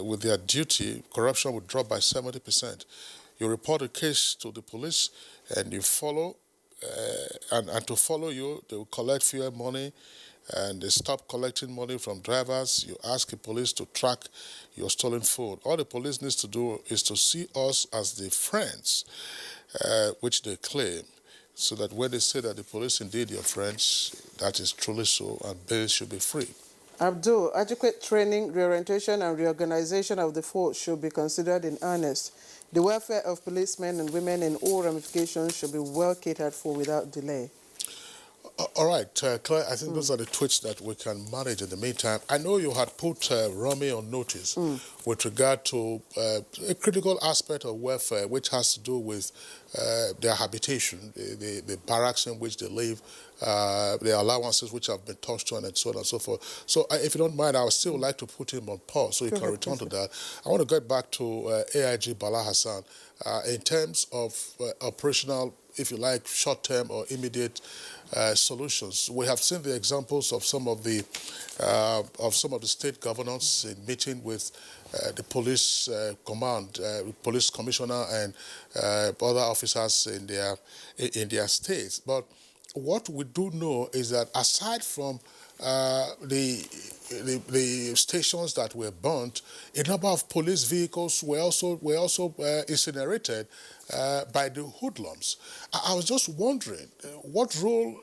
with their duty, corruption would drop by 70%. You report a case to the police and you follow, and to follow you, they will collect fuel money, and they stop collecting money from drivers. You ask the police to track your stolen phone. All the police needs to do is to see us as the friends, which they claim, so that when they say that the police indeed your friends, that is truly so, and bail should be free. Abdul, adequate training, reorientation, and reorganization of the force should be considered in earnest. The welfare of policemen and women in all ramifications should be well catered for without delay. All right, Claire, I think those are the tweets that we can manage in the meantime. I know you had put Rami on notice with regard to a critical aspect of welfare, which has to do with their habitation, the barracks in which they live, the allowances which have been touched on, and so on and so forth. So if you don't mind, I would still like to put him on pause so you can return to that. I want to get back to AIG Bala Hassan in terms of operational, if you like, short-term or immediate solutions. We have seen the examples of some of the state governors in meeting with the police command, police commissioner, and other officers in their states. But what we do know is that aside from the stations that were burnt, a number of police vehicles were also incinerated by the hoodlums. I was just wondering what role,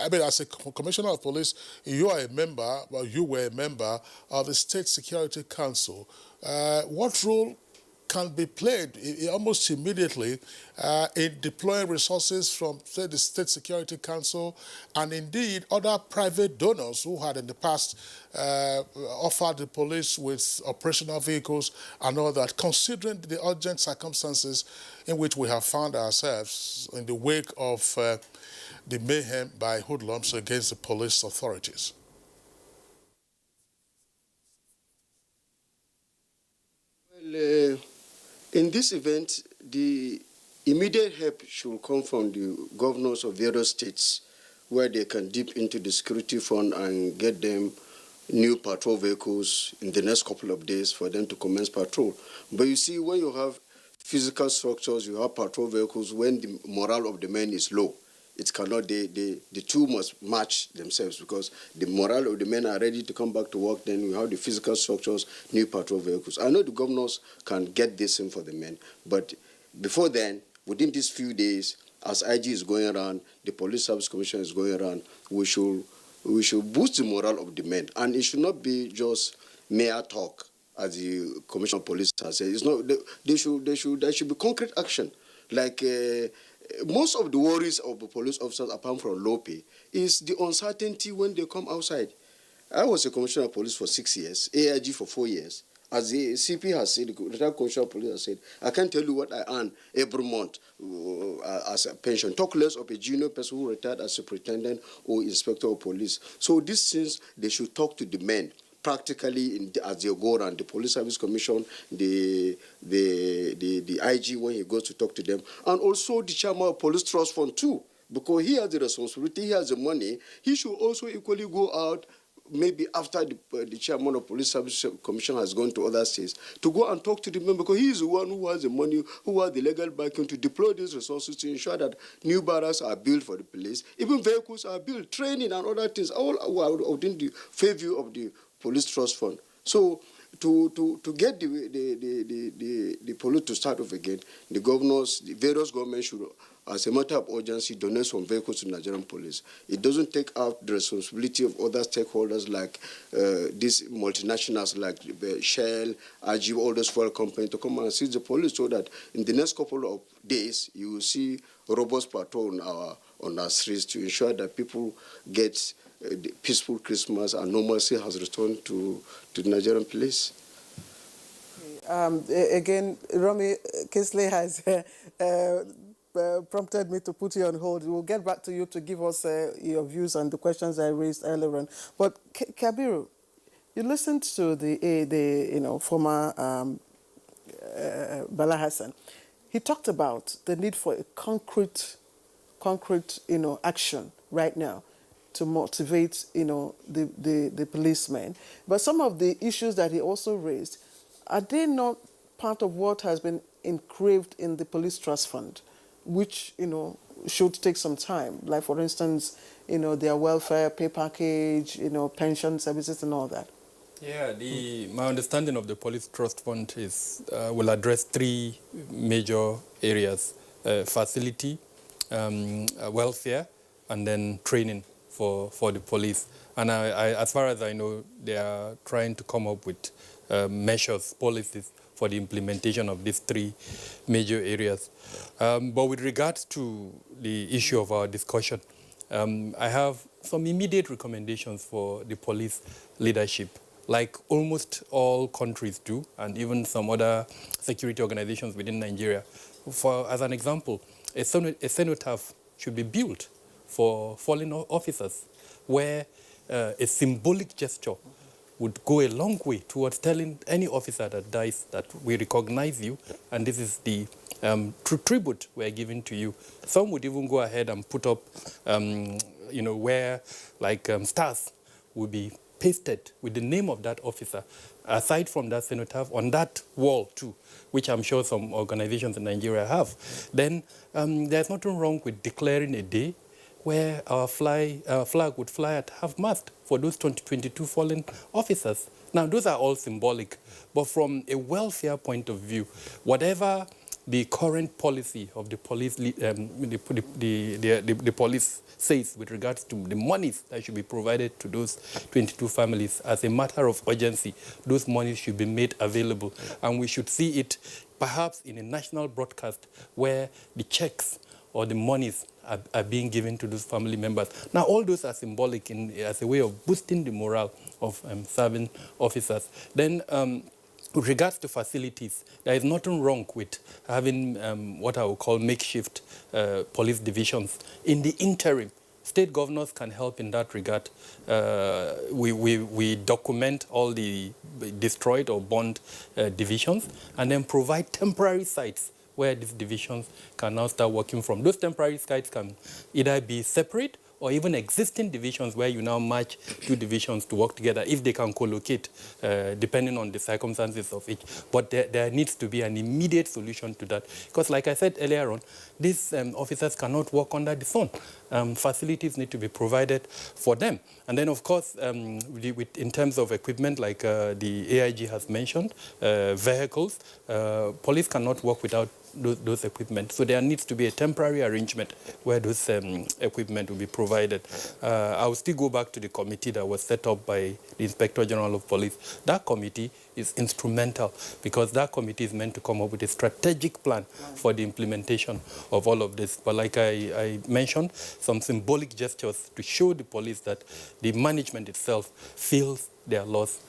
I mean, as a commissioner of police, you are a member, well, you were a member of the State Security Council. What role can be played almost immediately in deploying resources from, say, the State Security Council and indeed other private donors who had in the past offered the police with operational vehicles and all that, considering the urgent circumstances in which we have found ourselves in the wake of the mayhem by hoodlums against the police authorities? Well, in this event, the immediate help should come from the governors of various states, where they can dip into the security fund and get them new patrol vehicles in the next couple of days for them to commence patrol. But you see, when you have physical structures, you have patrol vehicles, when the morale of the men is low, it cannot, the two must match themselves, because the morale of the men are ready to come back to work. Then we have the physical structures, new patrol vehicles. I know the governors can get this in for the men, but before then, within these few days, as IG is going around, the Police Service Commission is going around, we should boost the morale of the men. And it should not be just mere talk, as the Commissioner of Police has said. It's not, there should be concrete action. Like most of the worries of the police officers, apart from low pay, is the uncertainty when they come outside. I was a commissioner of police for 6 years, AIG for 4 years. As the CP has said, the retired commissioner of police has said, I can't tell you what I earn every month as a pension. Talk less of a junior person who retired as superintendent or inspector of police. So these things, they should talk to the men practically as they go around. The Police Service Commission, the IG when he goes to talk to them, and also the chairman of Police Trust Fund too, because he has the responsibility, he has the money. He should also equally go out, maybe after the chairman of Police Service Commission has gone to other states, to go and talk to the men, because he is the one who has the money, who has the legal backing to deploy these resources to ensure that new barracks are built for the police, even vehicles are built, training and other things, all within the purview of the Police Trust Fund. So to get the police to start off again, the governors, the various governments should as a matter of urgency, donate some vehicles to Nigerian police. It doesn't take out the responsibility of other stakeholders like these multinationals like Shell, Ajib, all those fuel companies to come and assist the police so that in the next couple of days, you will see a robust patrol on our streets to ensure that people get peaceful Christmas and normalcy has returned to the Nigerian police. Again, Romy Kisley has prompted me to put you on hold. We'll get back to you to give us your views on the questions I raised earlier on. But Kabiru, you listened to the former Bala Hassan. He talked about the need for a concrete action right now to motivate the policemen. But some of the issues that he also raised, are they not part of what has been engraved in the police trust fund, which should take some time? Like, for instance, their welfare pay package, pension services and all that. Yeah, my understanding of the police trust fund is will address three major areas: facility, welfare, and then training for the police. And as far as I know, they are trying to come up with measures, policies for the implementation of these three major areas. But with regards to the issue of our discussion, I have some immediate recommendations for the police leadership, like almost all countries do, and even some other security organizations within Nigeria. As an example, a cenotaph should be built for fallen officers, where a symbolic gesture would go a long way towards telling any officer that dies that we recognize you, and this is the true tribute we're giving to you. Some would even go ahead and put up, where stars would be pasted with the name of that officer, aside from that cenotaph, on that wall too, which I'm sure some organizations in Nigeria have. Then there's nothing wrong with declaring a day where our flag would fly at half-mast for those 2022 fallen officers. Now, those are all symbolic, but from a welfare point of view, whatever the current policy of the police, the police says with regards to the monies that should be provided to those 22 families, as a matter of urgency, those monies should be made available, and we should see it perhaps in a national broadcast where the checks or the monies are being given to those family members. Now, all those are symbolic as a way of boosting the morale of serving officers. Then, with regards to facilities, there is nothing wrong with having what I would call makeshift police divisions. In the interim, state governors can help in that regard. We document all the destroyed or burned divisions and then provide temporary sites where these divisions can now start working from. Those temporary sites can either be separate or even existing divisions where you now match two divisions to work together if they can co-locate, depending on the circumstances of each. But there needs to be an immediate solution to that. Because like I said earlier on, these officers cannot work under the sun. Facilities need to be provided for them. And then, of course, in terms of equipment, like the AIG has mentioned, vehicles, police cannot work without those equipment. So there needs to be a temporary arrangement where those equipment will be provided. I will still go back to the committee that was set up by the Inspector General of Police. That committee is instrumental because that committee is meant to come up with a strategic plan for the implementation of all of this. But like I mentioned, some symbolic gestures to show the police that the management itself feels their loss.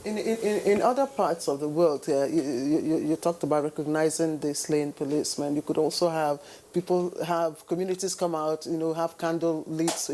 In other parts of the world, you talked about recognizing the slain policemen. You could also have communities come out, have candle lit,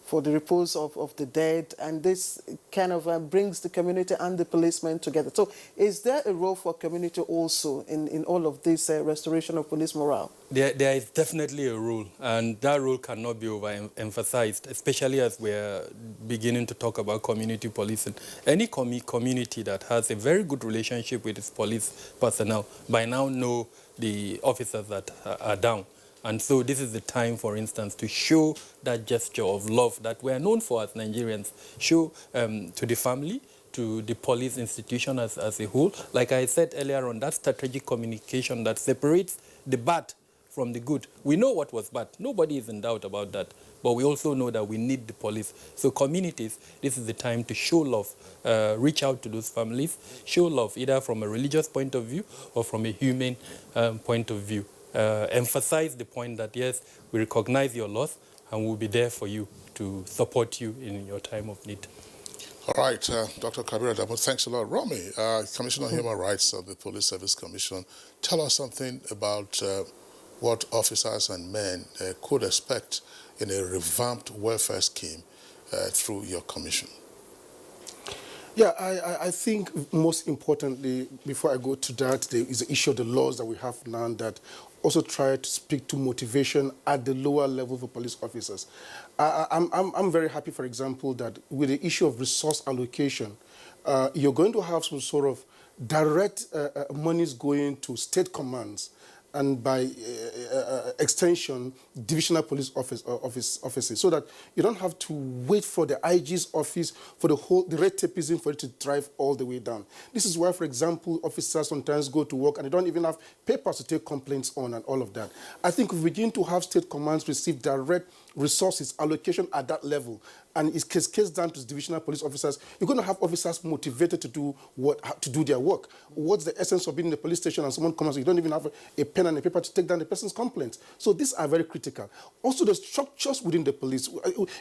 for the repose of the dead, and this kind of brings the community and the policemen together. So is there a role for community also in all of this restoration of police morale? There is definitely a role, and that role cannot be overemphasized, especially as we're beginning to talk about community policing. Any community that has a very good relationship with its police personnel by now know the officers that are down. And so this is the time, for instance, to show that gesture of love that we are known for as Nigerians, show to the family, to the police institution as a whole. Like I said earlier on, that strategic communication that separates the bad from the good. We know what was bad. Nobody is in doubt about that. But we also know that we need the police. So communities, this is the time to show love. Reach out to those families. Show love either from a religious point of view or from a human point of view. Emphasize the point that, yes, we recognize your loss and we'll be there for you to support you in your time of need. All right, Dr. Kabir Adamu, thanks a lot. Romy, Commissioner of Human Rights of the Police Service Commission, tell us something about what officers and men could expect in a revamped welfare scheme through your commission. Yeah, I think most importantly, before I go to that, there is the issue of the laws that we have now that also try to speak to motivation at the lower level for police officers. I'm very happy, for example, that with the issue of resource allocation, you're going to have some sort of direct monies going to state commands and by extension, divisional police offices, so that you don't have to wait for the IG's office for the red tapeism for it to drive all the way down. This is why, for example, officers sometimes go to work and they don't even have papers to take complaints on and all of that. I think if we begin to have state commands receive direct resources allocation at that level, and it's case down to divisional police officers, you're going to have officers motivated to do their work. What's the essence of being in the police station and someone comes, you don't even have a pen and a paper to take down the person's complaints. So these are very critical. Also, the structures within the police.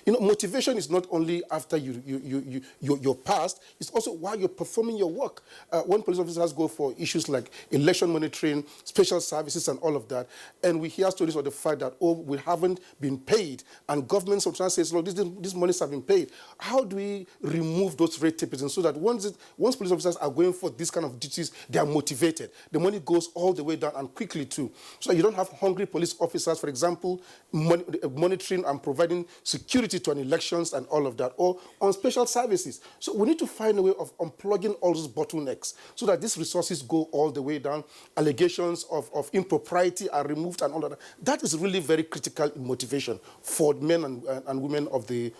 Motivation is not only after your past, it's also while you're performing your work. When police officers go for issues like election monitoring, special services, and all of that, and we hear stories of the fact that, oh, we haven't been paid, and government sometimes says, look, these monies have been paid. How do we remove those red tapeism so that once police officers are going for this kind of duties, they are motivated. The money goes all the way down and quickly too. So you don't have hungry police officers, for example, monitoring and providing security to an elections and all of that, or on special services. So we need to find a way of unplugging all those bottlenecks so that these resources go all the way down. Allegations of impropriety are removed and all of that. That is really very critical in motivation for men and women of the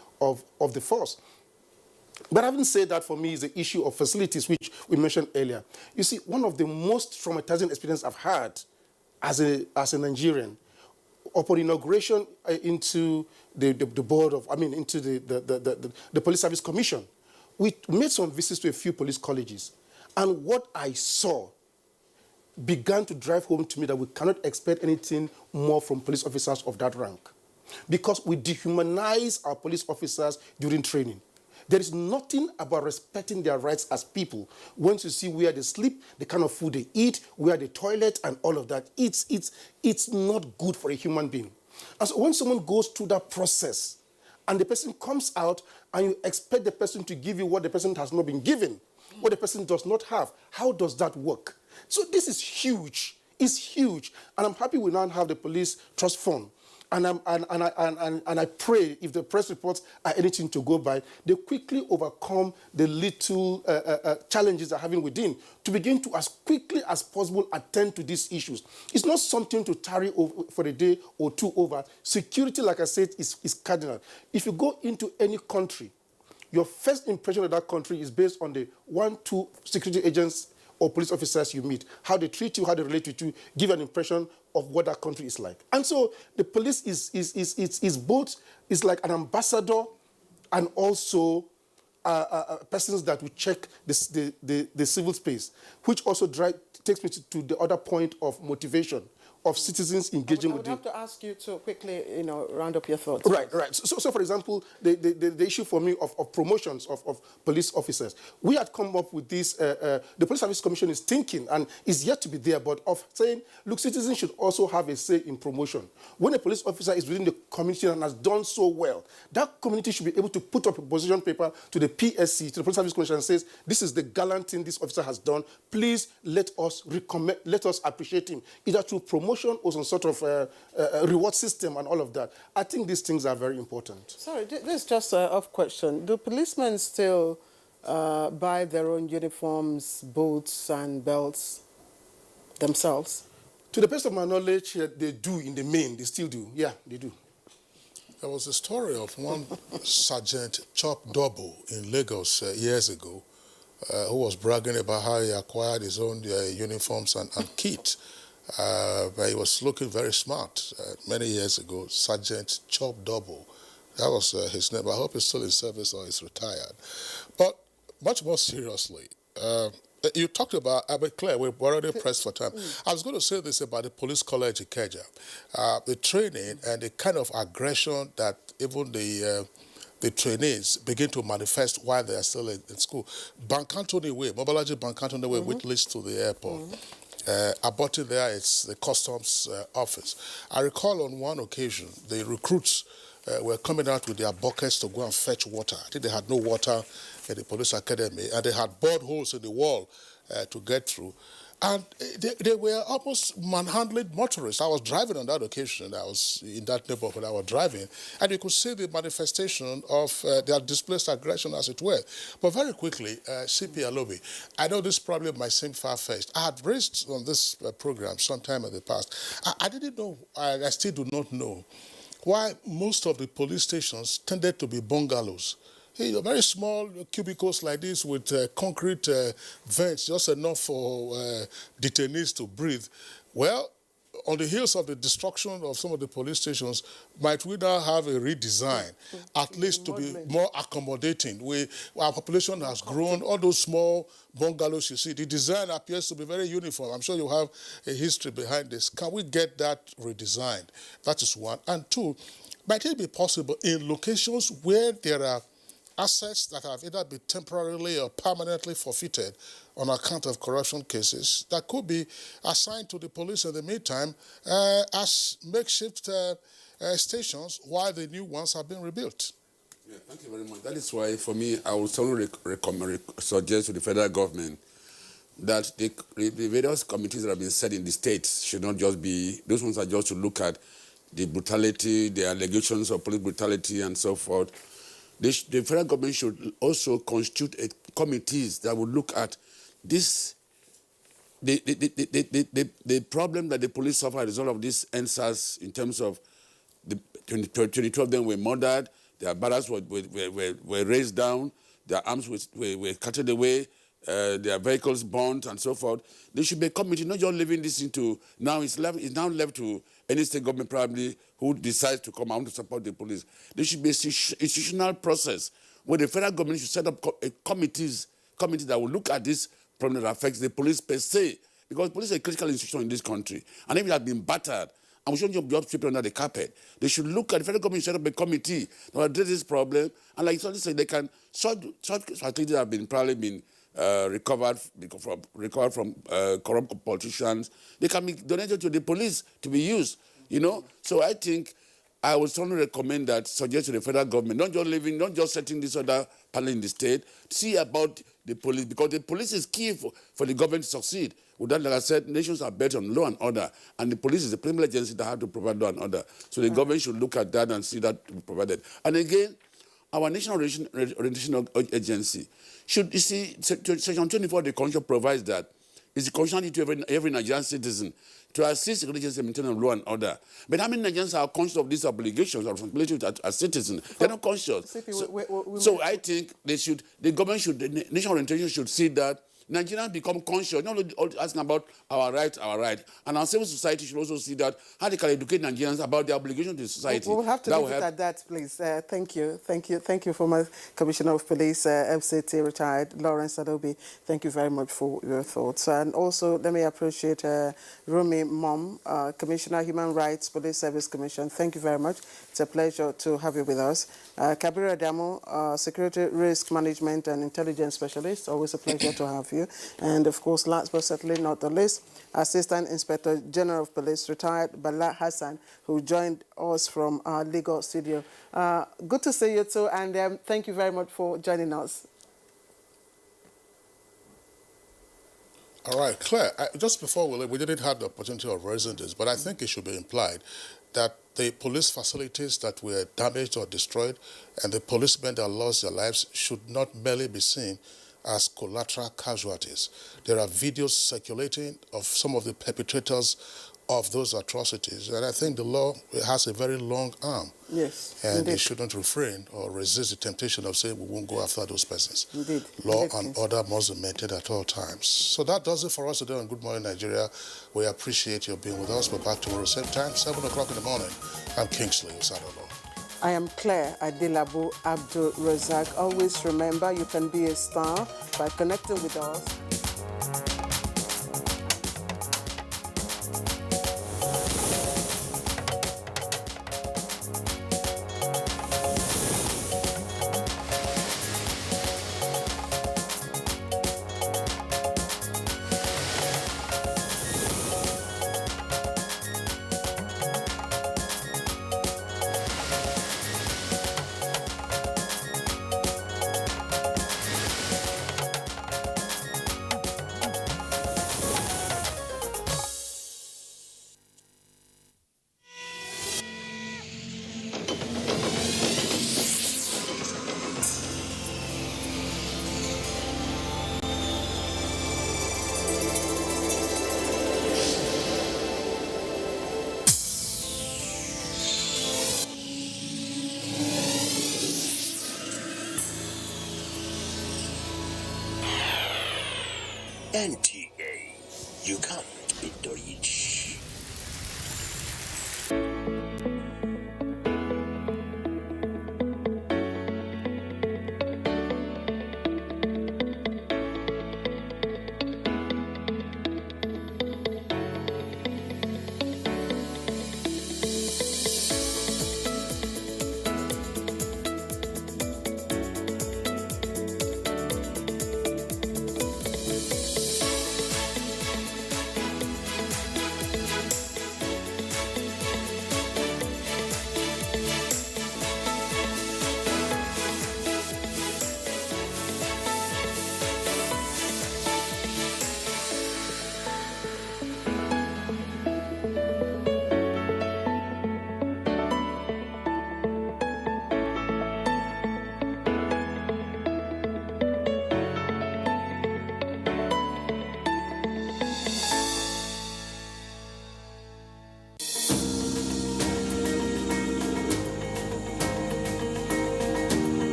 force. But having said that, for me, is the issue of facilities, which we mentioned earlier. You see, one of the most traumatizing experiences I've had as a Nigerian, upon inauguration into the board of, into the Police Service Commission, we made some visits to a few police colleges. And what I saw began to drive home to me that we cannot expect anything more from police officers of that rank, because we dehumanize our police officers during training. There is nothing about respecting their rights as people. Once you see where they sleep, the kind of food they eat, where they toilet, and all of that, it's not good for a human being. And so when someone goes through that process, and the person comes out, and you expect the person to give you what the person has not been given, what the person does not have, how does that work? So this is huge. It's huge. And I'm happy we now have the Police Trust Fund. And I pray if the press reports are anything to go by, they quickly overcome the little challenges they're having within to begin to, as quickly as possible, attend to these issues. It's not something to tarry over for a day or two over. Security, like I said, is cardinal. If you go into any country, your first impression of that country is based on the 1-2 security agents or police officers you meet, how they treat you, how they relate with you, give an impression of what that country is like. And so the police is both, is like an ambassador and also persons that will check the civil space, which also takes me to the other point of motivation of citizens engaging with I would have to ask you to quickly, round up your thoughts. Right. So for example, the issue for me of promotions of police officers, we had come up with this, the Police Service Commission is thinking, and is yet to be there, but of saying, look, citizens should also have a say in promotion. When a police officer is within the community and has done so well, that community should be able to put up a position paper to the PSC, to the Police Service Commission, and says, this is the gallant thing this officer has done. Please let us appreciate him, either through promotion or some sort of reward system and all of that. I think these things are very important. Sorry, this is just an off question. Do policemen still buy their own uniforms, boots, and belts themselves? To the best of my knowledge, they do in the main. They still do. Yeah, they do. There was a story of one Sergeant Chop Double in Lagos years ago who was bragging about how he acquired his own uniforms and kit but he was looking very smart. Many years ago, Sergeant Chop Double. That was his name. I hope he's still in service or he's retired. But much more seriously, you talked about, Claire, we're already pressed for time. I was going to say this about the police college in Ikeja. The training and the kind of aggression that even the trainees begin to manifest while they are still in school. Bankantoni Way, Mobalaji Bankantoni Way, which leads to the airport. Aborted there, it's the customs office. I recall on one occasion, the recruits were coming out with their buckets to go and fetch water. I think they had no water at the police academy, and they had bored holes in the wall to get through. And they were almost manhandling motorists. I was driving on that occasion. I was in that neighborhood. I was driving. And you could see the manifestation of their displaced aggression, as it were. But very quickly, CP Alobi, I know this problem might seem far-fetched. I had raised on this program sometime in the past. I didn't know, I still do not know, why most of the police stations tended to be bungalows. Very small cubicles like this with concrete vents, just enough for detainees to breathe. Well, on the heels of the destruction of some of the police stations, might we now have a redesign, at least to be more accommodating? Our population has grown. All those small bungalows you see, the design appears to be very uniform. I'm sure you have a history behind this. Can we get that redesigned? That is one. And two, might it be possible in locations where there are assets that have either been temporarily or permanently forfeited on account of corruption cases that could be assigned to the police in the meantime as makeshift stations while the new ones have been rebuilt? Yeah, thank you very much. That is why, for me, I would strongly suggest to the federal government that the various committees that have been set in the states should not just be, those ones are just to look at the brutality, the allegations of police brutality and so forth. The federal government should also constitute committees that would look at this, the problem that the police suffer as a result of these NSAS in terms of the 22 of them were murdered, their barracks were raised down, their arms were cutted away, their vehicles burnt and so forth. There should be a committee, not just leaving this into, now it's now left to any state government probably who decides to come out to support the police. There should be an institutional process where the federal government should set up committees that will look at this problem that affects the police per se, because police is a critical institution in this country. And if it has been battered, and we shouldn't just sweep it under the carpet, they should look at the federal government, set up a committee that will address this problem, and like somebody said, they can sort facilities that have probably been recovered from corrupt politicians. They can be donated to the police to be used, you know. So I think I would strongly recommend that, suggest to the federal government, not just setting this other panel in the state, see about the police, because the police is key for the government to succeed. With that, like I said, nations are built on law and order, and the police is the primary agency that have to provide law and order. So the government should look at that and see that provided. And again, our National Orientation Agency should, you see, Section 24 of the Constitution provides that it's the constitutional duty to every Nigerian citizen to assist the agency in maintaining law and order. But how many Nigerians are conscious of these obligations or responsibilities as citizens? They're not conscious. So I think the government should, the National Orientation should see that Nigerians become conscious, not only asking about our right, and our civil society should also see that how they can educate Nigerians about their obligation to society. We will have to leave it at that, please. Thank you, former Commissioner of Police, FCT retired Lawrence Adobe. Thank you very much for your thoughts. And also, let me appreciate Rumi Mom, Commissioner, Human Rights, Police Service Commission. Thank you very much. It's a pleasure to have you with us. Kabira Adamu, Security Risk Management and Intelligence Specialist. Always a pleasure to have you. And of course, last but certainly not the least, Assistant Inspector General of Police, retired Bala Hassan, who joined us from our legal studio. Good to see you too, and thank you very much for joining us. All right, Claire, just before we didn't have the opportunity of raising this, but I think it should be implied that the police facilities that were damaged or destroyed and the policemen that lost their lives should not merely be seen as collateral casualties. There are videos circulating of some of the perpetrators of those atrocities. And I think the law has a very long arm. Yes, and indeed. they shouldn't refrain or resist the temptation of saying we won't go after those persons. Indeed. Law Indeed, and order must be maintained at all times. So that does it for us today on Good Morning Nigeria. We appreciate your being with us. We're back tomorrow same time, 7 o'clock in the morning. I'm Kingsley Osadolo. I am Claire Adilabu Abdul Razak. Always remember you can be a star by connecting with us. NTA, you can't beat the rich.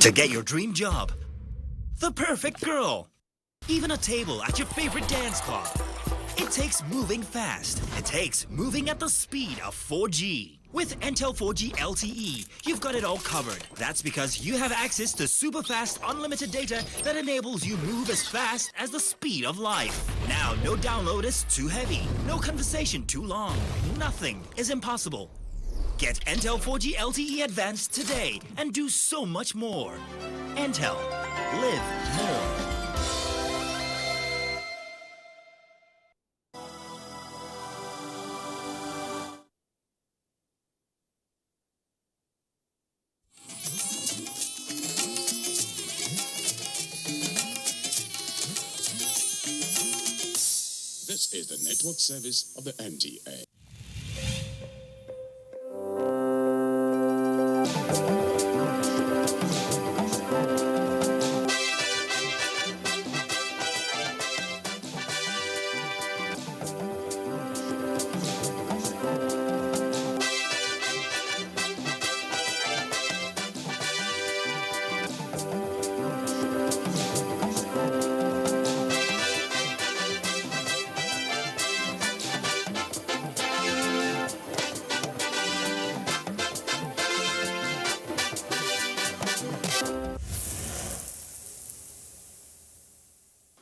To get your dream job, the perfect girl, even a table at your favorite dance club. It takes moving fast. It takes moving at the speed of 4G. With Intel 4G LTE, you've got it all covered. That's because you have access to super fast unlimited data that enables you move as fast as the speed of light. Now, no download is too heavy, no conversation too long. Nothing is impossible. Get Intel 4G LTE Advanced today and do so much more. Intel. Live more. This is the network service of the NTA.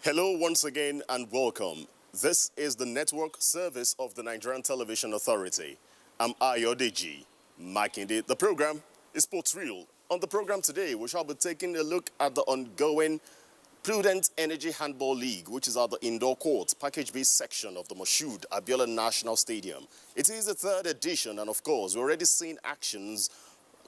Hello once again and welcome. This is the network service of the Nigerian Television Authority. I'm Ayodeji Makinde. The program is Sports Real. On the program today, we shall be taking a look at the ongoing Prudent Energy Handball League, which is at the indoor court, Package B section of the Moshood Abiola National Stadium. It is the third edition, and of course, we're already seeing actions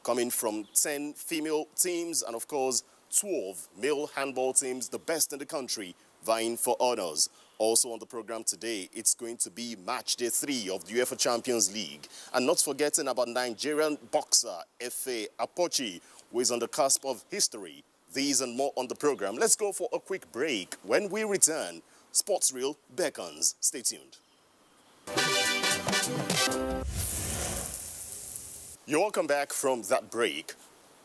coming from 10 female teams and, of course, 12 male handball teams, the best in the country, vying for honors. Also on the program today, it's going to be match day 3 of the UEFA Champions League. And not forgetting about Nigerian boxer Efe Apochi, who is on the cusp of history. These and more on the program. Let's go for a quick break. When we return, Sports Reel beckons. Stay tuned. You're welcome back from that break.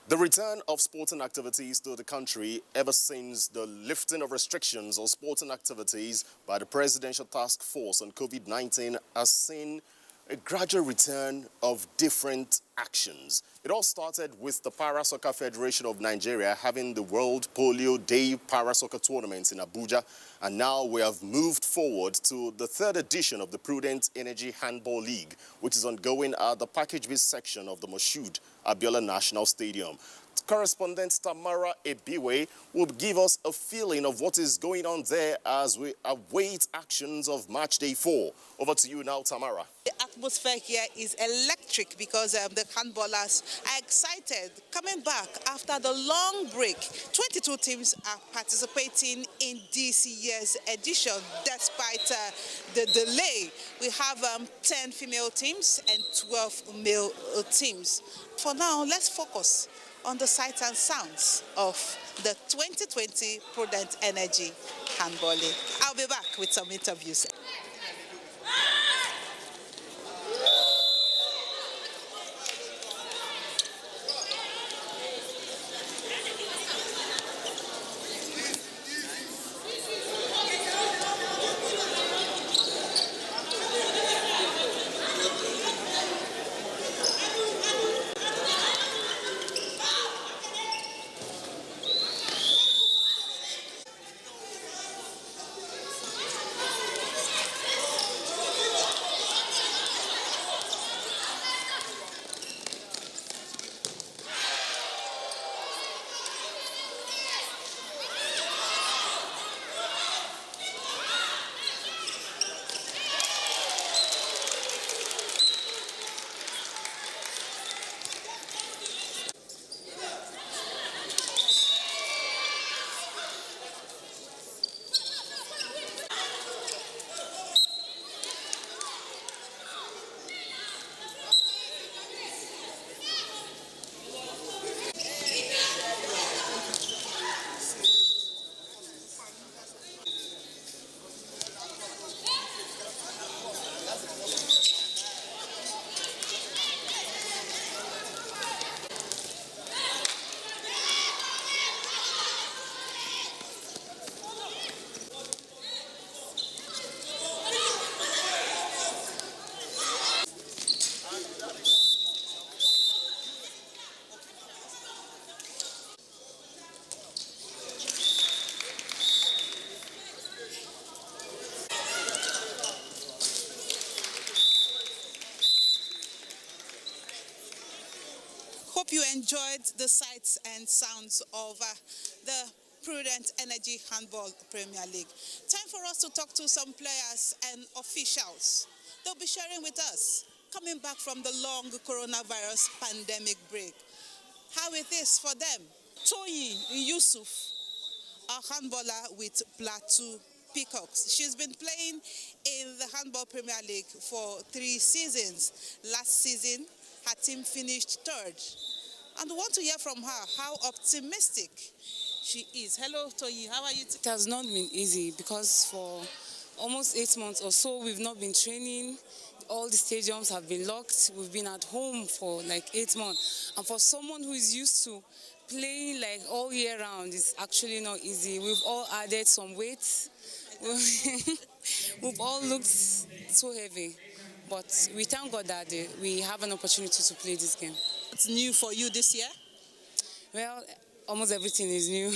The return of sporting activities to the country ever since the lifting of restrictions on sporting activities by the Presidential Task Force on COVID-19 has seen a gradual return of different actions. It all started with the Para Soccer Federation of Nigeria having the World Polio Day Para Soccer Tournament in Abuja, and now we have moved forward to the 3rd edition of the Prudent Energy Handball League, which is ongoing at the Package B section of the Moshood Abiola National Stadium. Correspondent Tamara Ebiwe will give us a feeling of what is going on there as we await actions of match day 4. Over to you now, Tamara. The atmosphere here is electric because the handballers are excited coming back after the long break. 22 teams are participating in this year's edition despite the delay. We have 10 female teams and 12 male teams. For now, let's focus on the sights and sounds of the 2020 Prudent Energy Handball League. I'll be back with some interviews. Hope you enjoyed the sights and sounds of the Prudent Energy Handball Premier League. Time for us to talk to some players and officials. They'll be sharing with us, coming back from the long coronavirus pandemic break. How it is for them. Toyin Yusuf, a handballer with Plateau Peacocks. She's been playing in the Handball Premier League for 3 seasons. Last season, her team finished 3rd. And we want to hear from her how optimistic she is. Hello, Toyi. How are you? It has not been easy because for almost 8 months or so, we've not been training. All the stadiums have been locked. We've been at home for like 8 months. And for someone who is used to playing like all year round, it's actually not easy. We've all added some weight. We've all looked so heavy. But we thank God that we have an opportunity to play this game. What's new for you this year? Well, almost everything is new.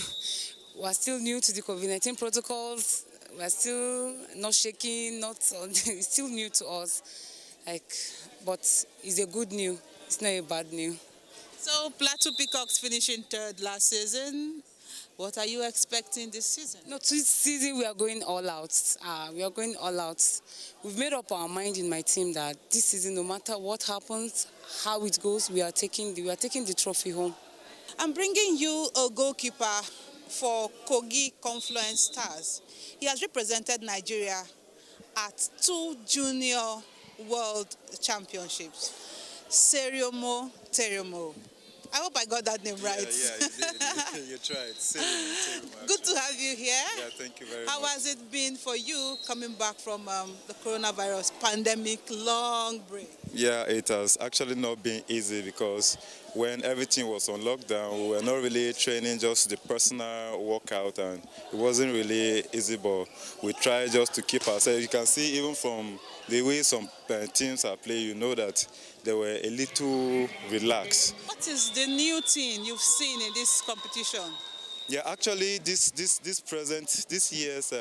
We're still new to the COVID-19 protocols. We're still not shaking, it's still new to us. But it's a good new. It's not a bad new. So Plateau Peacocks finishing 3rd last season. What are you expecting this season? No, this season we are going all out. We are going all out. We've made up our mind in my team that this season, no matter what happens, how it goes, we are taking the trophy home. I'm bringing you a goalkeeper for Kogi Confluence Stars. He has represented Nigeria at 2 junior world championships. Seriomo Teriomo. I hope I got that name right. Yeah, you did. You tried. Good to have you here. Yeah, thank you very much. How has it been for you coming back from the coronavirus pandemic long break? Yeah, it has actually not been easy because when everything was on lockdown, we were not really training, just the personal workout, and it wasn't really easy, but we tried just to keep ourselves. You can see even from the way some teams are playing, you know that they were a little relaxed. What is the new thing you've seen in this competition? Yeah, actually, this year's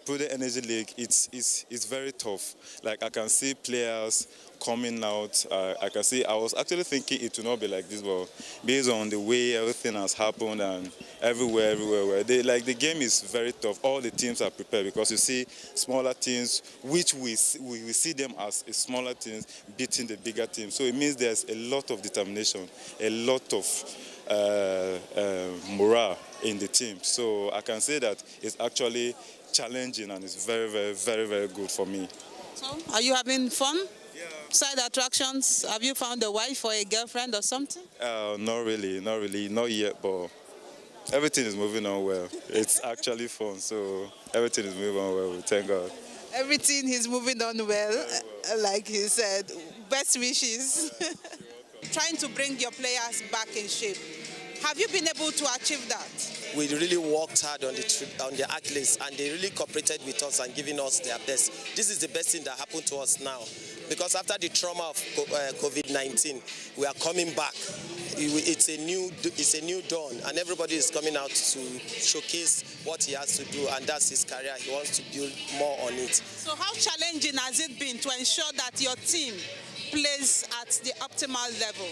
Prudent Energy League, it's very tough. Like, I can see players coming out. I was actually thinking it would not be like this, but based on the way everything has happened and everywhere, the game is very tough. All the teams are prepared because you see smaller teams, which we see them as smaller teams beating the bigger teams. So it means there's a lot of determination, a lot of morale in the team. So I can say that it's actually challenging and it's very, very, very, very good for me. So, are you having fun? Yeah. Side attractions? Have you found a wife or a girlfriend or something? Not really, not yet, but everything is moving on well. It's actually fun, so everything is moving on well, thank God. Everything is moving on well, like he said. Best wishes. Trying to bring your players back in shape. Have you been able to achieve that? We really worked hard on the athletes, and they really cooperated with us and giving us their best. This is the best thing that happened to us now, because after the trauma of COVID-19, we are coming back. It's a new dawn, and everybody is coming out to showcase what he has to do, and that's his career. He wants to build more on it. So how challenging has it been to ensure that your team plays at the optimal level?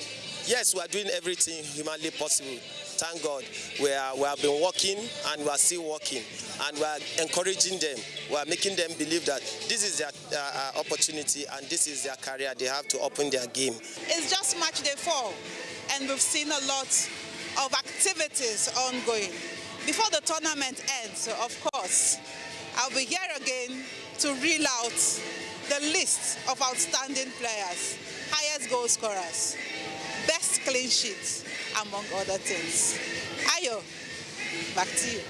Yes, we are doing everything humanly possible. Thank God. We have been working and we are still working, and we are encouraging them. We are making them believe that this is their opportunity and this is their career. They have to open their game. It's just match day 4, and we've seen a lot of activities ongoing. Before the tournament ends, of course, I'll be here again to reel out the list of outstanding players, highest goal scorers, best clean sheets, among other things. Ayo, back to you.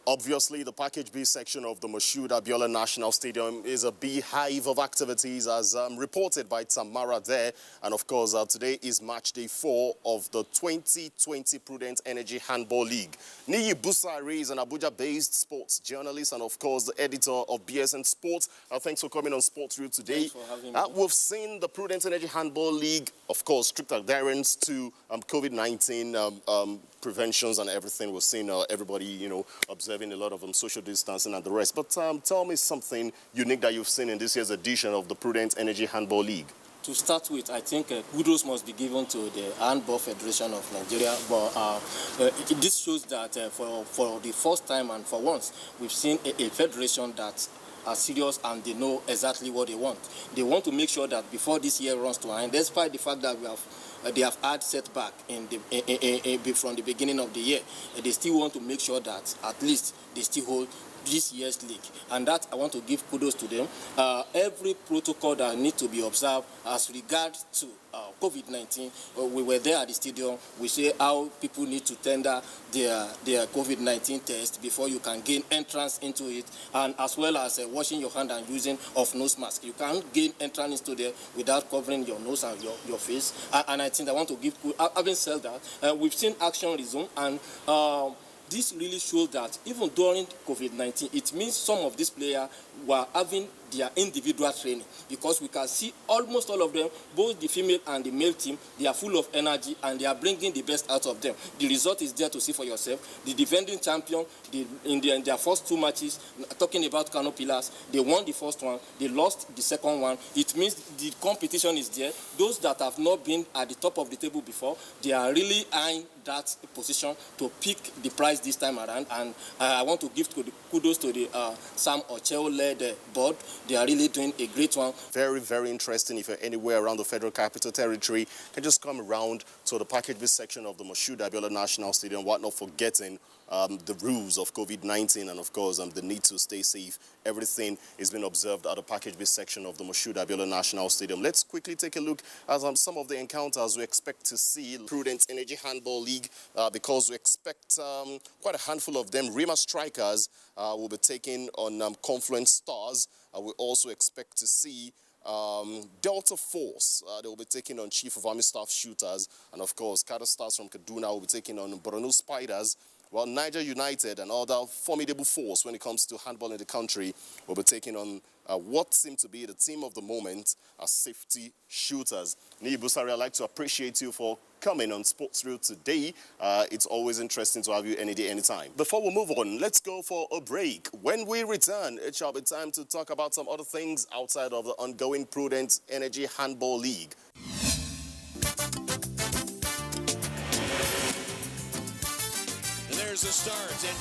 Obviously, the Package B section of the Moshood Abiola National Stadium is a beehive of activities, as reported by Tamara there. And of course, today is match day 4 of the 2020 Prudent Energy Handball League. Niyi Busari is an Abuja-based sports journalist and, of course, the editor of BSN Sports. Thanks for coming on Sports Reel today. Thanks for having me. We've seen the Prudent Energy Handball League, of course, strict adherence to COVID-19 preventions and everything. We've seen everybody, observing a lot of social distancing and the rest. But tell me something unique that you've seen in this year's edition of the Prudent Energy Handball League. To start with, I think kudos must be given to the Handball Federation of Nigeria. But this shows that for the first time and for once, we've seen a federation that are serious and they know exactly what they want. They want to make sure that before this year runs to an end, despite the fact that they have had setback from the beginning of the year, they still want to make sure that at least they still hold this year's league, and that I want to give kudos to them. Every protocol that needs to be observed as regards to COVID-19, we were there at the stadium. We say how people need to tender their COVID-19 test before you can gain entrance into it, and as well as washing your hand and using of nose mask. You can't gain entrance into there without covering your nose and your face. And I think I want to give kudos. Having said that, we've seen action resume, and this really shows that even during COVID-19, it means some of these players were having their individual training, because we can see almost all of them, both the female and the male team, they are full of energy and they are bringing the best out of them. The result is there to see for yourself. The defending champion, in their first 2 matches, talking about Kano Pillars, they won the first one, they lost the second one. It means the competition is there. Those that have not been at the top of the table before, they are really eyeing that position to pick the prize this time around. And I want to give kudos to the Sam Ocheo-led board. They are really doing a great one. Very, very interesting. If you're anywhere around the Federal Capital Territory, you can just come around to the package B section of the Moshood Abiola National Stadium, while not forgetting the rules of COVID-19 and, of course, the need to stay safe. Everything is being observed at the package B section of the Moshood Abiola National Stadium. Let's quickly take a look at some of the encounters we expect to see. Prudent Energy Handball League, because we expect quite a handful of them. Rima Strikers will be taking on Confluence Stars. We also expect to see Delta Force, they will be taking on Chief of Army Staff Shooters. And, of course, Kada Stars from Kaduna will be taking on Borno Spiders. While Niger United, another formidable force when it comes to handball in the country, will be taking on what seems to be the team of the moment, as Safety Shooters. Nii Busari, I'd like to appreciate you for coming on Sports Reel today. It's always interesting to have you any day, anytime. Before we move on, let's go for a break. When we return, it shall be time to talk about some other things outside of the ongoing Prudent Energy Handball League. There's the start and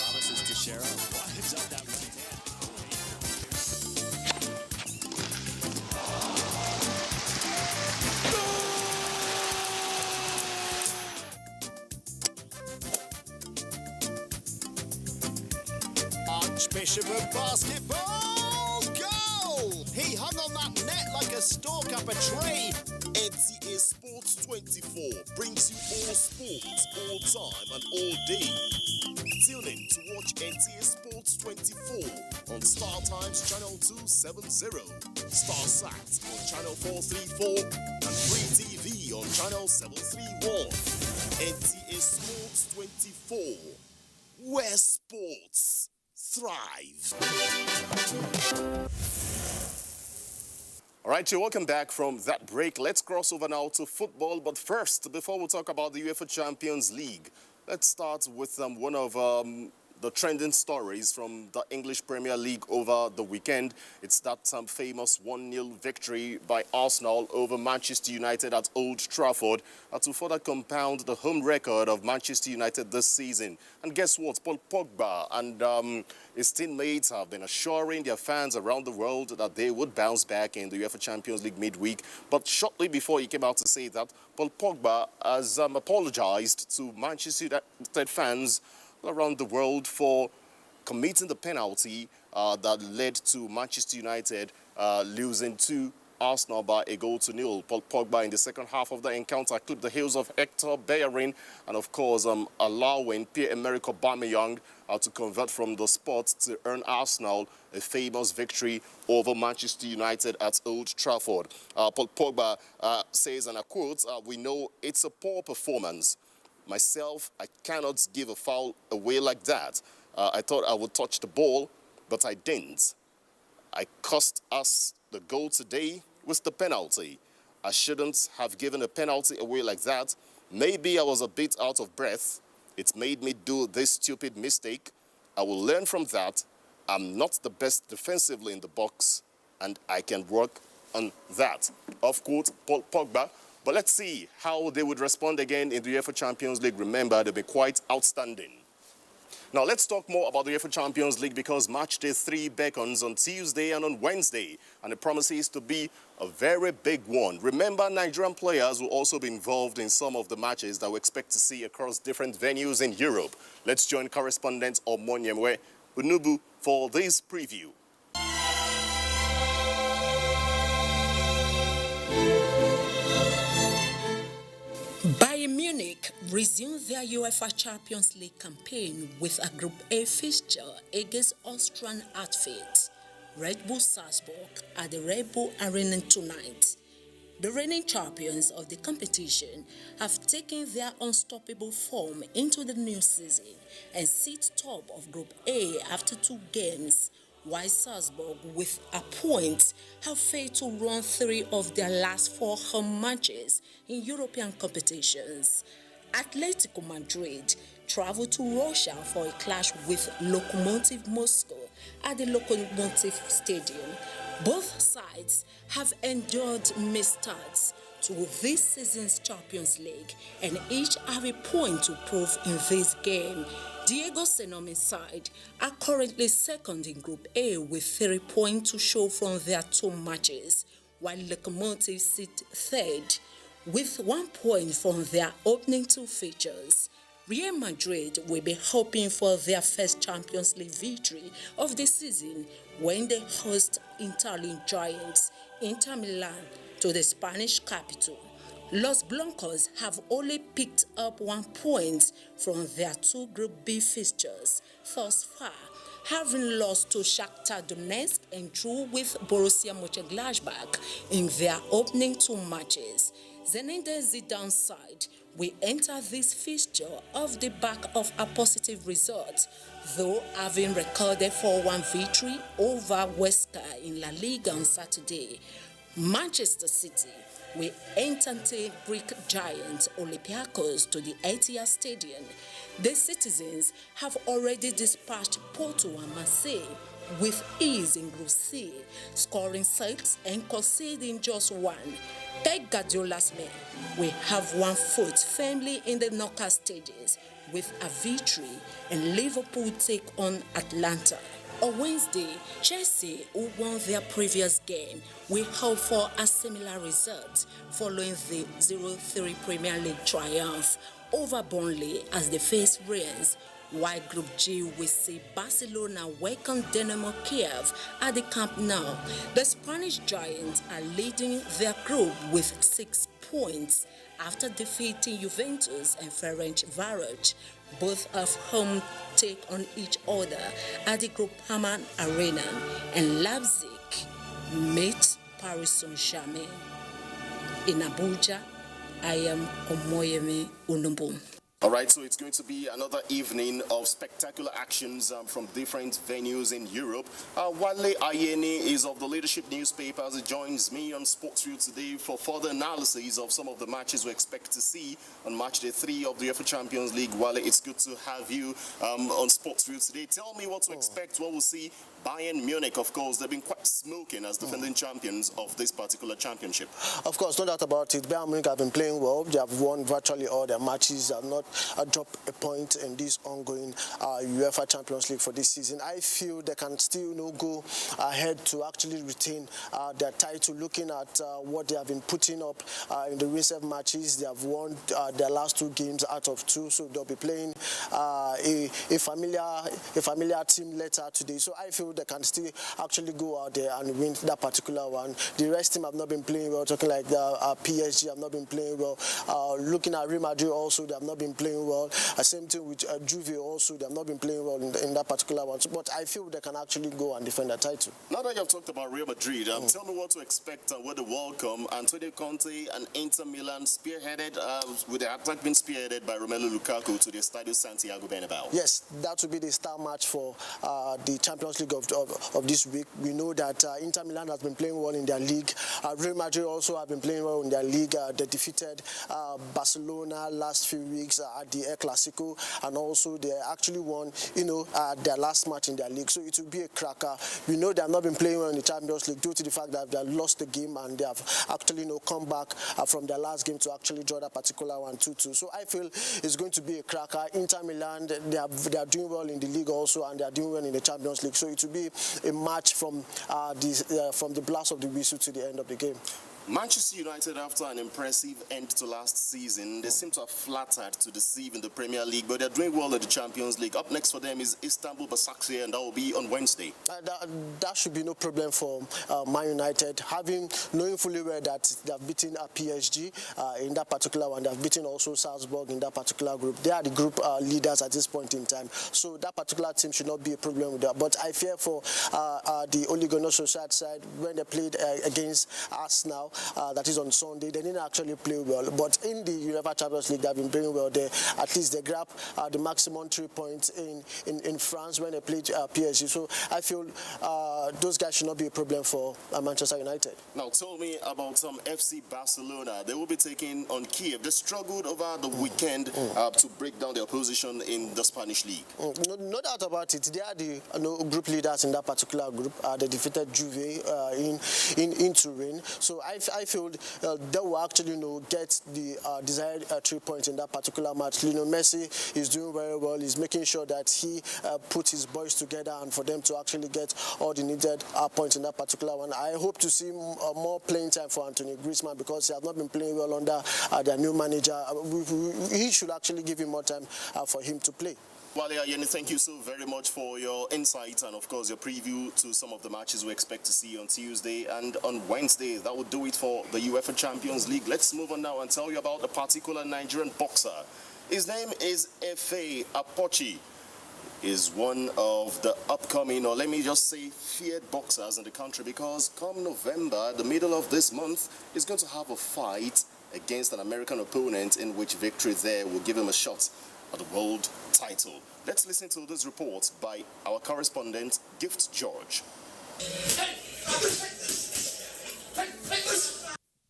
promises to Cheryl. It's up that right Archbishop of basketball, goal! He hung on that net like a stalk up a tree. NTA Sports 24 brings you all sports, all time and all day. Tune in to watch NTA Sports 24 on Star Times Channel 270, StarSat on Channel 434, and Free TV on Channel 731. NTA Sports 24, where sports thrive. All right, you're welcome back from that break. Let's cross over now to football. But first, before we talk about the UEFA Champions League, let's start with one of the trending stories from the English Premier League over the weekend. It's that famous 1-0 victory by Arsenal over Manchester United at Old Trafford to further compound the home record of Manchester United this season. And guess what? Paul Pogba and his teammates have been assuring their fans around the world that they would bounce back in the UEFA Champions League midweek. But shortly before he came out to say that, Paul Pogba has apologized to Manchester United fans around the world for committing the penalty that led to Manchester United losing to Arsenal by 1-0. Paul Pogba in the second half of the encounter clipped the heels of Hector Bellerin and, of course, allowing Pierre-Emerick Aubameyang to convert from the spot to earn Arsenal a famous victory over Manchester United at Old Trafford. Paul Pogba says, and I quote, "We know it's a poor performance. Myself, I cannot give a foul away like that. I thought I would touch the ball, but I didn't. I cost us the goal today with the penalty. I shouldn't have given a penalty away like that. Maybe I was a bit out of breath. It made me do this stupid mistake. I will learn from that. I'm not the best defensively in the box, and I can work on that." Of course, Paul Pogba. But let's see how they would respond again in the UEFA Champions League. Remember, they've been quite outstanding. Now, let's talk more about the UEFA Champions League, because match day 3 beckons on Tuesday and on Wednesday, and it promises to be a very big one. Remember, Nigerian players will also be involved in some of the matches that we expect to see across different venues in Europe. Let's join correspondent Omonyemwe Unubu for this preview. Bayern Munich resumed their UEFA Champions League campaign with a Group A fixture against Austrian outfit Red Bull Salzburg at the Red Bull Arena tonight. The reigning champions of the competition have taken their unstoppable form into the new season and sit top of Group A after 2 games, while Salzburg, with a point, have failed to run 3 of their last 4 home matches in European competitions. Atletico Madrid traveled to Russia for a clash with Lokomotiv Moscow at the Lokomotiv Stadium. Both sides have endured misstarts to this season's Champions League and each have a point to prove in this game. Diego Senomi's side are currently second in Group A with 3 points to show from their 2 matches, while Lokomotiv sit third with 1 point from their opening 2 fixtures. Real Madrid will be hoping for their first Champions League victory of the season when they host Italian giants Inter Milan to the Spanish capital. Los Blancos have only picked up 1 point from their 2 Group B fixtures thus far, having lost to Shakhtar Donetsk and drew with Borussia Mönchengladbach in their opening 2 matches. Zinedine Zidane's side will enter this fixture off the back of a positive result, though having recorded 4-1 victory over Huesca in La Liga on Saturday. Manchester City will entertain Greek giant Olympiacos to the Etihad Stadium. The citizens have already dispatched Porto and Marseille with ease in Group C, scoring 6 and conceding just 1. Pep Guardiola's men will have 1 foot firmly in the knockout stages with a victory, and Liverpool take on Atlanta. On Wednesday, Chelsea, who won their previous game, will hope for a similar result following the 0-3 Premier League triumph over Burnley as they face Rennes, while Group G will see Barcelona welcome Dynamo Kiev at the Camp Nou. The Spanish giants are leading their group with 6 points after defeating Juventus and Ferencvaros. Both of whom take on each other at the Groupama Arena, and Leipzig meet Paris Saint-Germain. In Abuja, I am Omoyemi Unumbu. All right, so it's going to be another evening of spectacular actions from different venues in Europe. Wale Ayeni is of the Leadership Newspapers. He joins me on Sportsview today for further analysis of some of the matches we expect to see on match day 3 of the UEFA Champions League. Wale, it's good to have you on Sportsview today. Tell me what to expect, what we'll see. Bayern Munich, of course, they've been quite smoking as defending champions of this particular championship. Of course, no doubt about it. Bayern Munich have been playing well. They have won virtually all their matches. They have not dropped a point in this ongoing UEFA Champions League for this season. I feel they can still go ahead to actually retain their title. Looking at what they have been putting up in the recent matches, they have won their last 2 games out of 2, so they'll be playing a familiar team later today. So I feel they can still actually go out there and win that particular one. The rest team have not been playing well. Talking like the PSG have not been playing well. Looking at Real Madrid also, they have not been playing well. Same thing with Juve also, they have not been playing well in that particular one. So, but I feel they can actually go and defend the title. Now that you've talked about Real Madrid, tell me what to expect with the World Cup. Antonio Conte and Inter Milan spearheaded, with the attack being spearheaded by Romelu Lukaku to the Estadio Santiago Bernabeu. Yes, that will be the star match for the Champions League of this week. We know that Inter Milan has been playing well in their league. Real Madrid also have been playing well in their league. They defeated Barcelona last few weeks at the El Clasico, and also they actually won, their last match in their league. So it will be a cracker. We know they have not been playing well in the Champions League due to the fact that they have lost the game, and they have actually come back from their last game to actually draw that particular one 2-2. So I feel it's going to be a cracker. Inter Milan, they are doing well in the league also, and they are doing well in the Champions League. So it will be a match from the blast of the whistle to the end of the game. Manchester United, after an impressive end to last season, they seem to have flattered to deceive in the Premier League, but they're doing well in the Champions League. Up next for them is Istanbul Basaksehir, and that will be on Wednesday. That should be no problem for Man United, knowing fully well that they have beaten PSG in that particular one. They have beaten also Salzburg in that particular group. They are the group leaders at this point in time, so that particular team should not be a problem with that. But I fear for the Ole Gunnar Solskjaer side when they played against Arsenal. that is on Sunday, they didn't actually play well. But in the UEFA Champions League, they've been playing well there. At least they grabbed the maximum 3 points in France when they played PSG. So I feel those guys should not be a problem for Manchester United. Now tell me about FC Barcelona. They will be taking on Kiev. They struggled over the weekend to break down their position in the Spanish league. No doubt about it. They are the group leaders in that particular group. They defeated Juve in Turin. So I feel they will actually get the desired 3 points in that particular match. Messi is doing very well. He's making sure that he puts his boys together and for them to actually get all the needed points in that particular one. I hope to see more playing time for Anthony Griezmann because he has not been playing well under their new manager. He should actually give him more time for him to play. Well, Yeni, thank you so very much for your insights and, of course, your preview to some of the matches we expect to see on Tuesday and on Wednesday. That would do it for the UEFA Champions League. Let's move on now and tell you about a particular Nigerian boxer. His name is Efe Apochi. Is one of the upcoming, or let me just say, feared boxers in the country because come November, the middle of this month, he's going to have a fight against an American opponent in which victory there will give him a shot at the world title. Let's listen to this report by our correspondent, Gift George.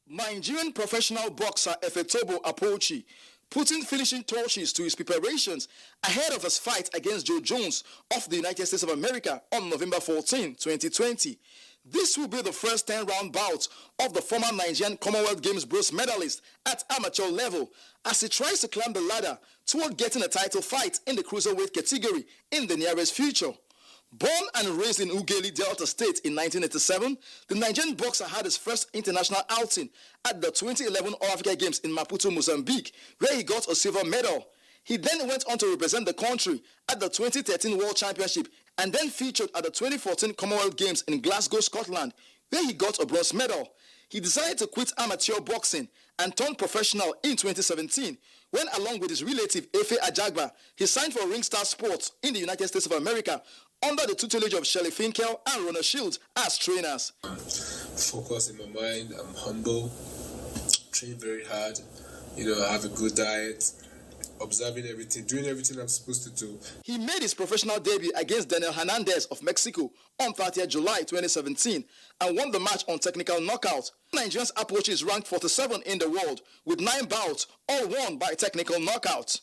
Nigerian professional boxer Efetobo Apochi putting finishing touches to his preparations ahead of his fight against Joe Jones of the United States of America on November 14, 2020. This will be the first 10-round bout of the former Nigerian Commonwealth Games bronze medalist at amateur level as he tries to climb the ladder toward getting a title fight in the cruiserweight category in the nearest future. Born and raised in Ughelli, Delta State in 1987, the Nigerian boxer had his first international outing at the 2011 All-Africa Games in Maputo, Mozambique, where he got a silver medal. He then went on to represent the country at the 2013 World Championship and then featured at the 2014 Commonwealth Games in Glasgow, Scotland, where he got a bronze medal. He decided to quit amateur boxing and turned professional in 2017 when, along with his relative Efe Ajagba, he signed for Ringstar Sports in the United States of America under the tutelage of Shelley Finkel and Rona Shields as trainers. Focus in my mind, I'm humble, train very hard, I have a good diet, observing everything, doing everything I'm supposed to do. He made his professional debut against Daniel Hernandez of Mexico on 30th July 2017 and won the match on technical knockout. Nigerian's approach is ranked 47 in the world with 9 bouts, all won by technical knockout.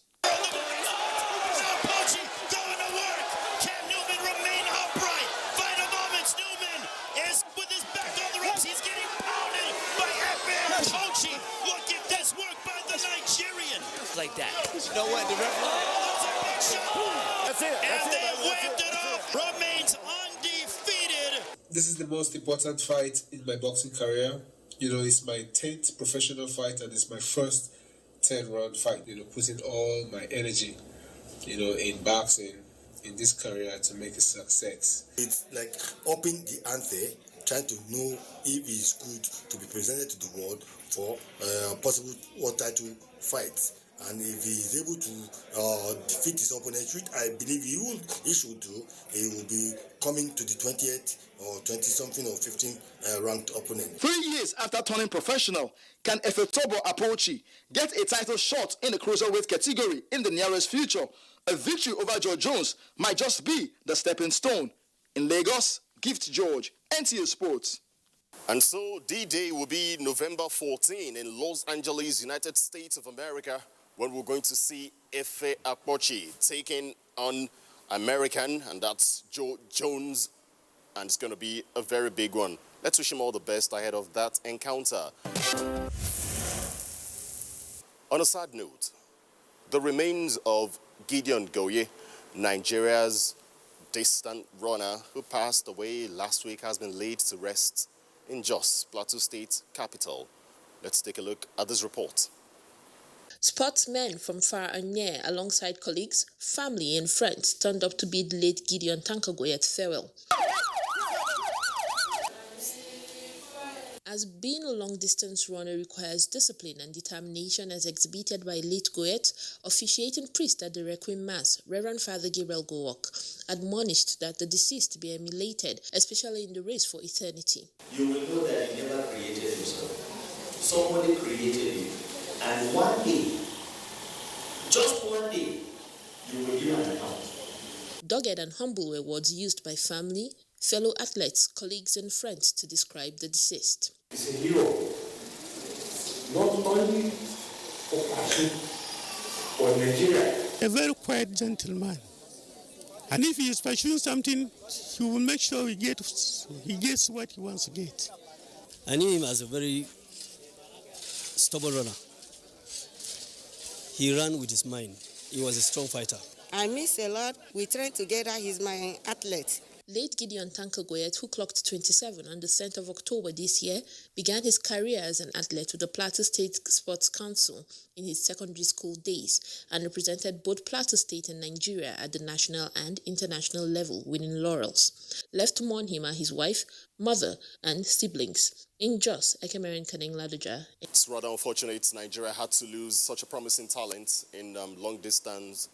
Like that. You know what? The That's it. And they whipped it off. Remains undefeated. This is the most important fight in my boxing career. It's my 10th professional fight and it's my first 10-round fight. Putting all my energy, in boxing, in this career to make a success. It's like upping the ante, trying to know if it's good to be presented to the world for possible world title fights. And if he is able to defeat his opponent, which I believe he should do, he will be coming to the 20th or 20-something or 15 ranked opponent. 3 years after turning professional, can Efetobo Apochi get a title shot in the cruiserweight category in the nearest future? A victory over Joe Jones might just be the stepping stone. In Lagos, Gift George, NTA Sports. And so D-Day will be November 14 in Los Angeles, United States of America, when we're going to see Efe Apochi taking on American, and that's Joe Jones, and it's going to be a very big one. Let's wish him all the best ahead of that encounter. On a sad note, the remains of Gideon Goye, Nigeria's distant runner who passed away last week, has been laid to rest in Jos, Plateau State capital. Let's take a look at this report. Sportsmen from far and near, alongside colleagues, family and friends, turned up to bid late Gideon Tankagoyet farewell. As being a long-distance runner requires discipline and determination as exhibited by late Goyet, officiating priest at the Requiem Mass, Reverend Father Gabriel Gowok, admonished that the deceased be emulated, especially in the race for eternity. You will know that he never created himself. somebody created you. And one day, just one day, you will give an account. Dogged and humble were words used by family, fellow athletes, colleagues and friends to describe the deceased. He's a hero, not only for passion, for Nigeria. A very quiet gentleman. And if he is pursuing something, he will make sure he gets what he wants to get. I knew him as a very stubborn runner. He ran with his mind. He was a strong fighter. I miss a lot. We train together. He's my athlete. Late Gideon Tanker Goyet, who clocked 27 on the 10th of October this year, began his career as an athlete with the Plateau State Sports Council in his secondary school days and represented both Plateau State and Nigeria at the national and international level, winning laurels. Left to mourn him are his wife, mother, and siblings. In Jos, Ekemeren Kaneng Ladoja. It's rather unfortunate Nigeria had to lose such a promising talent in long distance,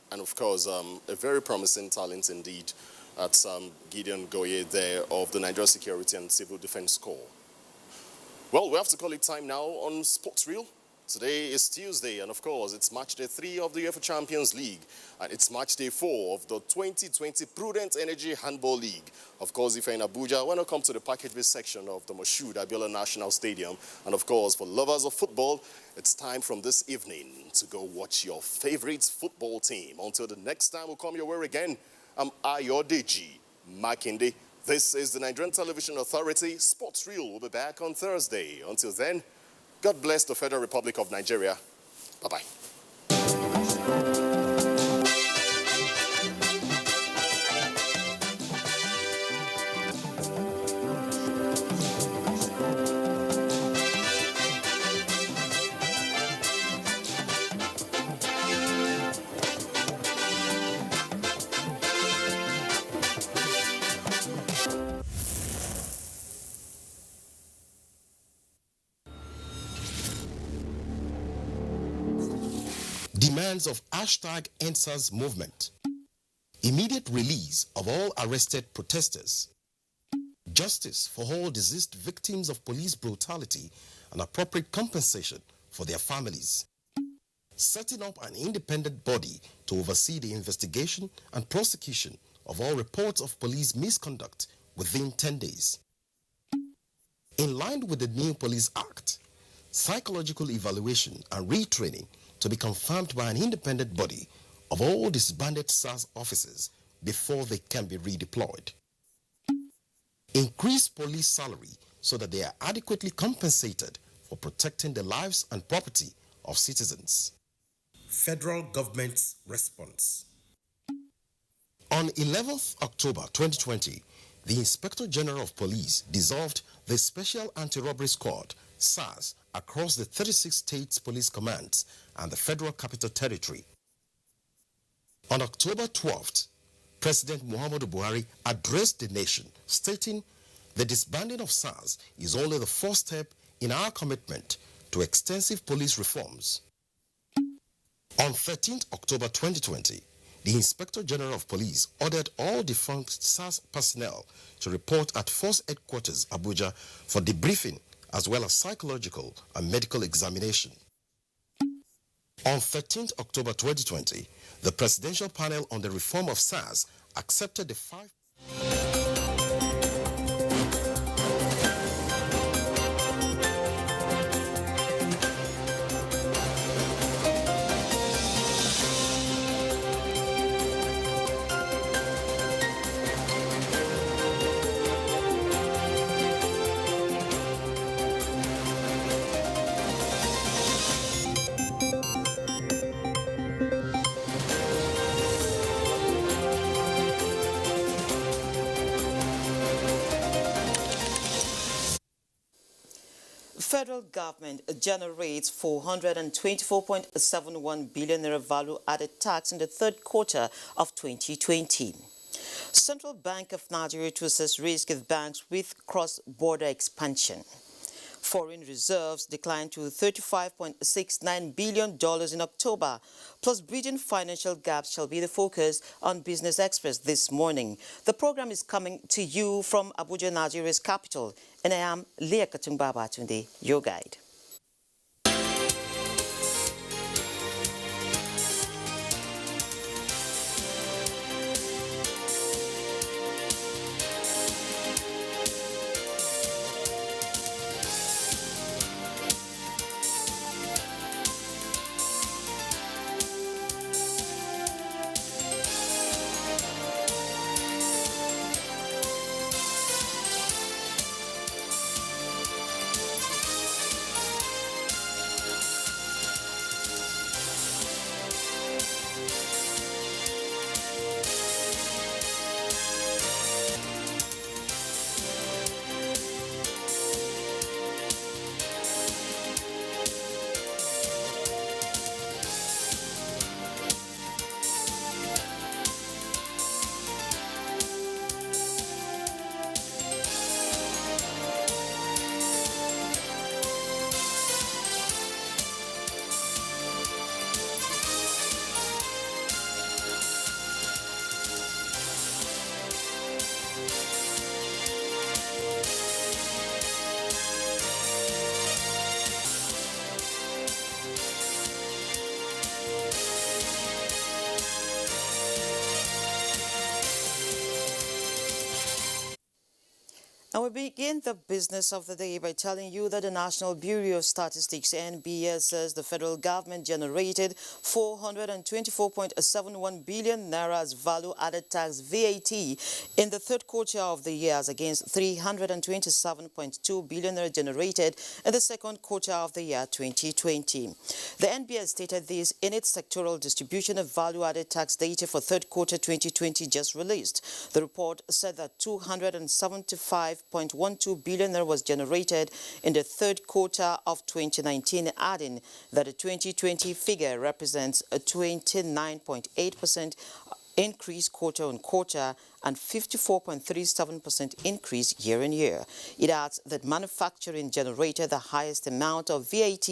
and of course, a very promising talent indeed. At Gideon Goye there of the Nigeria Security and Civil Defense Corps. Well, we have to call it time now on Sports Reel. Today is Tuesday, and of course, it's match day 3 of the UEFA Champions League, and it's match day 4 of the 2020 Prudent Energy Handball League. Of course, if you're in Abuja, why not come to the package section of the Moshood Abiola National Stadium? And of course, for lovers of football, it's time from this evening to go watch your favorite football team. Until the next time we'll come your way again, I'm Ayodeji Makinde. This is the Nigerian Television Authority. Sports Reel will be back on Thursday. Until then, God bless the Federal Republic of Nigeria. Bye-bye. Demands of #EndSARS movement, immediate release of all arrested protesters, justice for all deceased victims of police brutality and appropriate compensation for their families, setting up an independent body to oversee the investigation and prosecution of all reports of police misconduct within 10 days. In line with the new Police Act, psychological evaluation and retraining to be confirmed by an independent body of all disbanded SARS officers before they can be redeployed. Increase police salary so that they are adequately compensated for protecting the lives and property of citizens. Federal government's response. On 11th October 2020, the Inspector General of Police dissolved the Special Anti-Robbery Squad, SARS, across the 36 states police commands and the Federal Capital Territory. On October 12th, President Muhammadu Buhari addressed the nation, stating, "The disbanding of SARS is only the first step in our commitment to extensive police reforms." On 13th October 2020, the Inspector General of Police ordered all defunct SARS personnel to report at Force Headquarters, Abuja, for debriefing as well as psychological and medical examination. On 13th October 2020, the Presidential Panel on the Reform of SARS accepted the 5... Federal government generates 424.71 billion naira value-added tax in the third quarter of 2020. Central Bank of Nigeria to assess risk of banks with cross-border expansion. Foreign reserves declined to $35.69 billion in October, plus bridging financial gaps shall be the focus on Business Express this morning. The program is coming to you from Abuja, Nigeria's capital, and I am Leah Katungbaba Tunde, your guide. And we begin the business of the day by telling you that the National Bureau of Statistics, NBS, says the federal government generated 424.71 billion naira as value-added tax VAT in the third quarter of the year, as against 327.2 billion naira generated in the second quarter of the year 2020. The NBS stated this in its sectoral distribution of value-added tax data for third quarter 2020 just released. The report said that 275.12 billion was generated in the third quarter of 2019, adding that the 2020 figure represents a 29.8% increase quarter-on-quarter and 54.37% increase year-on-year. It adds that manufacturing generated the highest amount of VAT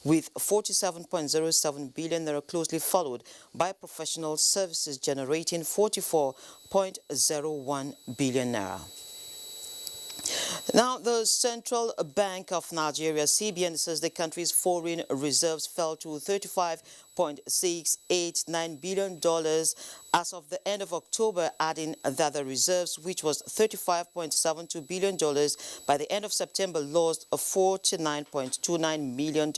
with 47.07 billion naira, closely followed by professional services generating 44.01 billion naira. Now, the Central Bank of Nigeria, CBN, says the country's foreign reserves fell to $35.689 billion as of the end of October, adding that the reserves, which was $35.72 billion by the end of September, lost $49.29 million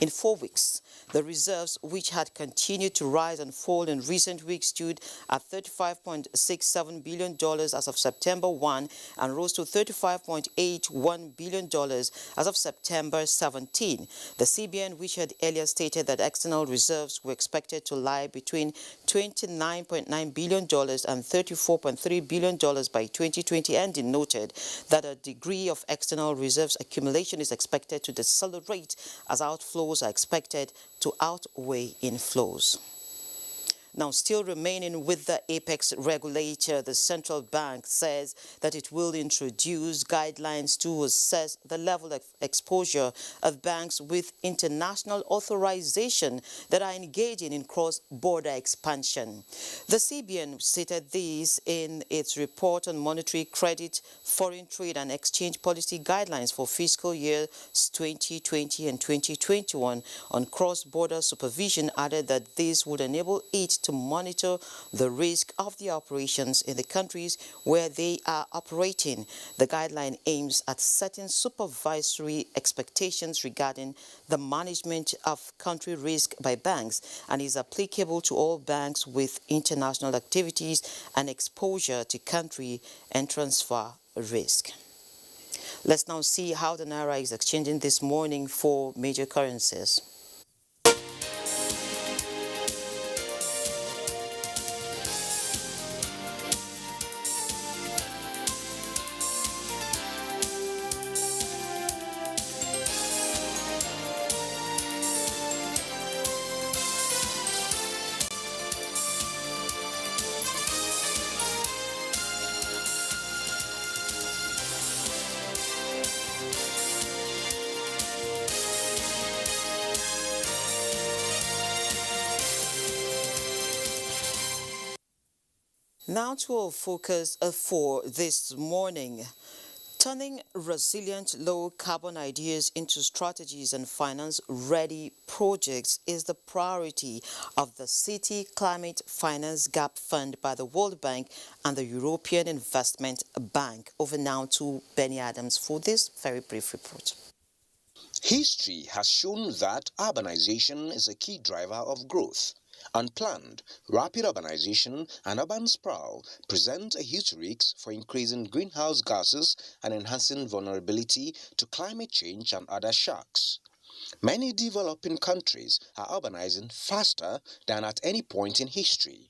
in 4 weeks. The reserves, which had continued to rise and fall in recent weeks, stood at $35.67 billion as of September 1 and rose to $35.81 billion as of September 17. The CBN, which had earlier stated that external reserves were expected to lie between $29.9 billion and $34.3 billion by 2020 ending, noted that a degree of external reserves accumulation is expected to decelerate as outflows are expected to outweigh inflows. Now, still remaining with the apex regulator, the central bank says that it will introduce guidelines to assess the level of exposure of banks with international authorization that are engaging in cross-border expansion. The CBN stated this in its report on monetary credit, foreign trade and exchange policy guidelines for fiscal years 2020 and 2021 on cross-border supervision, added that this would enable it to monitor the risk of the operations in the countries where they are operating. The guideline aims at setting supervisory expectations regarding the management of country risk by banks and is applicable to all banks with international activities and exposure to country and transfer risk. Let's now see how the Naira is exchanging this morning for major currencies. Now to our focus for this morning. Turning resilient low-carbon ideas into strategies and finance-ready projects is the priority of the City Climate Finance Gap Fund by the World Bank and the European Investment Bank. Over now to Benny Adams for this very brief report. History has shown that urbanization is a key driver of growth. Unplanned, rapid urbanization and urban sprawl present a huge risk for increasing greenhouse gases and enhancing vulnerability to climate change and other shocks. Many developing countries are urbanizing faster than at any point in history.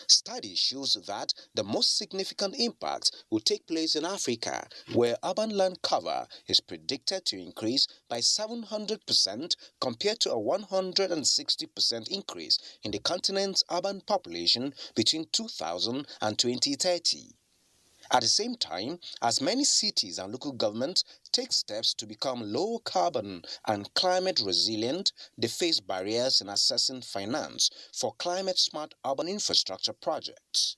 Study shows that the most significant impact will take place in Africa, where urban land cover is predicted to increase by 700% compared to a 160% increase in the continent's urban population between 2000 and 2030. At the same time, as many cities and local governments take steps to become low carbon and climate resilient, they face barriers in accessing finance for climate smart urban infrastructure projects.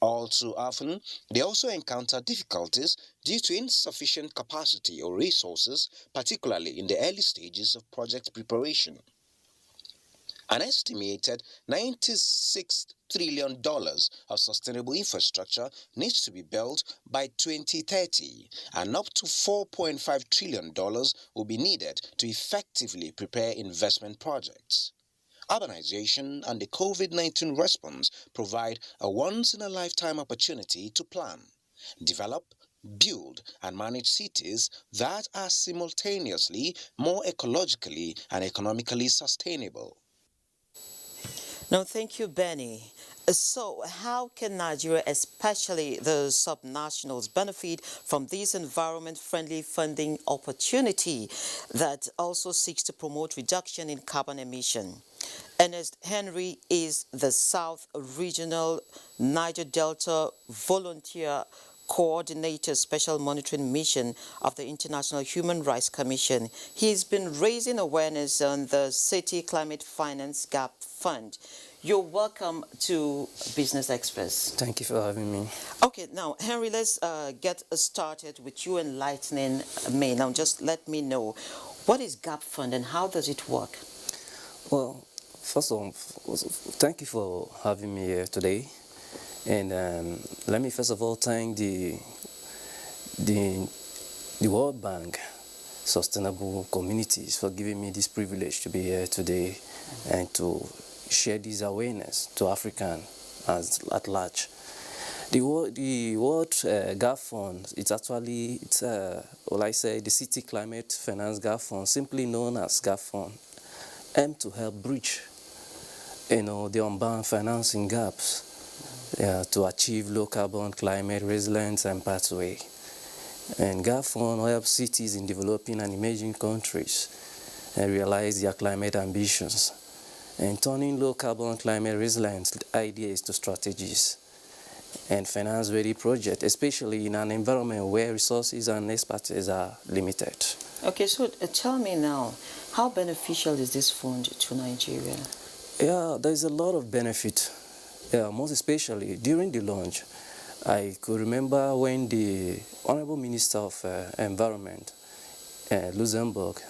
All too often, they also encounter difficulties due to insufficient capacity or resources, particularly in the early stages of project preparation. An estimated $96 trillion of sustainable infrastructure needs to be built by 2030, and up to $4.5 trillion will be needed to effectively prepare investment projects. Urbanization and the COVID-19 response provide a once-in-a-lifetime opportunity to plan, develop, build and manage cities that are simultaneously more ecologically and economically sustainable. No, thank you, Benny. So, how can Nigeria, especially the subnationals, benefit from this environment-friendly funding opportunity that also seeks to promote reduction in carbon emission? Ernest Henry is the South Regional Niger Delta Volunteer Coordinator Special Monitoring Mission of the International Human Rights Commission. He's been raising awareness on the City Climate Finance Gap Fund. You're welcome to Business Express. Thank you for having me. Okay, now, Henry, let's get started with you enlightening me. Now, just let me know, what is Gap Fund and how does it work? Well, first of all, thank you for having me here today. And let me first of all thank the World Bank Sustainable Communities for giving me this privilege to be here today and to share this awareness to Africans at large. The World Gap Fund, it's the City Climate Finance Gap Fund, simply known as Gap Fund, aim to help bridge, the unbound financing gaps to achieve low carbon climate resilience and pathway. And Gap Fund helps cities in developing and emerging countries realize their climate ambitions and turning low carbon climate resilience ideas to strategies and finance ready projects, especially in an environment where resources and expertise are limited. Okay, so tell me now, how beneficial is this fund to Nigeria? Yeah, there's a lot of benefit. Yeah, most especially during the launch, I could remember when the Honorable Minister of Environment, Luxembourg,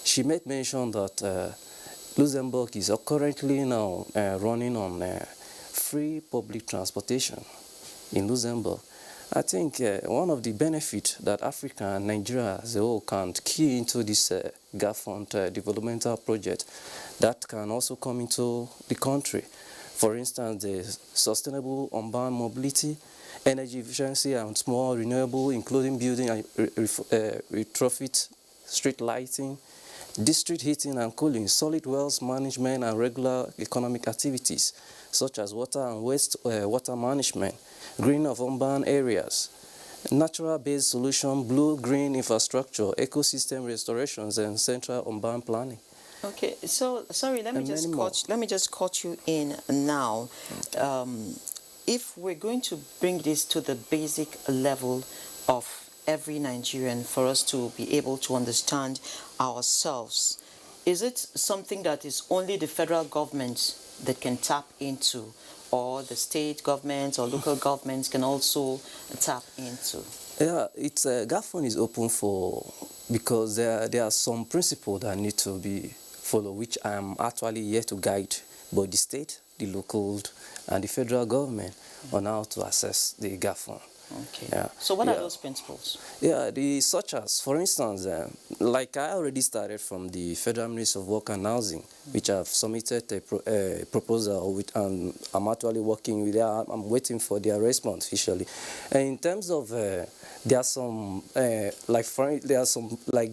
she made mention that Luxembourg is currently now running on free public transportation in Luxembourg. I think one of the benefits that Africa and Nigeria as a whole can key into this Gap Fund developmental project that can also come into the country. For instance, the sustainable unbound mobility, energy efficiency and small renewable, including building and retrofit, street lighting, district heating and cooling, solid waste management and regular economic activities such as water and waste water management, green of unbound areas, natural-based solution, blue-green infrastructure, ecosystem restorations and central unbound planning. Okay, so sorry, let me just cut you in now. If we're going to bring this to the basic level of every Nigerian for us to be able to understand ourselves, is it something that is only the federal government that can tap into, or the state governments or local governments can also tap into? Yeah, it's Gap Fund is open for, because there are some principles that need to be followed, which I am actually here to guide both the state, the local, and the federal government on how to access the Gap Fund. Okay. Yeah. So what are those principles? Yeah, such as, for instance, like I already started from the Federal Ministry of Work and Housing, which I've submitted a proposal with, and I'm actually working with them. I'm waiting for their response officially. And in terms of, there are some,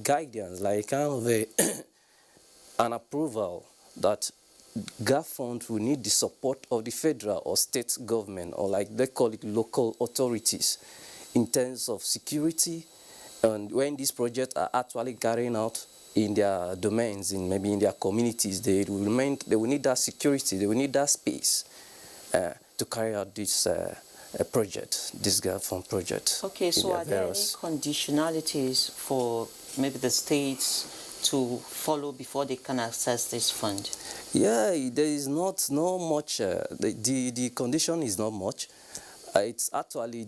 guidance, like kind of an approval that Gap Fund will need the support of the federal or state government, or like they call it local authorities, in terms of security, and when these projects are actually carrying out in their domains, maybe in their communities, they will need that security, they will need that space to carry out this project, this Gap Fund project. Okay, so are there any conditionalities for maybe the states to follow before they can access this fund? Yeah, there is not much. The condition is not much. It's actually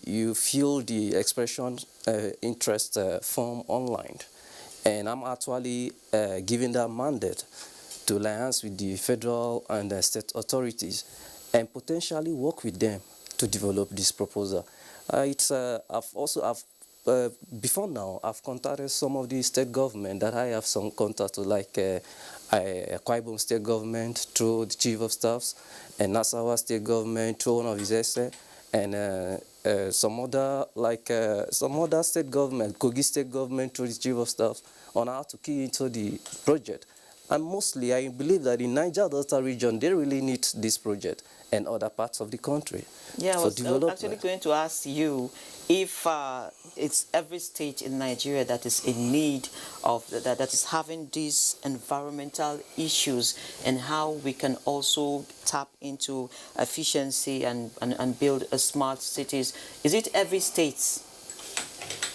you fill the expression interest form online, and I'm actually giving that mandate to alliance with the federal and state authorities and potentially work with them to develop this proposal. Before now, I've contacted some of the state government that I have some contact to, like Akwa Ibom state government through the chief of staffs, and Nasarawa state government through one of his essay, and some other state government, Kogi state government through the chief of staff, on how to key into the project. And mostly, I believe that in Niger Delta region, they really need this project and other parts of the country. Yeah, I for was development. actually going to ask you if it's every state in Nigeria that is in need of, that is having these environmental issues, and how we can also tap into efficiency and build a smart cities. Is it every state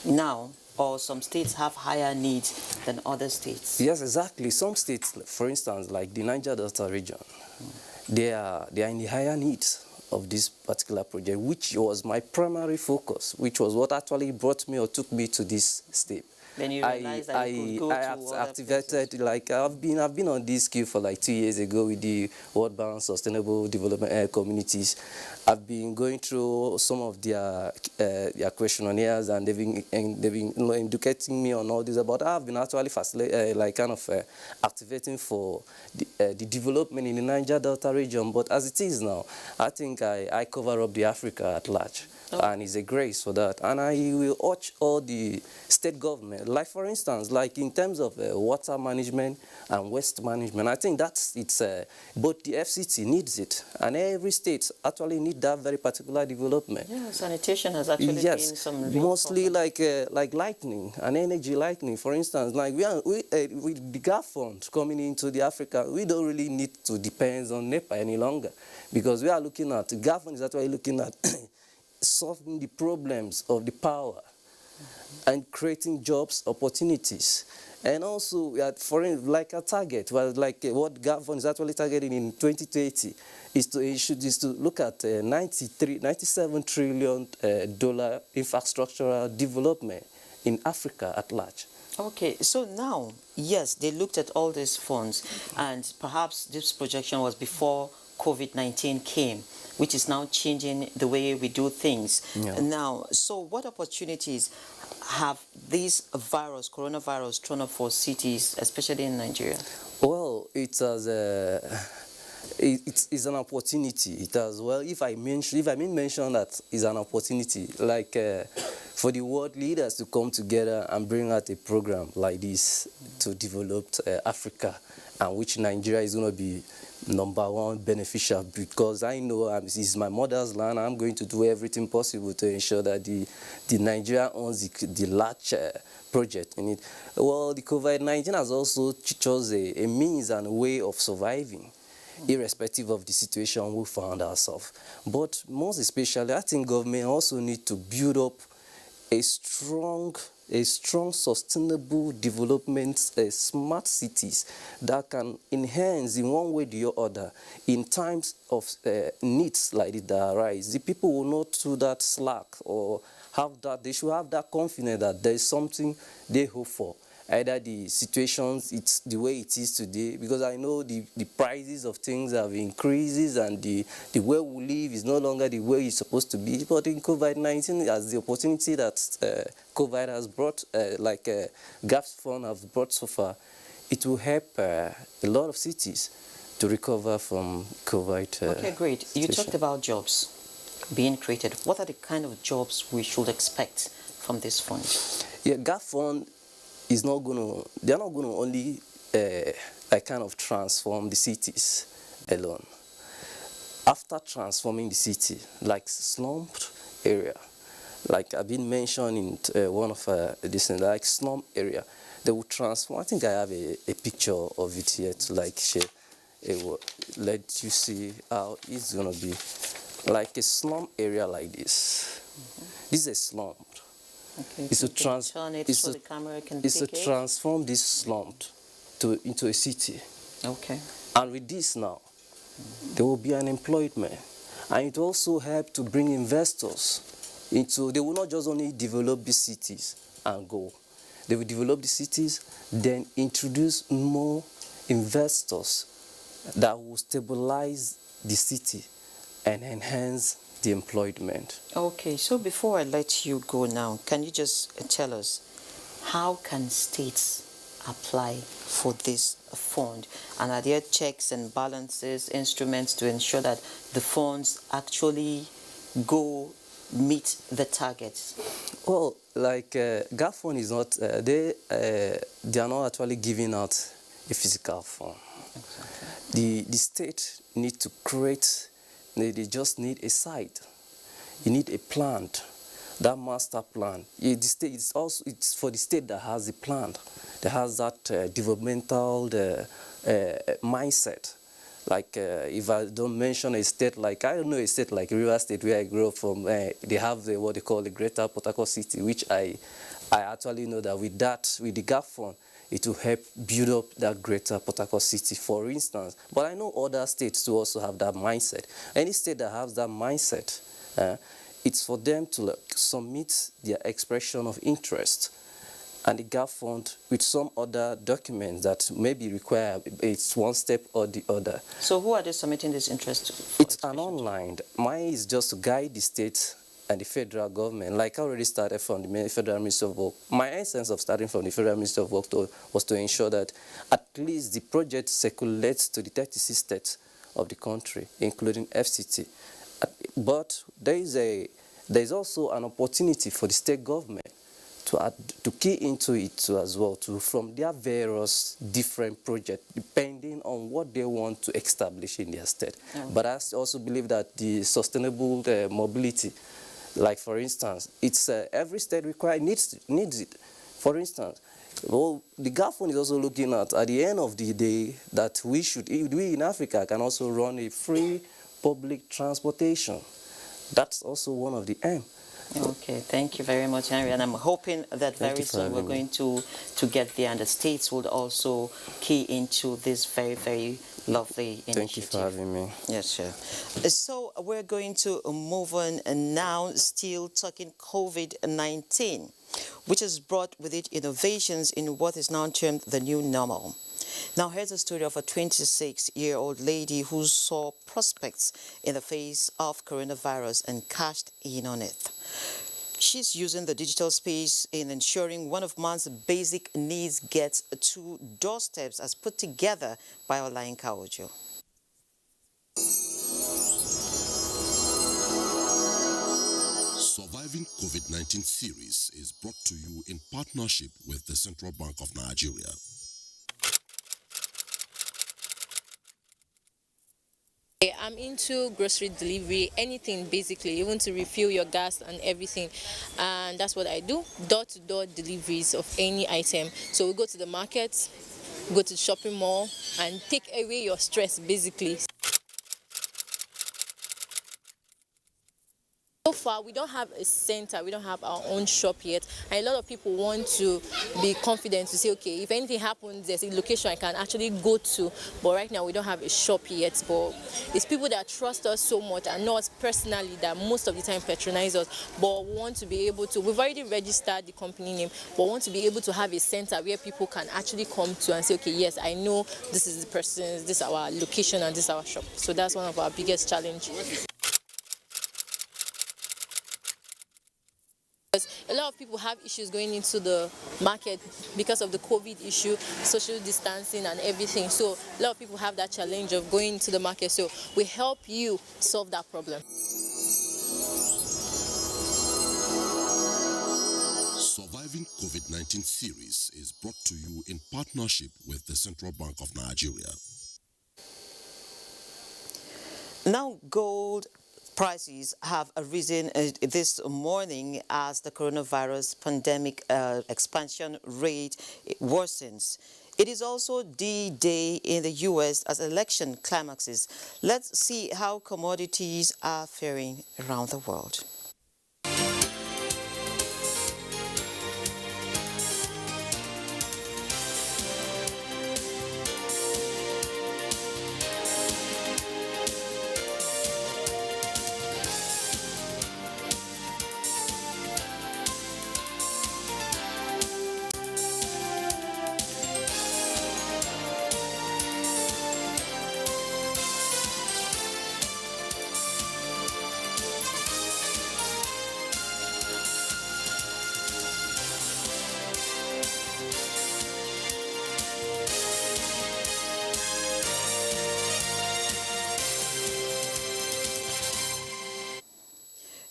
now, or some states have higher needs than other states? Yes, exactly. Some states, for instance, like the Niger Delta region, they are in the higher needs of this particular project, which was my primary focus, which was what actually brought me or took me to this step. Then you realized that you could go to activated places. Like I've been on this queue for like 2 years ago with the World Bank Sustainable Development Communities. I've been going through some of their questionnaires, and they've been educating me on all this about how I've been actually activating for the development in the Niger Delta region. But as it is now, I think I cover up the Africa at large. Oh. And it's a grace for that. And I will urge all the state government, like for instance, like in terms of water management and waste management, I think but the FCT needs it, and every state actually needs that very particular development. Yeah, sanitation has actually been some real mostly problem. like lightning and energy lightning, for instance. Like with the GAF fund coming into the Africa, we don't really need to depend on NEPA any longer, because we are looking at, GAF fund is actually looking at solving the problems of the power and creating jobs opportunities. And also, like a target, what government is actually targeting in 2030 is to look at $97 trillion infrastructural development in Africa at large. Okay, so now, yes, they looked at all these funds, and perhaps this projection was before COVID-19 came, which is now changing the way we do things. Yeah. Now, so what opportunities have this coronavirus, thrown up for cities, especially in Nigeria? Well, it's an opportunity. It has, well, if I mention that it's an opportunity, like for the world leaders to come together and bring out a program like this to develop Africa, and which Nigeria is going to be #1 beneficial, because I know it's my mother's land. I'm going to do everything possible to ensure that the Nigeria owns the large project in it. Well, the COVID-19 has also chosen a means and a way of surviving, irrespective of the situation we found ourselves. But most especially, I think government also need to build up a strong, sustainable development, smart cities that can enhance in one way or the other in times of needs like this that arise. The people will not do that slack, or they should have that confidence that there is something they hope for. Either the situations, it's the way it is today, because I know the prices of things have increases, and the way we live is no longer the way it's supposed to be. But in COVID-19, as the opportunity that COVID has brought, GAPS Fund have brought so far, it will help a lot of cities to recover from COVID. Okay, great. Situation. You talked about jobs being created. What are the kind of jobs we should expect from this fund? Yeah, GAPS Fund they're not going to only kind of transform the cities alone. After transforming the city, like slumped area, like I've been mentioning one of this, like slum area, they will transform. I think I have a picture of it here to share. It will let you see how it's going to be. Like a slum area like this. Mm-hmm. This is a slum. Okay, it's so to transform this slum into a city. Okay. And with this now, there will be an employment. And it also help to bring investors into, they will not just only develop the cities and go. They will develop the cities, then introduce more investors that will stabilize the city and enhance the employment. Okay, so before I let you go now, can you just tell us how can states apply for this fund? And are there checks and balances, instruments to ensure that the funds actually meet the targets? Well, like GAF fund is not, they are not actually giving out a physical fund. Exactly. The state need to create, they just need a site. You need a plan, that master plan. It's for the state that has a plan, that has that developmental mindset. Like if I don't mention a state like, I don't know, a state like River State where I grew up from, they have what they call the Greater Port Harcourt City, which I actually know that with the GAF fund, it will help build up that Greater Port Harcourt City, for instance. But I know other states too also have that mindset. Any state that has that mindset, it's for them to submit their expression of interest and the GAF fund with some other documents that maybe require it's one step or the other. So who are they submitting this interest to? It's an online. Mine is just to guide the state and the federal government. Like I already started from the Federal Ministry of Work. My essence of starting from the Federal Ministry of Work was to ensure that at least the project circulates to the 36 states of the country, including FCT. But there is also an opportunity for the state government to key into it too as well, from their various different projects, depending on what they want to establish in their state. Okay. But I also believe that the sustainable mobility, like for instance, it's every state needs it. For instance, well, the GAF fund is also looking at the end of the day that we in Africa can also run a free public transportation. That's also one of the aims. Okay, thank you very much, Henry. And I'm hoping that very soon we're going to get there, and the states would also key into this very, very lovely initiative. Thank you for having me. Yes, sure. So we're going to move on now, still talking COVID-19, which has brought with it innovations in what is now termed the new normal. Now, here's a story of a 26-year-old lady who saw prospects in the face of coronavirus and cashed in on it. She's using the digital space in ensuring one of man's basic needs gets to doorsteps, as put together by Olayin Kaojo. Surviving COVID-19 series is brought to you in partnership with the Central Bank of Nigeria. I'm into grocery delivery, anything basically, even to refill your gas and everything, and that's what I do, door-to-door deliveries of any item. So we go to the market, go to the shopping mall, and take away your stress basically. So far, we don't have a center, we don't have our own shop yet, and a lot of people want to be confident to say, okay, if anything happens, there's a location I can actually go to, but right now we don't have a shop yet. But it's people that trust us so much and know us personally that most of the time patronize us, but want to be able to, we've already registered the company name, but want to be able to have a center where people can actually come to and say, okay, yes, I know this is the person's, this is our location and this is our shop. So that's one of our biggest challenges. A lot of people have issues going into the market because of the COVID issue, social distancing and everything. So a lot of people have that challenge of going into the market. So we help you solve that problem. Surviving COVID-19 series is brought to you in partnership with the Central Bank of Nigeria. Now, gold prices have risen this morning as the coronavirus pandemic expansion rate worsens. It is also D-Day in the U.S. as election climaxes. Let's see how commodities are faring around the world.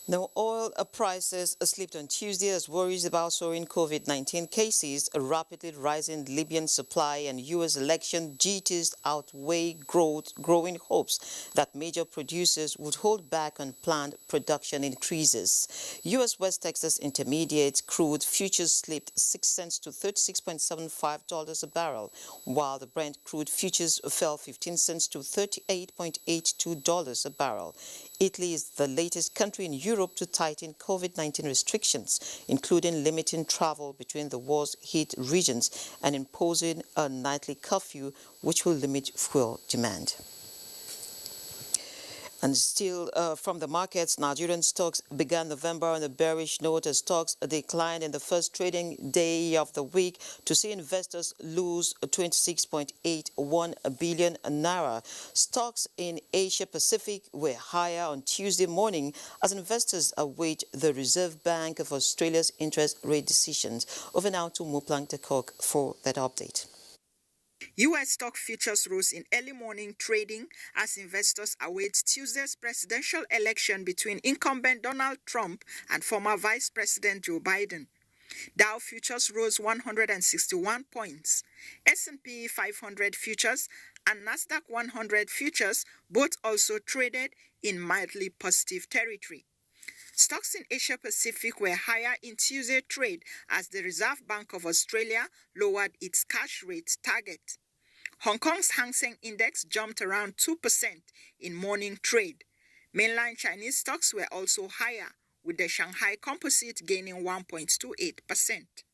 Now, oil prices slipped on Tuesday as worries about soaring COVID-19 cases, a rapidly rising Libyan supply and U.S. election jitters outweigh growing hopes that major producers would hold back on planned production increases. U.S. West Texas Intermediate crude futures slipped 6 cents to $36.75 a barrel, while the Brent crude futures fell 15 cents to $38.82 a barrel. Italy is the latest country in Europe to tighten COVID-19 restrictions, including limiting travel between the war's hit regions and imposing a nightly curfew, which will limit fuel demand. And still from the markets, Nigerian stocks began November on a bearish note as stocks declined in the first trading day of the week to see investors lose 26.81 billion naira. Stocks in Asia Pacific were higher on Tuesday morning as investors await the Reserve Bank of Australia's interest rate decisions. Over now to Muplang Tekok for that update. U.S. stock futures rose in early morning trading as investors await Tuesday's presidential election between incumbent Donald Trump and former Vice President Joe Biden. Dow futures rose 161 points. S&P 500 futures and Nasdaq 100 futures both also traded in mildly positive territory. Stocks in Asia Pacific were higher in Tuesday trade as the Reserve Bank of Australia lowered its cash rate target. Hong Kong's Hang Seng Index jumped around 2% in morning trade. Mainland Chinese stocks were also higher, with the Shanghai Composite gaining 1.28%.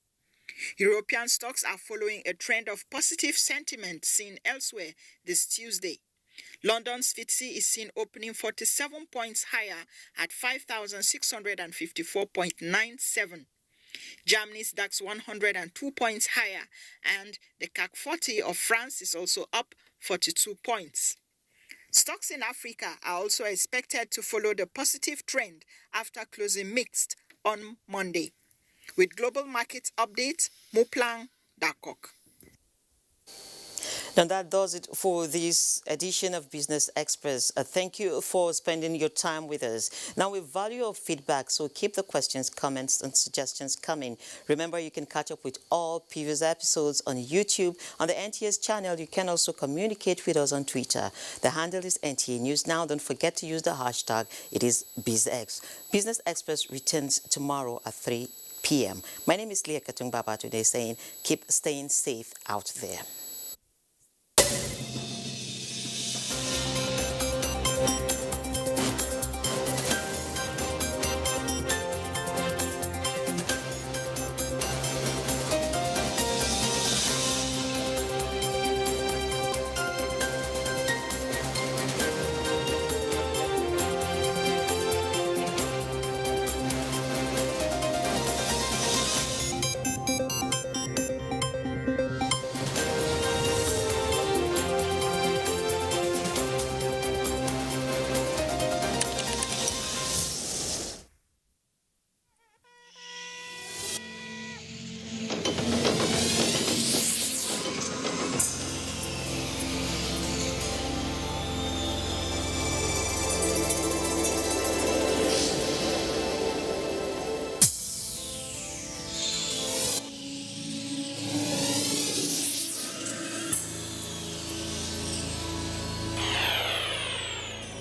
European stocks are following a trend of positive sentiment seen elsewhere this Tuesday. London's FTSE is seen opening 47 points higher at 5,654.97. Germany's DAX 102 points higher, and the CAC 40 of France is also up 42 points. Stocks in Africa are also expected to follow the positive trend after closing mixed on Monday. With Global Market Update, Muplang Dakok. And that does it for this edition of Business Express. Thank you for spending your time with us. Now, we value your feedback, so keep the questions, comments, and suggestions coming. Remember, you can catch up with all previous episodes on YouTube. On the NTA's channel, you can also communicate with us on Twitter. The handle is NTA News Now. Don't forget to use the hashtag. It is BizX. Business Express returns tomorrow at 3 p.m. My name is Leah Katung Baba today saying, keep staying safe out there.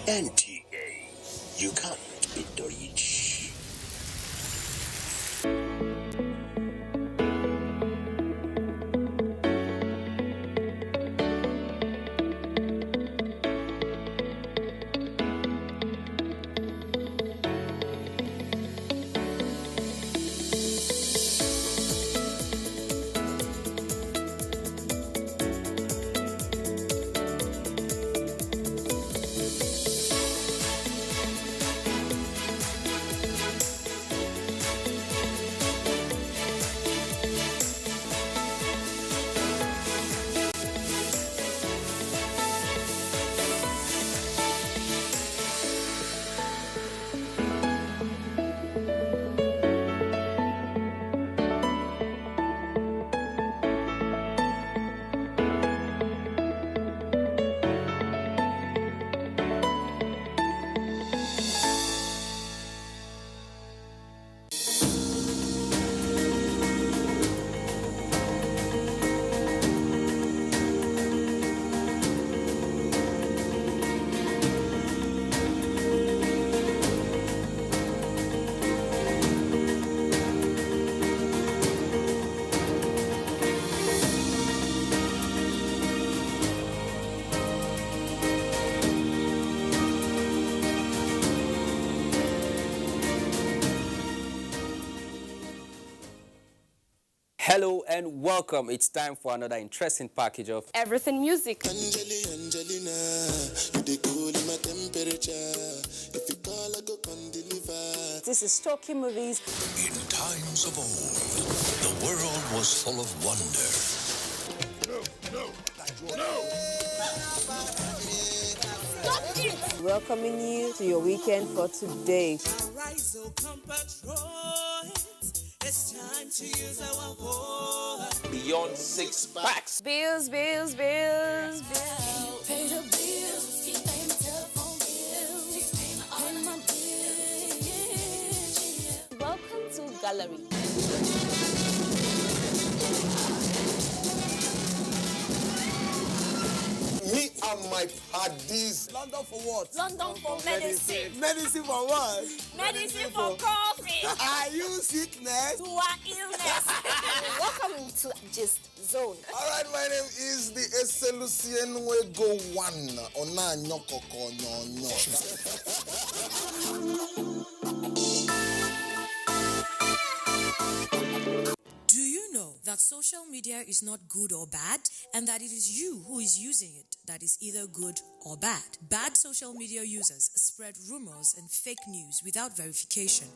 NTA, you can't beat the reach. Hello and welcome. It's time for another interesting package of Everything Music. Angelina, you dey cool in my temperature. If you call, I go come deliver. This is Talking Movies. In times of old, the world was full of wonder. No! Stop it! Welcoming you to your weekend for today. Arise, oh compatriots. It's time to use our voice. Beyond 6 packs. Bills, bills, bills, bills. Pay the bills. Keep paying the telephone bills. Pay my bills. Welcome to Gallery. Me and my paddies. London for what? London for medicine. Medicine for what? Medicine for coffee. Are you sickness? To our illness. Welcome to Gist Zone. Alright, my name is the Eselucien Wego One. Ona nyokoko nyonyo. Do you know that social media is not good or bad, and that it is you who is using it that is either good or bad? Bad social media users spread rumors and fake news without verification.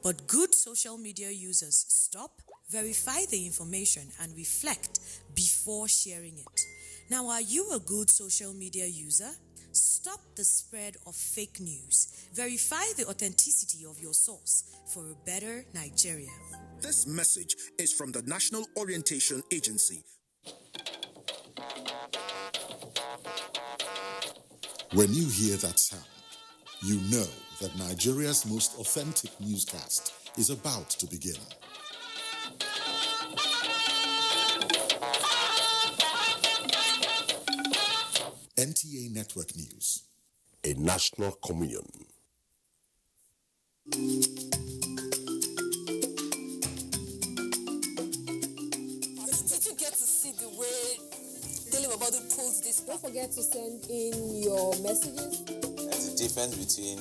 But good social media users stop, verify the information, and reflect before sharing it. Now, are you a good social media user? Stop the spread of fake news. Verify the authenticity of your source for a better Nigeria. This message is from the National Orientation Agency. When you hear that sound, you know that Nigeria's most authentic newscast is about to begin. NTA Network News, a national communion. Did you get to see the way Telebabadu pulls this? Don't forget to send in your messages. There's a difference between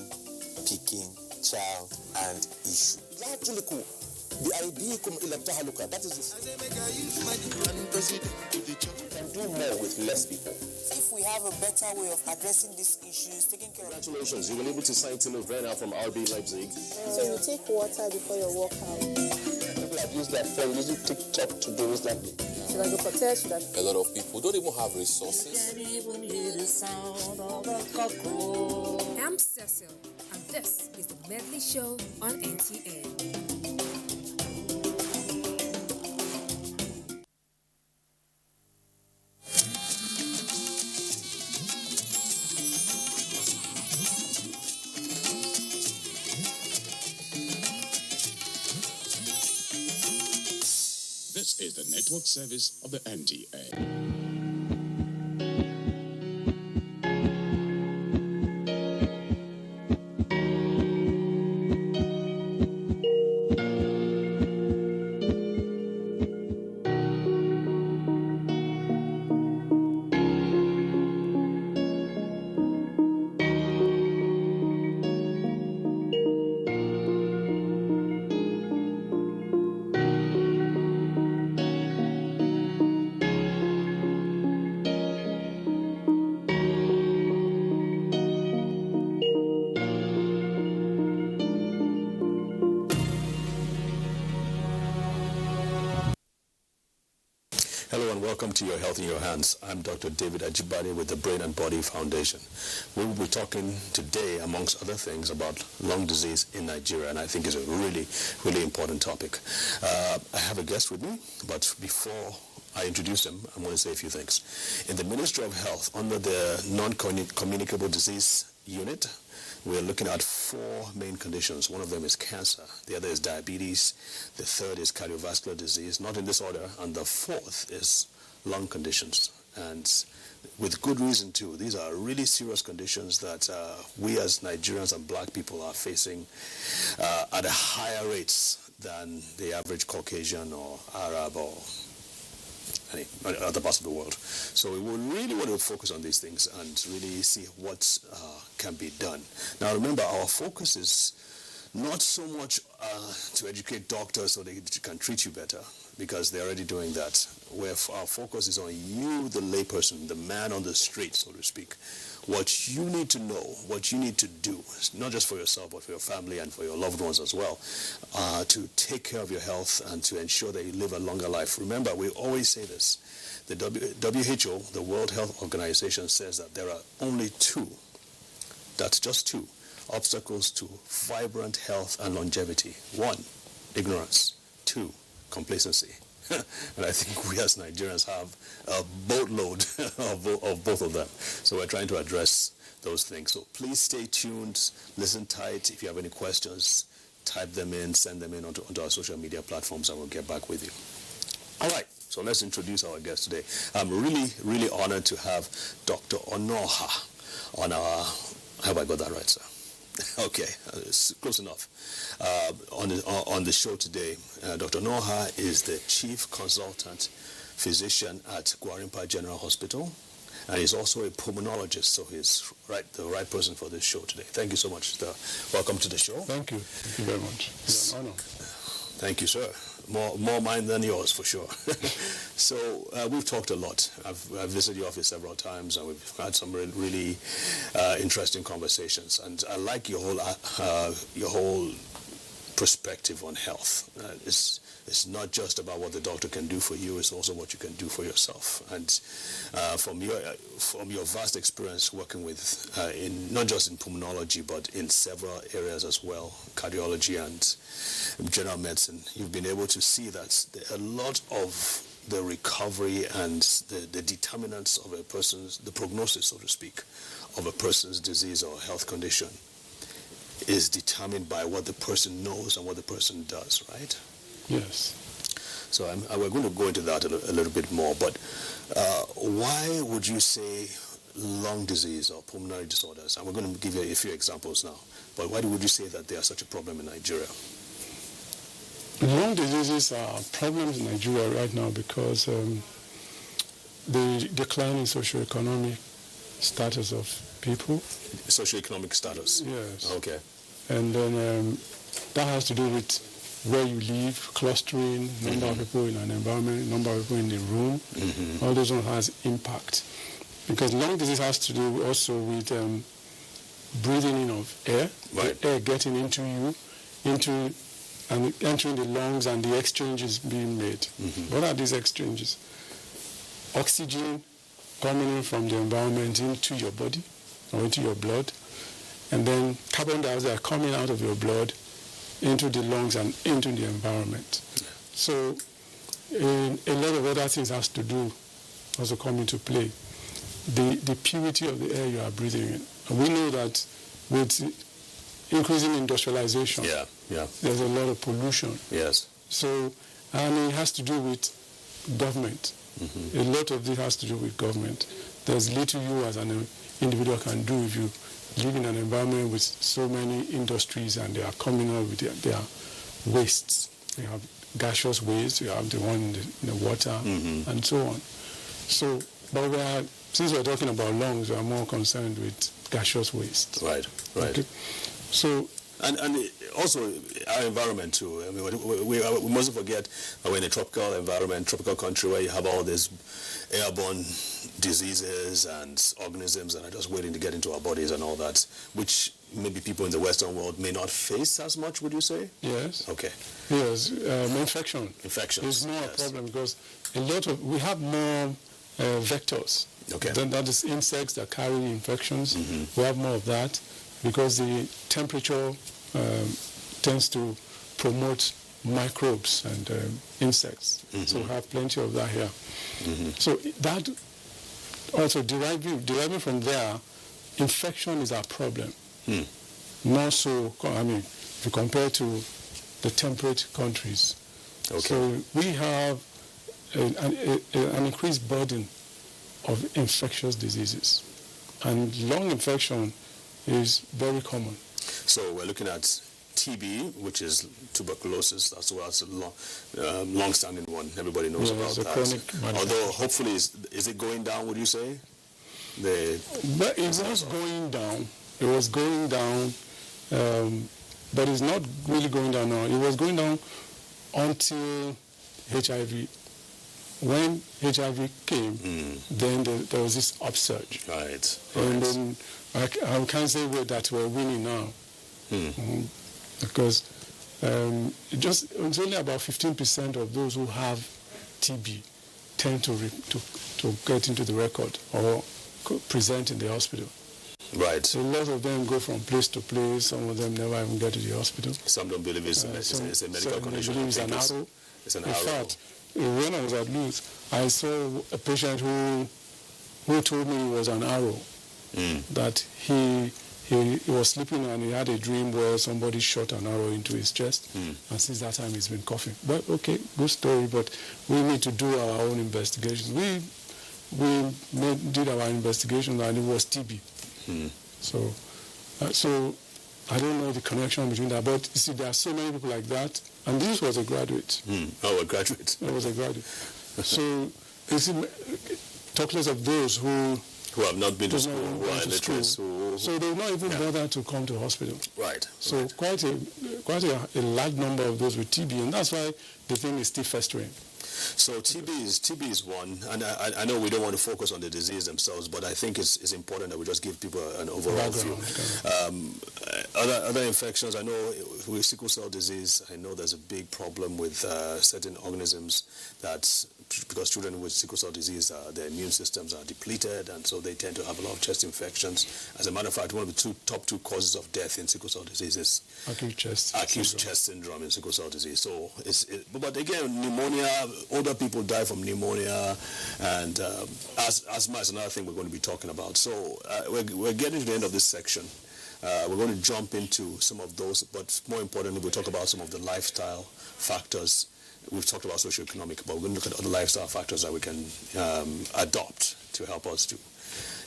picking, child, and issue. Actually cool. The idea that is this. Can do more with less people. If we have a better way of addressing these issues, taking care of. Congratulations, you were able to sign Tino Werner from RB Leipzig. So you take water before your workout. People have used their phone using TikTok to do recently. Should I go for test? A lot of people don't even have resources. I'm Cecil, and this is the Medley Show on NTA. This is the network service of the NTA. Hello and welcome to Your Health in Your Hands. I'm Dr. David Ajibade with the Brain and Body Foundation. We will be talking today, amongst other things, about lung disease in Nigeria, and I think it's a really, really important topic. I have a guest with me, but before I introduce him, I'm going to say a few things. In the Ministry of Health, under the Non-Communicable Disease Unit, we're looking at 4 main conditions. One of them is cancer. The other is diabetes. The third is cardiovascular disease, not in this order. And the fourth is lung conditions. And with good reason, too. These are really serious conditions that we as Nigerians and black people are facing at a higher rates than the average Caucasian or Arab or any other parts of the world. So we will really want to focus on these things and really see what can be done. Now remember, our focus is not so much to educate doctors so they can treat you better. because they're already doing that. Where our focus is on you, the layperson, the man on the street, so to speak. What you need to know, what you need to do, not just for yourself, but for your family and for your loved ones as well, to take care of your health and to ensure that you live a longer life. Remember, we always say this. The WHO, the World Health Organization, says that there are only just two, obstacles to vibrant health and longevity. 1, ignorance. 2, complacency. And I think we as Nigerians have a boatload of both of them. So we're trying to address those things. So please stay tuned, listen tight. If you have any questions, type them in, send them in onto our social media platforms, and we'll get back with you. All right, so let's introduce our guest today. I'm really, really honored to have Dr. Onoha on our... I hope I got that right, sir. Okay, it's close enough. On the show today, Dr. Onoha is the Chief Consultant Physician at Gwarinpa General Hospital, and he's also a pulmonologist, so he's the right person for this show today. Thank you so much, sir. Welcome to the show. Thank you. Thank you very much. It's an honor. Thank you, sir. More mine than yours, for sure. So we've talked a lot. I've visited your office several times, and we've had some really interesting conversations. And I like your whole perspective on health. It's not just about what the doctor can do for you; it's also what you can do for yourself. And from your vast experience working with not just in pulmonology, but in several areas as well, cardiology and general medicine, you've been able to see that a lot of the recovery and the determinants of a person's, the prognosis, so to speak, of a person's disease or health condition is determined by what the person knows and what the person does, right? Yes. So we're going to go into that a little bit more, but why would you say lung disease or pulmonary disorders, and we're going to give you a few examples now, but why would you say that they are such a problem in Nigeria? Lung diseases are problems in Nigeria right now because the declining socioeconomic status of people. Socioeconomic status? Yes. Okay. And then that has to do with where you live, clustering, number of people in an environment, number of people in the room. All those ones has impact. Because lung disease has to do also with breathing in of air, the air getting into you, and entering the lungs, and the exchanges being made. What are these exchanges? Oxygen coming in from the environment into your body or into your blood, and then carbon dioxide coming out of your blood into the lungs and into the environment. So a lot of other things has to do also come into play. The purity of the air you are breathing in. And we know that with increasing industrialization, there's a lot of pollution. Yes. So, and it has to do with government. A lot of this has to do with government. There's little you as an individual can do if you live in an environment with so many industries and they are coming up with their wastes. You have gaseous waste, you have the one in the water, and so on. So, but since we're talking about lungs, we are more concerned with gaseous waste. Right. Okay? So, and also our environment too. I mean, we mustn't forget that we're in a tropical environment, tropical country, where you have all these airborne diseases and organisms that are just waiting to get into our bodies and all that, which maybe people in the Western world may not face as much, would you say? Yes. Okay. Yes, infections is more a problem because we have more vectors. Okay. That is insects that carry infections. We have more of that because the temperature tends to promote microbes and insects. So we have plenty of that here. So that also deriving from there, infection is our problem. More so, I mean, if you compare to the temperate countries. Okay. So we have an increased burden of infectious diseases. And lung infection is very common. So we're looking at TB, which is tuberculosis, as well as a long-standing one. Everybody knows about that. Chronic. Although, hopefully, is it going down, would you say? But it was going down. It was going down, but it's not really going down now. It was going down until HIV. When HIV came, then there was this upsurge. Right. And then I can't say that we're winning now. Because it's only about 15% of those who have TB tend to get into the record or present in the hospital. Right. So a lot of them go from place to place. Some of them never even get to the hospital. Some don't believe it's a medical condition. They believe it's an arrow. It's an in arrow. fact, when I was at Luz, I saw a patient who told me it was an arrow. That he was sleeping and he had a dream where somebody shot an arrow into his chest, and since that time he's been coughing. But okay, good story, but we need to do our own investigations. We did our investigation and it was TB. So I don't know the connection between that, but you see, there are so many people like that, and this was a graduate. Oh, a graduate. It was a graduate. So you see, talk less of those who have not been to school, who are illiterate. So they will not even bother to come to hospital. Right. So quite a large number of those with TB, and that's why the thing is still festering. So TB is one, and I know we don't want to focus on the disease themselves, but I think it's important that we just give people an overall view. Other infections, I know with sickle cell disease, I know there's a big problem with certain organisms that, because children with sickle cell disease, their immune systems are depleted, and so they tend to have a lot of chest infections. As a matter of fact, one of the top two causes of death in sickle cell disease is acute chest syndrome in sickle cell disease. So, but again, pneumonia, older people die from pneumonia, and asthma is another thing we're going to be talking about. So we're getting to the end of this section. We're going to jump into some of those, but more importantly, we'll talk about some of the lifestyle factors. We've talked about socioeconomic, but we're going to look at other lifestyle factors that we can adopt to help us to,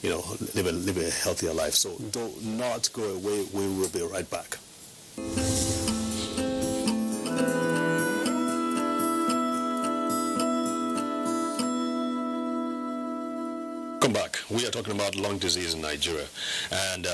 live a healthier life. So do not go away. We will be right back. Welcome back. We are talking about lung disease in Nigeria, and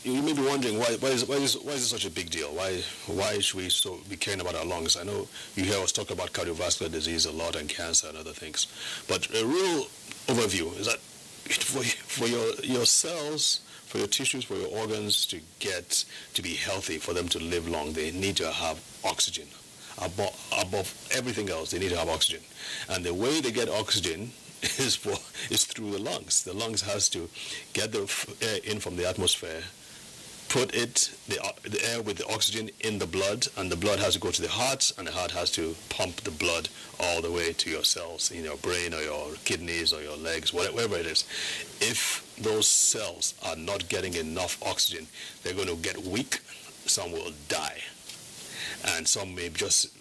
you may be wondering why is it such a big deal? Why should we be caring about our lungs? I know you hear us talk about cardiovascular disease a lot and cancer and other things, but a real overview is that for your cells, for your tissues, for your organs to be healthy, for them to live long, they need to have oxygen. Above everything else, they need to have oxygen, and the way they get oxygen is through the lungs. The lungs has to get the air in from the atmosphere, put the air with the oxygen in the blood, and the blood has to go to the heart, and the heart has to pump the blood all the way to your cells in your brain or your kidneys or your legs, whatever it is. If those cells are not getting enough oxygen, they're going to get weak, some will die, and some may just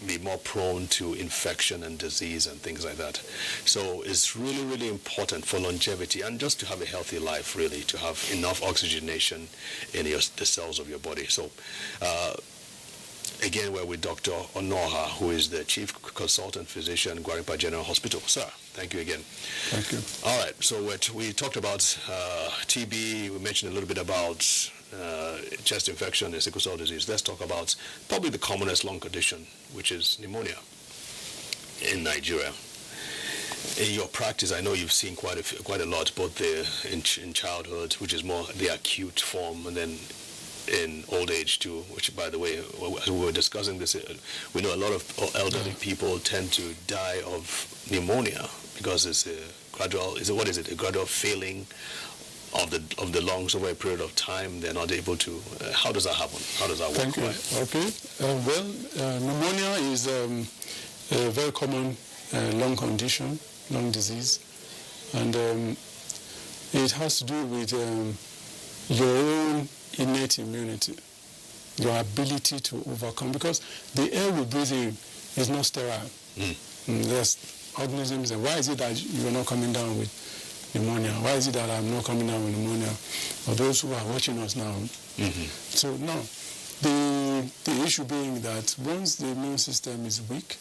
be more prone to infection and disease and things like that. So it's really, really important for longevity and just to have a healthy life, really, to have enough oxygenation in the cells of your body. So again, we're with Dr. Onoha, who is the Chief Consultant Physician, Gwarinpa General Hospital. Sir, thank you again. Thank you. All right, so we talked about TB. We mentioned a little bit about chest infection and sickle cell disease. Let's talk about probably the commonest lung condition, which is pneumonia in Nigeria. In your practice, I know you've seen quite a lot, both in childhood, which is more the acute form, and then in old age too, which, by the way, as we were discussing this, we know a lot of elderly people tend to die of pneumonia because it's a gradual, a gradual failing of the lungs over a period of time. They're not able to, how does that happen? How does that work? Thank you. Okay. Pneumonia is a very common lung condition, lung disease, and it has to do with your own innate immunity, your ability to overcome, because the air we breathe in is not sterile. There's organisms, and why is it that you're not coming down with pneumonia? Why is it that I'm not coming down with pneumonia? For those who are watching us now. So now, the issue being that once the immune system is weak,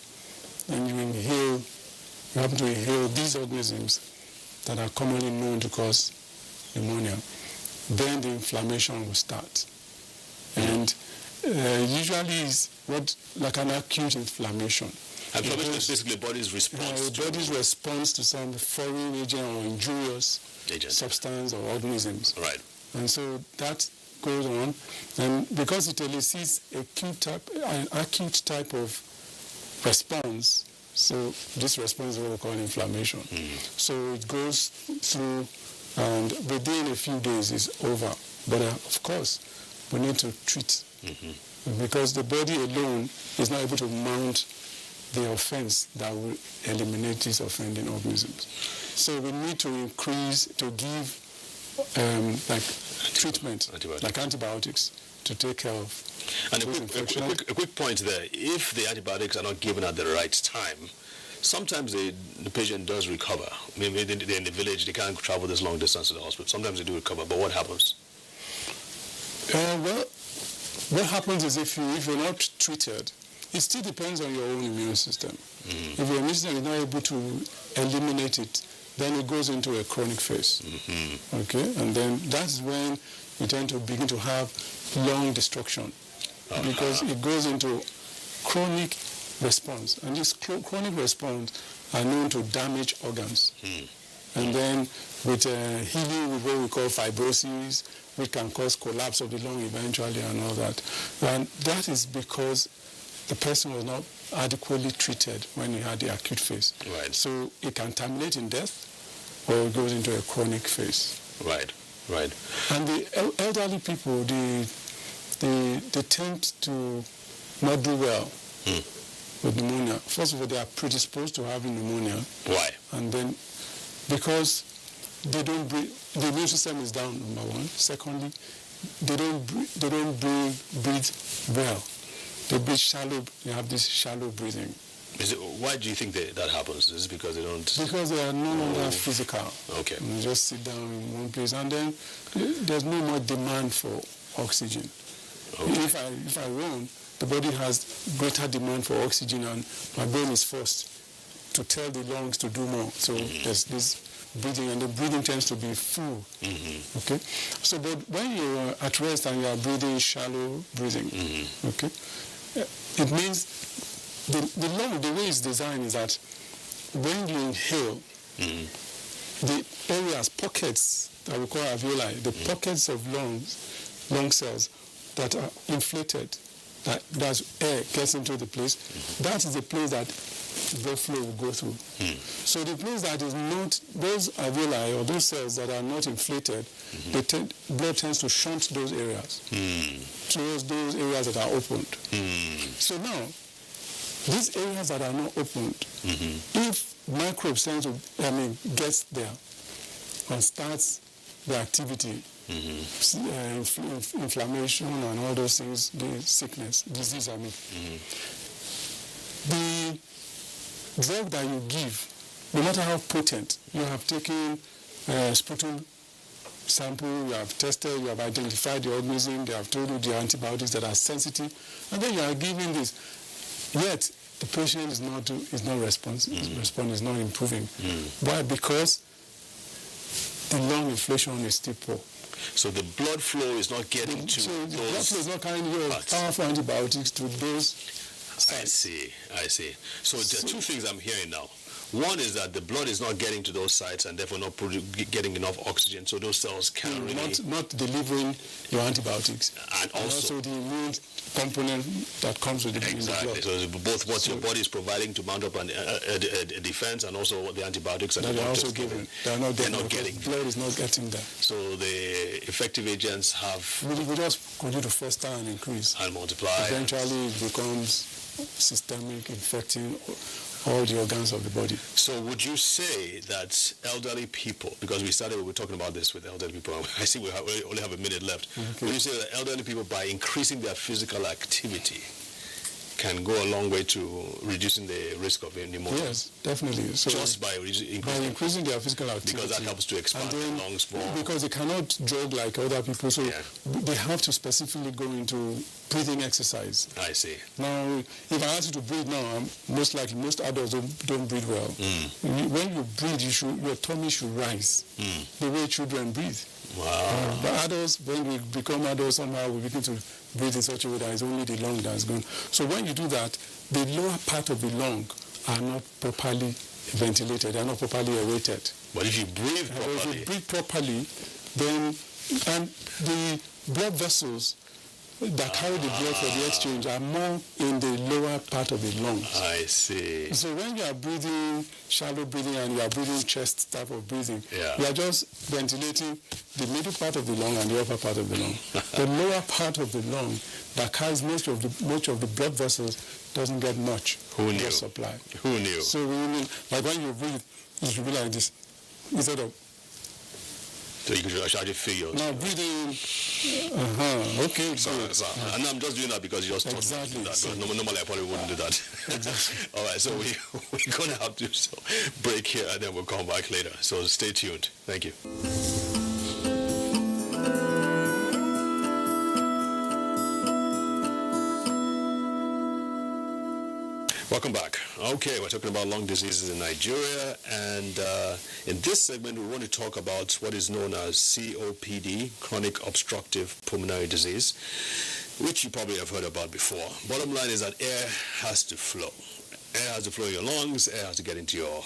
and you happen to inhale these organisms that are commonly known to cause pneumonia, then the inflammation will start. And usually it's like an acute inflammation. Inflammation is basically the body's response. The body's response to some foreign agent or injurious substance or organisms. Right. And so that goes on, and because it elicits an acute type of response, so this response is what we call inflammation. So it goes through, and within a few days it's over. But of course, we need to treat, because the body alone is not able to mount the offense that will eliminate these offending organisms. So we need to give like treatment, like antibiotics, to take care of. And a quick point there: if the antibiotics are not given at the right time, sometimes the patient does recover. Maybe they're in the village, they can't travel this long distance to the hospital. Sometimes they do recover, but what happens? Well, what happens is if you're not treated, it still depends on your own immune system. If your immune system is not able to eliminate it, then it goes into a chronic phase. Okay, and then that's when you tend to begin to have lung destruction, because it goes into chronic response, and this chronic response are known to damage organs. And then with healing with what we call fibrosis, which can cause collapse of the lung eventually and all that. And that is because the person was not adequately treated when he had the acute phase. Right. So it can terminate in death, or it goes into a chronic phase. Right. And the elderly people, they tend to not do well with pneumonia. First of all, they are predisposed to having pneumonia. Why? And then because they don't breathe, the immune system is down, number one. Secondly, they don't breathe well. They breathe shallow. They have this shallow breathing. Why do you think that happens? Is it because they don't? Because they are no longer physical. Okay. You just sit down in one place, and then there's no more demand for oxygen. Okay. If I run, the body has greater demand for oxygen, and my brain is forced to tell the lungs to do more. So there's this breathing, and the breathing tends to be full. Okay. So, but when you're at rest and you are breathing shallow breathing, okay, it means the lung, the way it's designed is that when you inhale, the areas, pockets that we call alveoli, the pockets of lung cells that are inflated, that air gets into the place, that is the place that blood flow will go through. So the place that is not, those alveoli or those cells that are not inflated, blood tends to shunt those areas towards those areas that are opened. So now, these areas that are not opened, if microbes gets there and starts the activity, inflammation and all those things, the sickness, disease, the drug that you give, no matter how potent, you have taken sputum sample, you have tested, you have identified the organism, they have told you the antibiotics that are sensitive, and then you are giving this. Yet the patient is not responsive. Response is not improving. Why? Because the lung inflation is still poor. So the blood flow is not getting to the those. Blood flow is not carrying your powerful antibiotics to those sites. I see. So there are two things I'm hearing now. One is that the blood is not getting to those sites and therefore not getting enough oxygen, so those cells can't really... Not delivering your antibiotics. And also the immune component that comes with it. Exactly. So both what your body is providing to mount up a defense and also what the antibiotics that they're also given. They're not getting. Blood is not getting there. So the effective agents have... We just continue to foster and increase. And multiply. Eventually it becomes systemic, infecting all the organs of the body. So would you say that elderly people, because we were talking about this with elderly people, I see we only have a minute left. Okay. Would you say that elderly people, by increasing their physical activity, can go a long way to reducing the risk of pneumonia? Yes, definitely. So just by increasing their physical activity. Because that helps to expand the lungs more. Because they cannot jog like other people, so they have to specifically go into breathing exercise. I see. Now, if I ask you to breathe now, most likely most adults don't breathe well. When you breathe, your tummy should rise, the way children breathe. Wow. But adults, when we become adults, somehow we begin to breathe in such a way that it's only the lung that's gone. So when you do that, the lower part of the lung are not properly ventilated, they are not properly aerated. But if you breathe properly... If you breathe properly, then... And the blood vessels that carry the blood for the exchange are more in the lower part of the lungs. I see. So when you are breathing, shallow breathing, and you are breathing chest type of breathing, you are just ventilating the middle part of the lung and the upper part of the lung. The lower part of the lung that carries much of the blood vessels doesn't get much blood supply. Who knew? So like when you breathe, it should be like this instead of. So you can actually feel yours. Now breathing. Okay. So, and I'm just doing that because you just taught me to do that. Because normally I probably wouldn't do that. Exactly. All right. So we're going to have to break here, and then we'll come back later. So stay tuned. Thank you. Welcome back. Okay, we're talking about lung diseases in Nigeria, and in this segment we want to talk about what is known as COPD, chronic obstructive pulmonary disease, which you probably have heard about before. Bottom line is that air has to flow. Air has to flow in your lungs, air has to get into your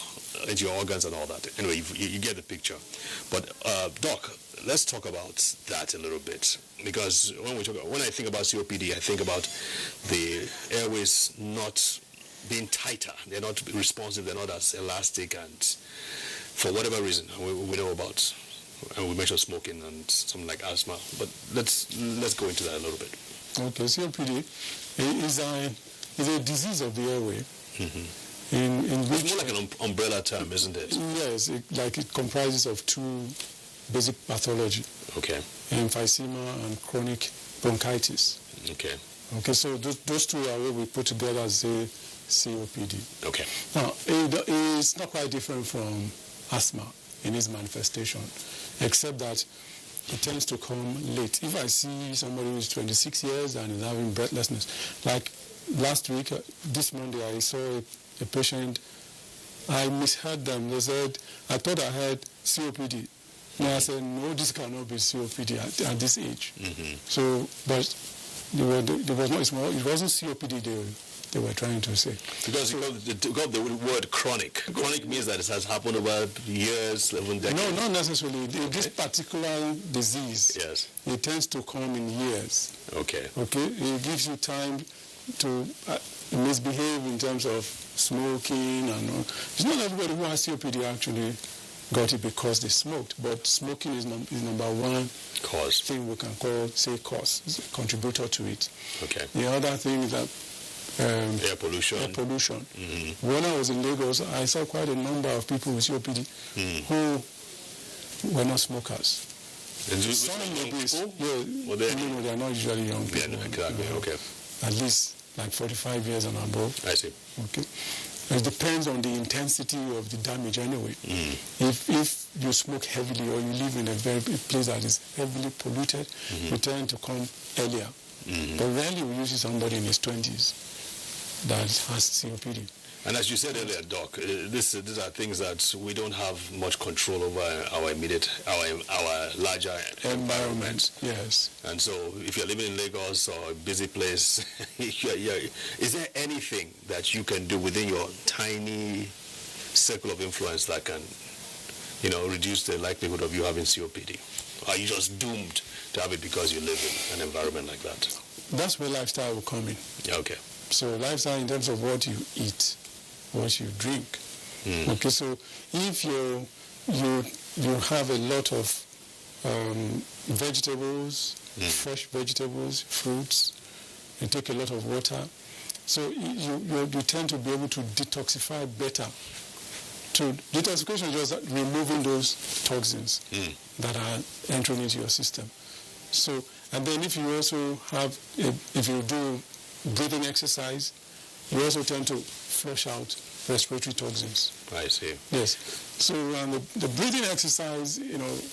organs and all that. Anyway, you get the picture. But Doc, let's talk about that a little bit, because when I think about COPD, I think about the airways not being tighter. They're not responsive, they're not as elastic, and for whatever reason we know about, and we mentioned smoking and something like asthma, but let's go into that a little bit. Okay, COPD is a disease of the airway. Mm-hmm. It's more like an umbrella term, isn't it? Yes, it comprises of two basic pathology. Okay. Emphysema and chronic bronchitis. Okay. Okay, so those two are what we put together as a COPD. Okay. Now, it's not quite different from asthma in its manifestation, except that it tends to come late. If I see somebody who is 26 years and is having breathlessness, like last week, this Monday, I saw a patient, I misheard them. They said, I thought I had COPD. And I said, no, this cannot be COPD at this age. Mm-hmm. So, but it wasn't COPD they were trying to say. Because you got the word chronic. Chronic means that it has happened over years, even decades. No, not necessarily. Okay. This particular disease, yes, it tends to come in years. Okay. Okay. It gives you time to misbehave in terms of smoking and all. It's not everybody who has COPD actually got it because they smoked, but smoking is number one cause thing we can call, say, cause. It's a contributor to it. Okay. The other thing is that air pollution. Mm-hmm. When I was in Lagos, I saw quite a number of people with COPD who were not smokers. Some young people? Yeah, no, they are not usually young people. Yeah, exactly. Okay. At least like 45 years and above. I see. Okay. It depends on the intensity of the damage anyway. If you smoke heavily or you live in a place that is heavily polluted, you tend to come earlier. But rarely we usually see somebody in his 20s that has COPD. And as you said earlier, Doc, these are things that we don't have much control over our larger environment. Yes. And so if you're living in Lagos or a busy place, is there anything that you can do within your tiny circle of influence that can, reduce the likelihood of you having COPD? Or are you just doomed to have it because you live in an environment like that? That's where lifestyle will come in. Okay. So lifestyle in terms of what you eat, what you drink. Okay, so if you have a lot of vegetables, fresh vegetables, fruits, you take a lot of water, so you tend to be able to detoxify better. So detoxification is just removing those toxins that are entering into your system. So, and then if you also have, if you do breathing exercise, you also tend to flush out respiratory toxins. I see. Yes. So the breathing exercise,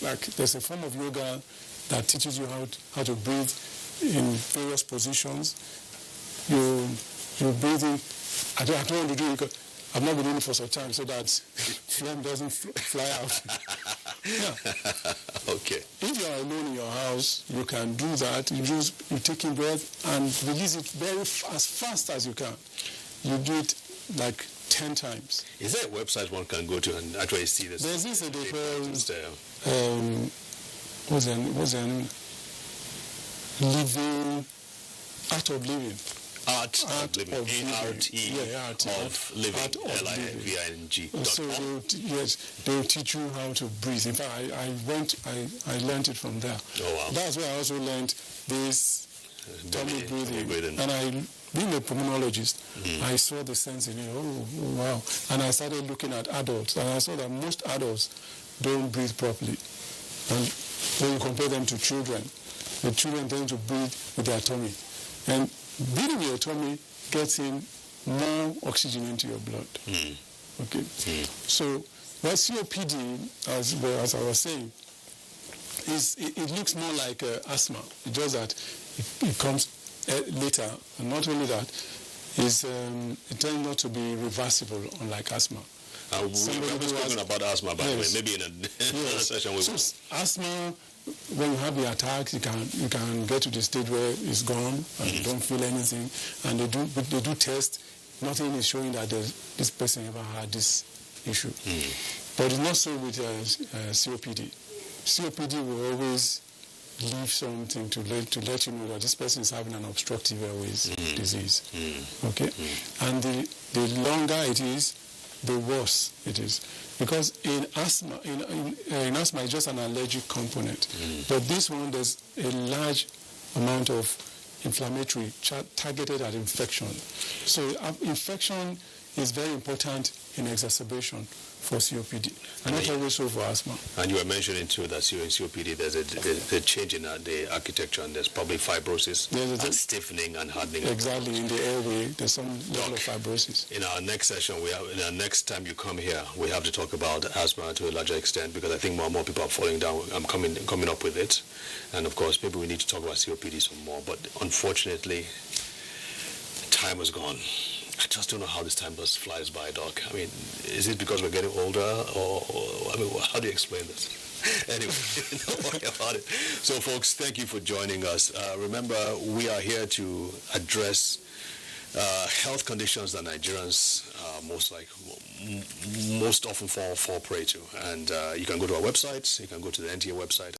like there's a form of yoga that teaches you how to breathe in various positions. You breathe in. I don't want to do it because I've not been doing it for some time, so that phlegm doesn't fly out. Yeah. Okay. If you are alone in your house, you can do that. You take in breath and release it as fast as you can. You do it like 10 times. Is there a website one can go to and actually see this? There's this living, art of living. Art of living. A-R-T of living. L-I-V-I-N-G. So they'll teach you how to breathe. In fact, I learned it from there. Oh, wow. That's where I also learned this tummy breathing. And being a pulmonologist, I saw the sense in it. Oh, wow. And I started looking at adults, and I saw that most adults don't breathe properly. And when you compare them to children, the children tend to breathe with their tummy. And breathing with your tummy gets in more oxygen into your blood. Okay? So, what COPD, as I was saying, it looks more like asthma. It's just that it comes later, and not only that, it tends not to be reversible, unlike asthma. We've spoken about asthma, by the way, maybe in another session. So asthma, when you have the attacks, you can get to the stage where it's gone and you don't feel anything, and they do test. Nothing is showing that this person ever had this issue. But it's not so with COPD. COPD will always leave something to let you know that this person is having an obstructive airways disease. Okay? And the longer it is, the worse it is. Because in asthma, in asthma, it's just an allergic component. But this one, there's a large amount of inflammatory targeted at infection. So infection is very important in exacerbation for COPD, and not always so for asthma. And you were mentioning too that in COPD there's a change in the architecture, and there's probably fibrosis and stiffening and hardening. Exactly, in the airway there's some level of fibrosis. In our next session, in our next time you come here, we have to talk about asthma to a larger extent, because I think more and more people are falling down. I'm coming up with it, and of course maybe we need to talk about COPD some more. But unfortunately, time has gone. I just don't know how this time just flies by, Doc. I mean, is it because we're getting older, or I mean, how do you explain this? Anyway, don't worry about it. So, folks, thank you for joining us. Remember, we are here to address health conditions that Nigerians most often fall prey to. And you can go to our website. You can go to the NTA website.